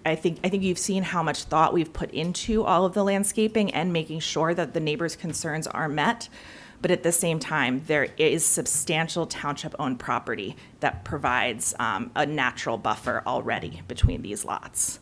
I think you've seen how much thought we've put into all of the landscaping and making sure that the neighbors' concerns are met. But at the same time, there is substantial township-owned property that provides a natural buffer already between these lots.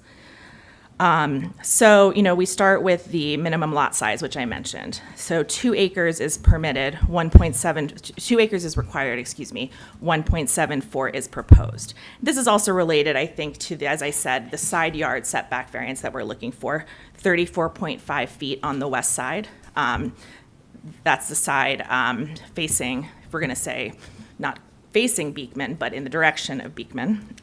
So, we start with the minimum lot size, which I mentioned. So 2 acres is permitted, 2 acres is required, 1.74 is proposed. This is also related, I think, to as I said, the side yard setback variance that we're looking for, 34.5 feet on the west side. That's the side facing, if we're going to say, not facing Beekman, but in the direction of Beekman,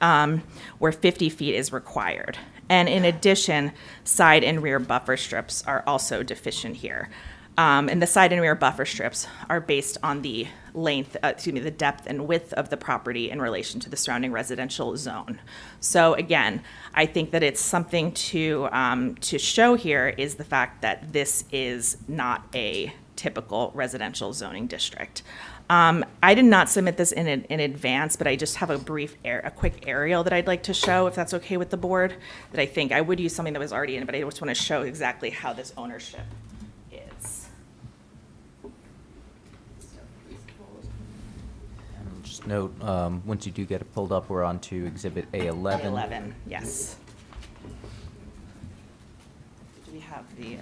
where 50 feet is required. And in addition, side and rear buffer strips are also deficient here. And the side and rear buffer strips are based on the the depth and width of the property in relation to the surrounding residential zone. So again, I think that it's something to show here is the fact that this is not a typical residential zoning district. I did not submit this in advance, but I just have a quick aerial that I'd like to show, if that's okay with the board, that I think I would use something that was already in, but I just want to show exactly how this ownership is. And just note, once you do get it pulled up, we're on to Exhibit A11. A11, yes. Do we have the,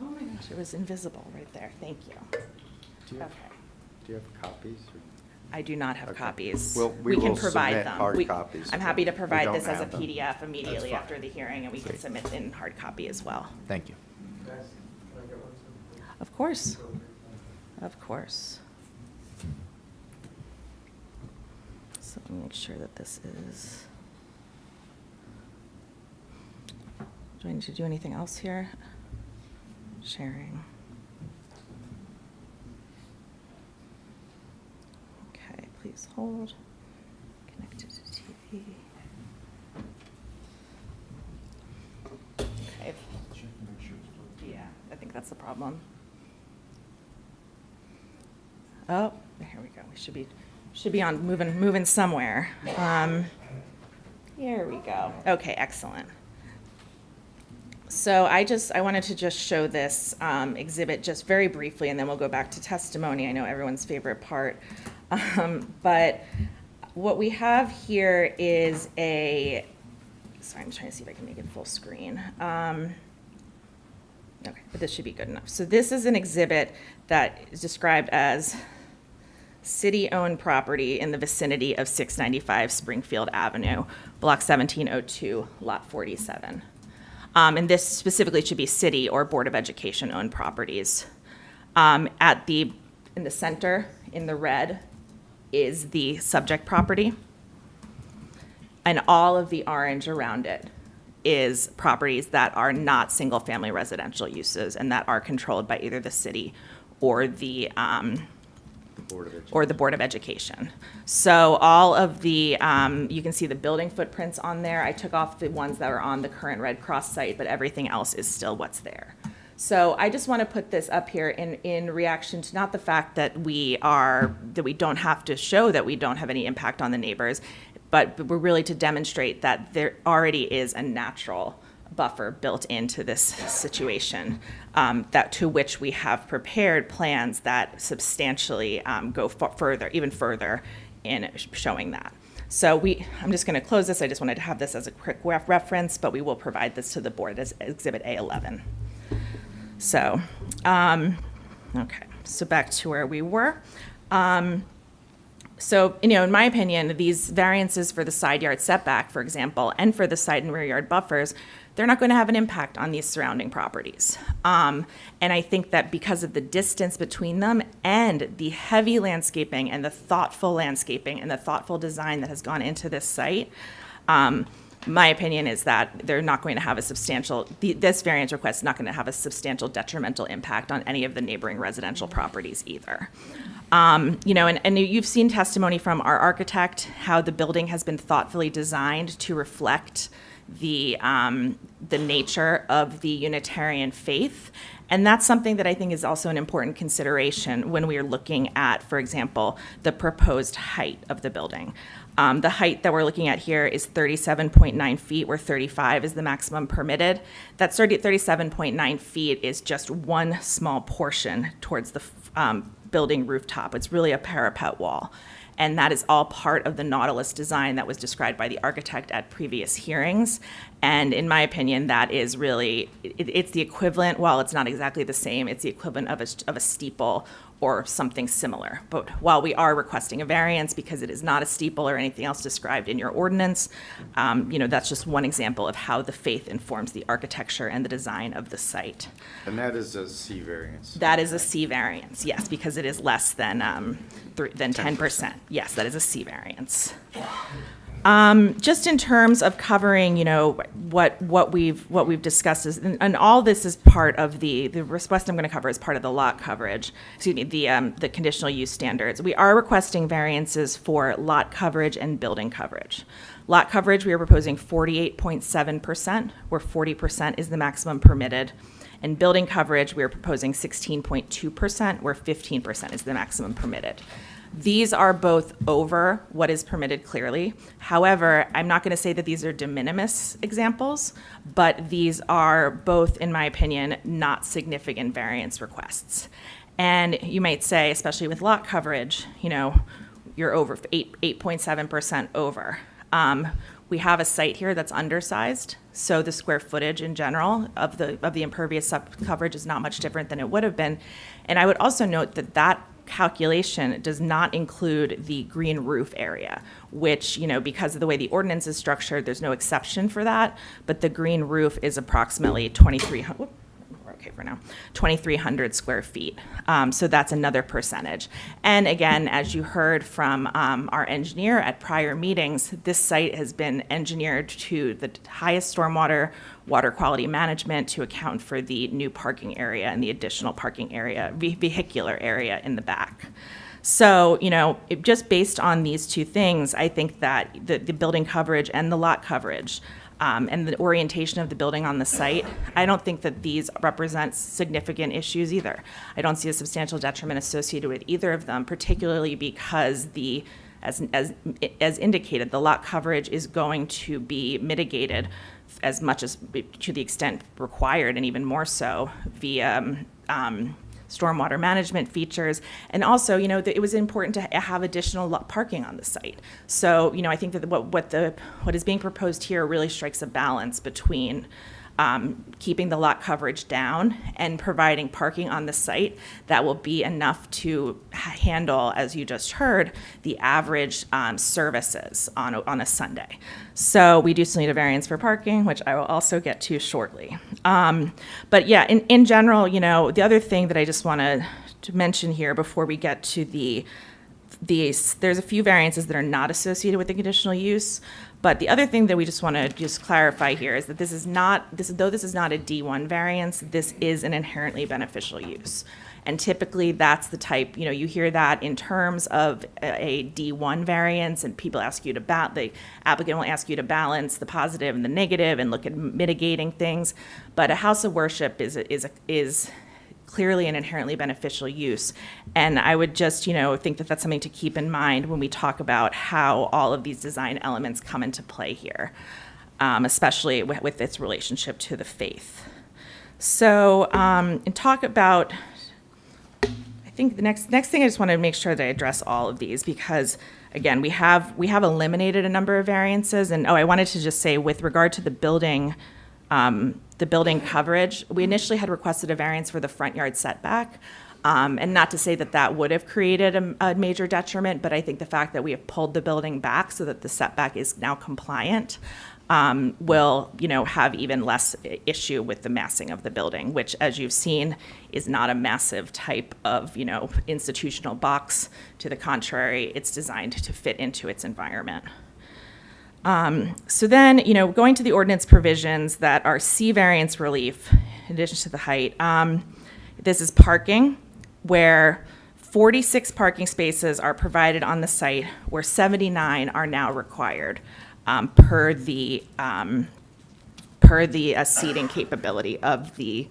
oh my gosh, it was invisible right there. Thank you. Do you have- Okay. Do you have copies? I do not have Okay. copies. Well, we can will provide submit them. hard copies I'm if happy to we provide don't this as a have them. PDF immediately fine. after the hearing, and we can submit in hard copy as well. Thank you. Of course. Of course. So let me make sure that this is. Do I need to do anything else here? Sharing. Okay, please hold. Connected to TV. Okay. Yeah, I think that's the problem. Oh, here we go. We should be on moving somewhere. Here we go. Okay, excellent. So I wanted to just show this exhibit just very briefly, and then we'll go back to testimony. I know everyone's favorite part. But what we have here is sorry, I'm trying to see if I can make it full screen. Okay, but this should be good enough. So this is an exhibit that is described as city-owned property in the vicinity of 695 Springfield Avenue, Block 1702, Lot 47. And this specifically should be city or Board of Education-owned properties. In the center, in the red, is the subject property. And all of the orange around it is properties that are not single-family residential uses and that are controlled by either the city or the Board of Education. So all of the, you can see the building footprints on there. I took off the ones that are on the current Red Cross site, but everything else is still what's there. So I just want to put this up here in reaction to not the fact that we don't have to show that we don't have any impact on the neighbors, but we're really to demonstrate that there already is a natural buffer built into this situation, that to which we have prepared plans that substantially go further, even further in showing that. So I'm just going to close this. I just wanted to have this as a quick reference, but we will provide this to the board as Exhibit A11. So, okay, so back to where we were. So, in my opinion, these variances for the side yard setback, for example, and for the side and rear yard buffers, they're not going to have an impact on these surrounding properties. And I think that because of the distance between them and the heavy landscaping and the thoughtful landscaping and the thoughtful design that has gone into this site, my opinion is that they're not going to have a substantial, this variance request is not going to have a substantial detrimental impact on any of the neighboring residential properties either. And you've seen testimony from our architect, how the building has been thoughtfully designed to reflect the nature of the Unitarian faith. And that's something that I think is also an important consideration when we are looking at, for example, the proposed height of the building. The height that we're looking at here is 37.9 feet, where 35 is the maximum permitted. That 37.9 feet is just one small portion towards the building rooftop. It's really a parapet wall. And that is all part of the Nautilus design that was described by the architect at previous hearings. And in my opinion, that is really, it's the equivalent, while it's not exactly the same, it's the equivalent of a steeple or something similar. But while we are requesting a variance because it is not a steeple or anything else described in your ordinance, that's just one example of how the faith informs the architecture and the design of the site. And that is a C variance. That is a C variance, yes, because it is less than 10%. Yes, that is a C variance. Just in terms of covering, what we've discussed is, and all this is part of the request I'm going to cover is part of the lot coverage, the conditional use standards. We are requesting variances for lot coverage and building coverage. Lot coverage, we are proposing 48.7%, where 40% is the maximum permitted. And building coverage, we are proposing 16.2%, where 15% is the maximum permitted. These are both over what is permitted clearly. However, I'm not going to say that these are de minimis examples, but these are both, in my opinion, not significant variance requests. And you might say, especially with lot coverage, you're over 8.7% over. We have a site here that's undersized, so the square footage in general of the impervious coverage is not much different than it would have been. And I would also note that calculation does not include the green roof area, which, because of the way the ordinance is structured, there's no exception for that, but the green roof is approximately 2,300 square feet. So that's another percentage. And again, as you heard from our engineer at prior meetings, this site has been engineered to the highest stormwater water quality management to account for the new parking area and the additional parking area, vehicular area in the back. So, just based on these two things, I think that the building coverage and the lot coverage and the orientation of the building on the site, I don't think that these represent significant issues either. I don't see a substantial detriment associated with either of them, particularly because as indicated, the lot coverage is going to be mitigated as much as to the extent required, and even more so via stormwater management features. And also, it was important to have additional parking on the site. So, I think that what is being proposed here really strikes a balance between keeping the lot coverage down and providing parking on the site that will be enough to handle, as you just heard, the average services on a Sunday. So we do still need a variance for parking, which I will also get to shortly. But yeah, in general, the other thing that I just want to mention here before we get to there's a few variances that are not associated with the conditional use. But the other thing that we just want to clarify here is that though this is not a D1 variance, this is an inherently beneficial use. And typically that's the type, you hear that in terms of a D1 variance, and the applicant will ask you to balance the positive and the negative and look at mitigating things. But a house of worship is clearly an inherently beneficial use. And I would just, think that that's something to keep in mind when we talk about how all of these design elements come into play here, especially with its relationship to the faith. So, and talk about, I think the next thing I just want to make sure that I address all of these, because again, we have eliminated a number of variances. And I wanted to just say, with regard to the building coverage, we initially had requested a variance for the front yard setback. And not to say that that would have created a major detriment, but I think the fact that we have pulled the building back so that the setback is now compliant will, have even less issue with the massing of the building, which, as you've seen, is not a massive type of, institutional box. To the contrary, it's designed to fit into its environment. So then, going to the ordinance provisions that are C variance relief, in addition to the height, this is parking, where 46 parking spaces are provided on the site, where 79 are now required per the seating capability of the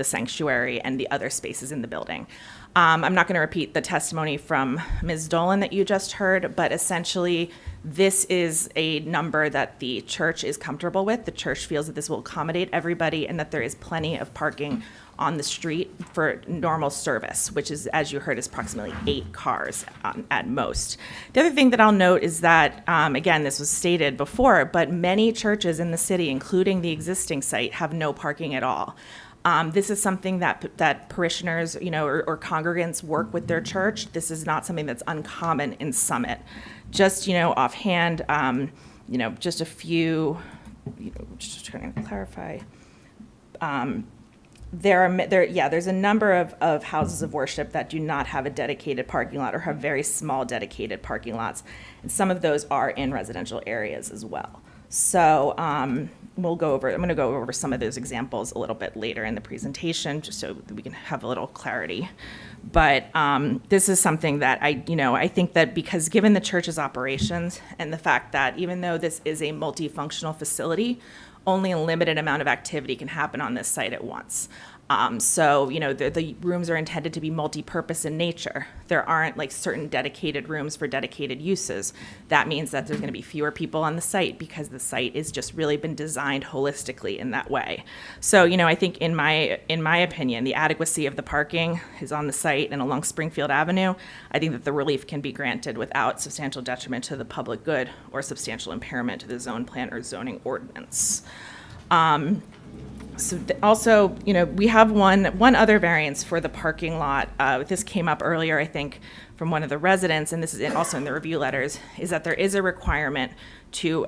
sanctuary and the other spaces in the building. I'm not going to repeat the testimony from Ms. Dolan that you just heard, but essentially this is a number that the church is comfortable with. The church feels that this will accommodate everybody and that there is plenty of parking on the street for normal service, which is, as you heard, is approximately 8 cars at most. The other thing that I'll note is that, again, this was stated before, but many churches in the city, including the existing site, have no parking at all. This is something that parishioners, or congregants work with their church. This is not something that's uncommon in Summit. Just, offhand, just a few, just trying to clarify. There's a number of houses of worship that do not have a dedicated parking lot or have very small dedicated parking lots. And some of those are in residential areas as well. So I'm going to go over some of those examples a little bit later in the presentation, just so that we can have a little clarity. But this is something that I think that because given the church's operations and the fact that even though this is a multifunctional facility, only a limited amount of activity can happen on this site at once. So, the rooms are intended to be multi-purpose in nature. There aren't like certain dedicated rooms for dedicated uses. That means that there's going to be fewer people on the site because the site is just really been designed holistically in that way. So, I think in my opinion, the adequacy of the parking is on the site and along Springfield Avenue. I think that the relief can be granted without substantial detriment to the public good or substantial impairment to the zone plan or zoning ordinance. Also, we have one other variance for the parking lot. This came up earlier, I think, from one of the residents, and this is also in the review letters, is that there is a requirement to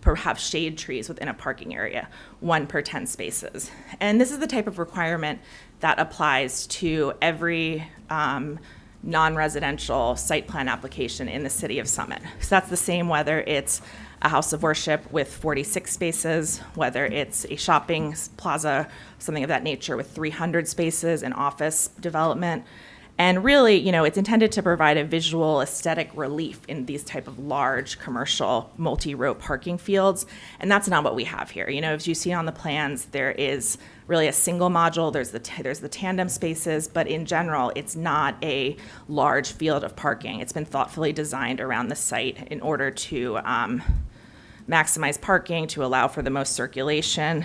perhaps shade trees within a parking area, 1 per 10 spaces. And this is the type of requirement that applies to every non-residential site plan application in the city of Summit. So that's the same whether it's a house of worship with 46 spaces, whether it's a shopping plaza, something of that nature with 300 spaces, an office development. And really, it's intended to provide a visual aesthetic relief in these type of large commercial multi-row parking fields. And that's not what we have here. As you see on the plans, there is really a single module, there's the tandem spaces, but in general, it's not a large field of parking. It's been thoughtfully designed around the site in order to maximize parking, to allow for the most circulation.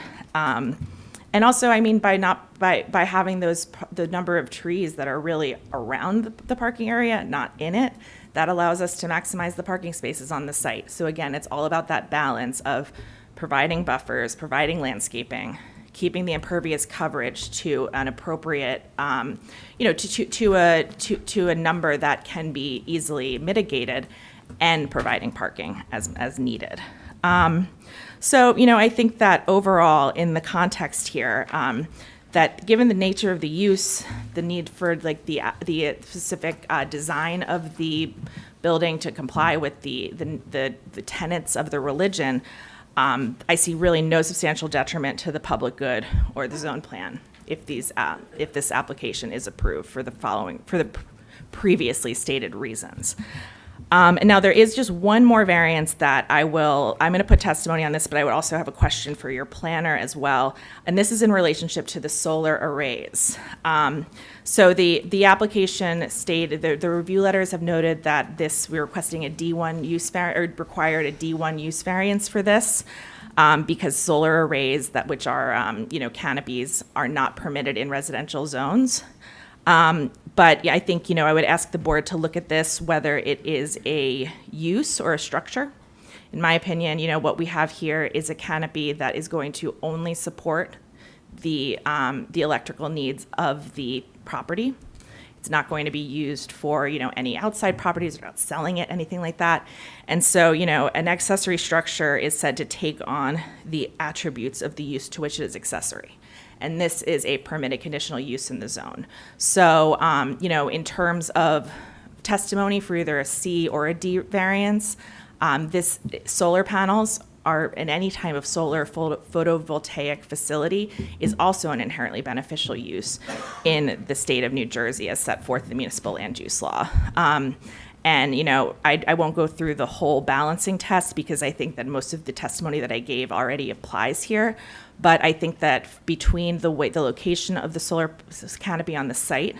And also, by having the number of trees that are really around the parking area, not in it, that allows us to maximize the parking spaces on the site. So again, it's all about that balance of providing buffers, providing landscaping, keeping the impervious coverage to an appropriate, to a number that can be easily mitigated, and providing parking as needed. So, I think that overall, in the context here, that given the nature of the use, the need for the specific design of the building to comply with the tenets of the religion, I see really no substantial detriment to the public good or the zone plan if this application is approved for the previously stated reasons. And now there is just one more variance that I'm going to put testimony on this, but I would also have a question for your planner as well. And this is in relationship to the solar arrays. So the application stated, the review letters have noted that we're requesting a D1 use required a D1 use variance for this. Because solar arrays which are, canopies are not permitted in residential zones. But yeah, I think, I would ask the board to look at this, whether it is a use or a structure. In my opinion, what we have here is a canopy that is going to only support the electrical needs of the property. It's not going to be used for, any outside properties. We're not selling it, anything like that. And so, an accessory structure is said to take on the attributes of the use to which it is accessory. And this is a permitted conditional use in the zone. So, in terms of testimony for either a C or a D variance, this solar panels are in any type of solar photovoltaic facility is also an inherently beneficial use in the state of New Jersey as set forth in the municipal land use law. And, I won't go through the whole balancing test because I think that most of the testimony that I gave already applies here. But I think that between the location of the solar canopy on the site,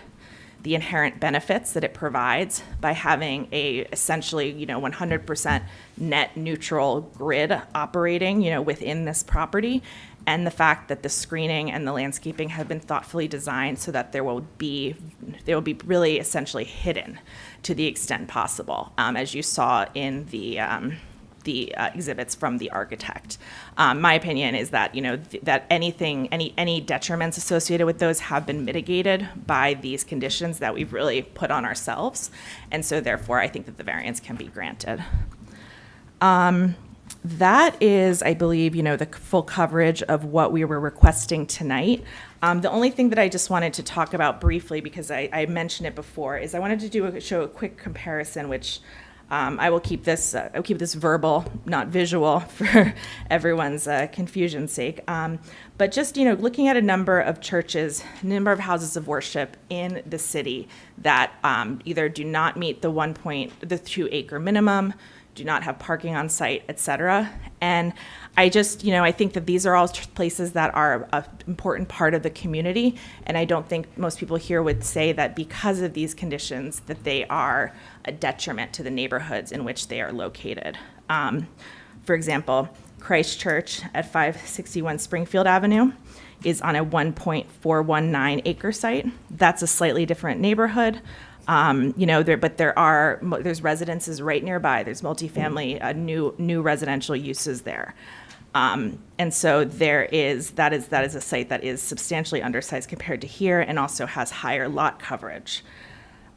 the inherent benefits that it provides by having a essentially, 100% net neutral grid operating, within this property, and the fact that the screening and the landscaping have been thoughtfully designed so that they will be really essentially hidden to the extent possible, as you saw in the exhibits from the architect. My opinion is that, that any detriments associated with those have been mitigated by these conditions that we've really put on ourselves. And so therefore, I think that the variance can be granted. That is, I believe, the full coverage of what we were requesting tonight. The only thing that I just wanted to talk about briefly, because I mentioned it before, is I wanted to show a quick comparison, which I'll keep this verbal, not visual, for everyone's confusion's sake. But just, looking at a number of churches, number of houses of worship in the city that either do not meet the 2 acre minimum, do not have parking on site, et cetera. And I just, I think that these are all places that are an important part of the community. And I don't think most people here would say that because of these conditions that they are a detriment to the neighborhoods in which they are located. For example, Christ Church at 561 Springfield Avenue is on a 1.419 acre site. That's a slightly different neighborhood. There's residences right nearby. There's multifamily, new residential uses there. And so that is a site that is substantially undersized compared to here and also has higher lot coverage.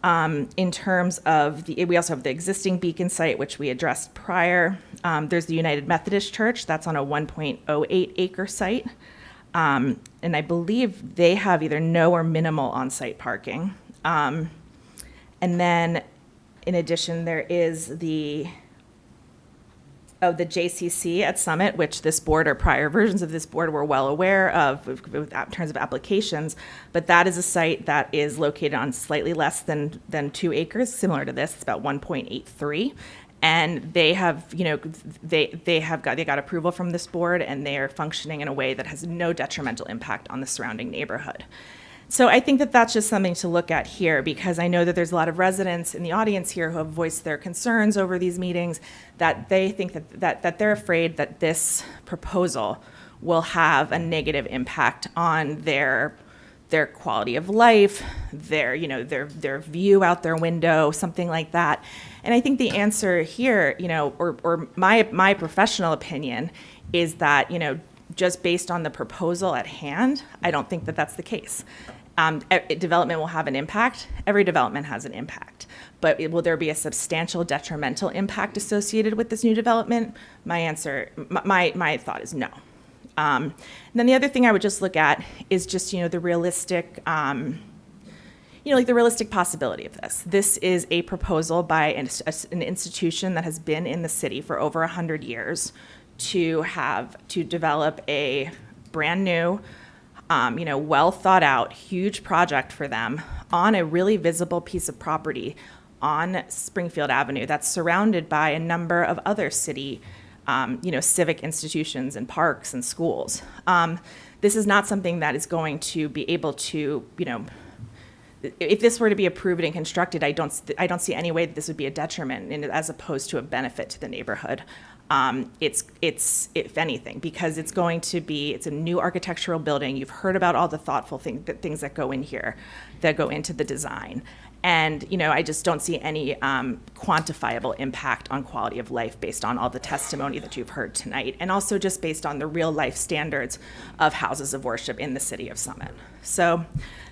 In terms of we also have the existing Beacon site, which we addressed prior. There's the United Methodist Church, that's on a 1.08 acre site. And I believe they have either no or minimal on-site parking. And then, in addition, there is the JCC at Summit, which this board or prior versions of this board were well aware of in terms of applications. But that is a site that is located on slightly less than 2 acres, similar to this. It's about 1.83. And they have, they got approval from this board, and they are functioning in a way that has no detrimental impact on the surrounding neighborhood. So I think that that's just something to look at here, because I know that there's a lot of residents in the audience here who have voiced their concerns over these meetings, that they think that they're afraid that this proposal will have a negative impact on their quality of life, their view out their window, something like that. And I think the answer here, or my professional opinion is that, just based on the proposal at hand, I don't think that that's the case. Development will have an impact. Every development has an impact. But will there be a substantial detrimental impact associated with this new development? My thought is no. And then the other thing I would just look at is just, the realistic, the realistic possibility of this. This is a proposal by an institution that has been in the city for over 100 years to develop a brand new, well thought out, huge project for them on a really visible piece of property on Springfield Avenue that's surrounded by a number of other city, civic institutions and parks and schools. This is not something that is going to be able to, if this were to be approved and constructed, I don't see any way that this would be a detriment as opposed to a benefit to the neighborhood. It's if anything, because it's a new architectural building. You've heard about all the thoughtful things that go in here, that go into the design. And, I just don't see any quantifiable impact on quality of life based on all the testimony that you've heard tonight, and also just based on the real life standards of houses of worship in the city of Summit. So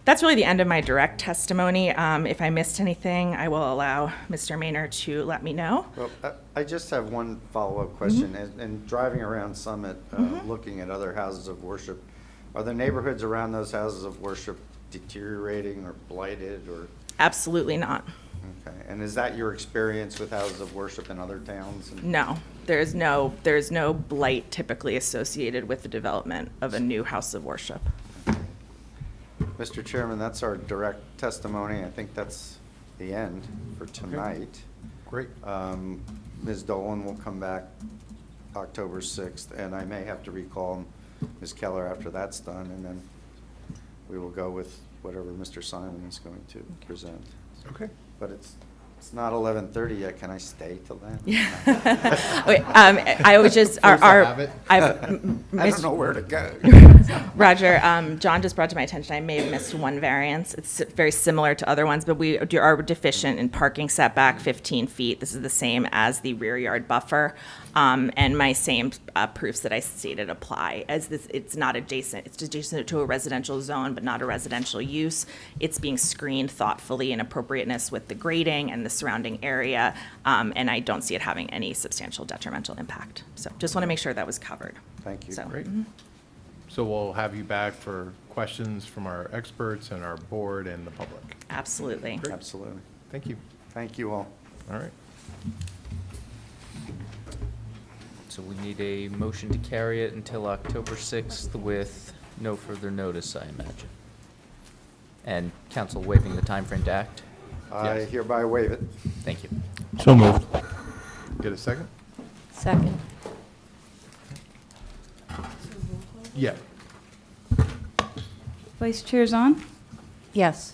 that's really the end of my direct testimony. If I missed anything, I will allow Mr. Maynard to let me know. Well, I just have one follow-up question. And driving around Summit, looking at other houses of worship, are the neighborhoods around those houses of worship deteriorating or blighted or? Absolutely not. Okay, and is that your experience with houses of worship in other towns? No, there's no blight typically associated with the development of a new house of worship. Mr. Chairman, that's our direct testimony. I think that's the end for tonight. Great. Ms. Dolan will come back October 6th, and I may have to recall Ms. Keller after that's done, and then we will go with whatever Mr. Simon is going to present. Okay. But it's not 11:30 yet. Can I stay till then? Wait, I was just, Forced to have it. I don't know where to go. Roger, John just brought to my attention, I may have missed one variance. It's very similar to other ones, but we are deficient in parking setback 15 feet. This is the same as the rear yard buffer. And my same proofs that I stated apply, as this, it's not adjacent, it's adjacent to a residential zone, but not a residential use. It's being screened thoughtfully in appropriateness with the grading and the surrounding area, and I don't see it having any substantial detrimental impact. So just want to make sure that was covered. Thank you. So, Great. So we'll have you back for questions from our experts and our board and the public. absolutely. Absolutely. Thank you. Thank you all. All right. So we need a motion to carry it until October 6th with no further notice, I imagine. And council waiving the timeframe to act? I Yes. hereby waive it. Thank you. So moved. Get a second? Second. Yeah. Vice Chair Zahn? Yes.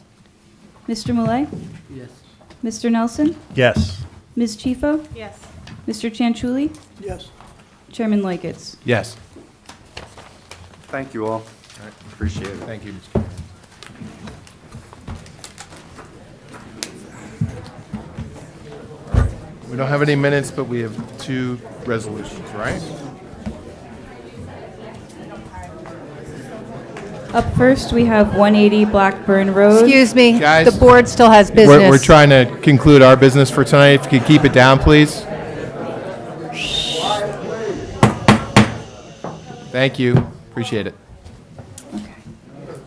Mr. Malay? Yes. Mr. Nelson? Yes. Ms. Chifo? Yes. Mr. Chanchuli? Yes. Chairman Liketz? Yes. Thank you all. All right. Appreciate it. Thank you, Mr. Chairman. All right. We don't have any minutes, but we have 2 resolutions, right? Up first, we have 180 Blackburn Road. Excuse me, Guys, the board still has business. We're trying to conclude our business for tonight. If you could keep it down, please. Thank you. Appreciate it.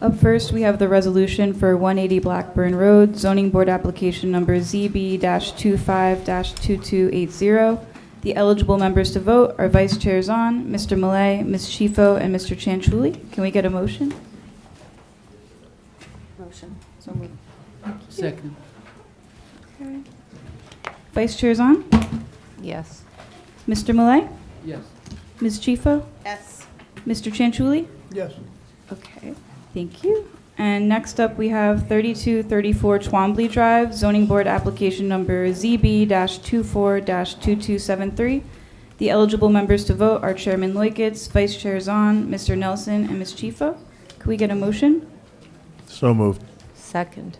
Up first, we have the resolution for 180 Blackburn Road, zoning board application number ZB-25-2280. The eligible members to vote are Vice Chair Zahn, Mr. Malay, Ms. Chifo, and Mr. Chanchuli. Can we get a motion? Motion. So moved. Second. Okay. Vice Chair Zahn, Yes. Mr. Malay, Yes. Ms. Chifo, Yes. Mr. Chanchuli. Yes. Okay, thank you. And next up, we have 3234 Twombly Drive, zoning board application number ZB-24-2273. The eligible members to vote are Chairman Liketz, Vice Chair Zahn, Mr. Nelson, and Ms. Chifo. Could we get a motion? So moved. Second.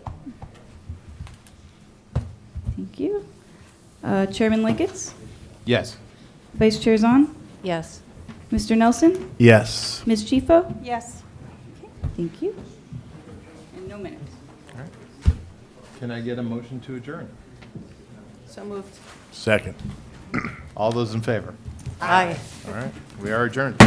Thank you. Chairman Liketz, Yes. Vice Chair Zahn, Yes. Mr. Nelson, Yes. Ms. Chifo. Yes. Thank you. And no minutes. All right. Can I get a motion to adjourn? So moved. Second. All those in favor? Aye. All right. We are adjourned.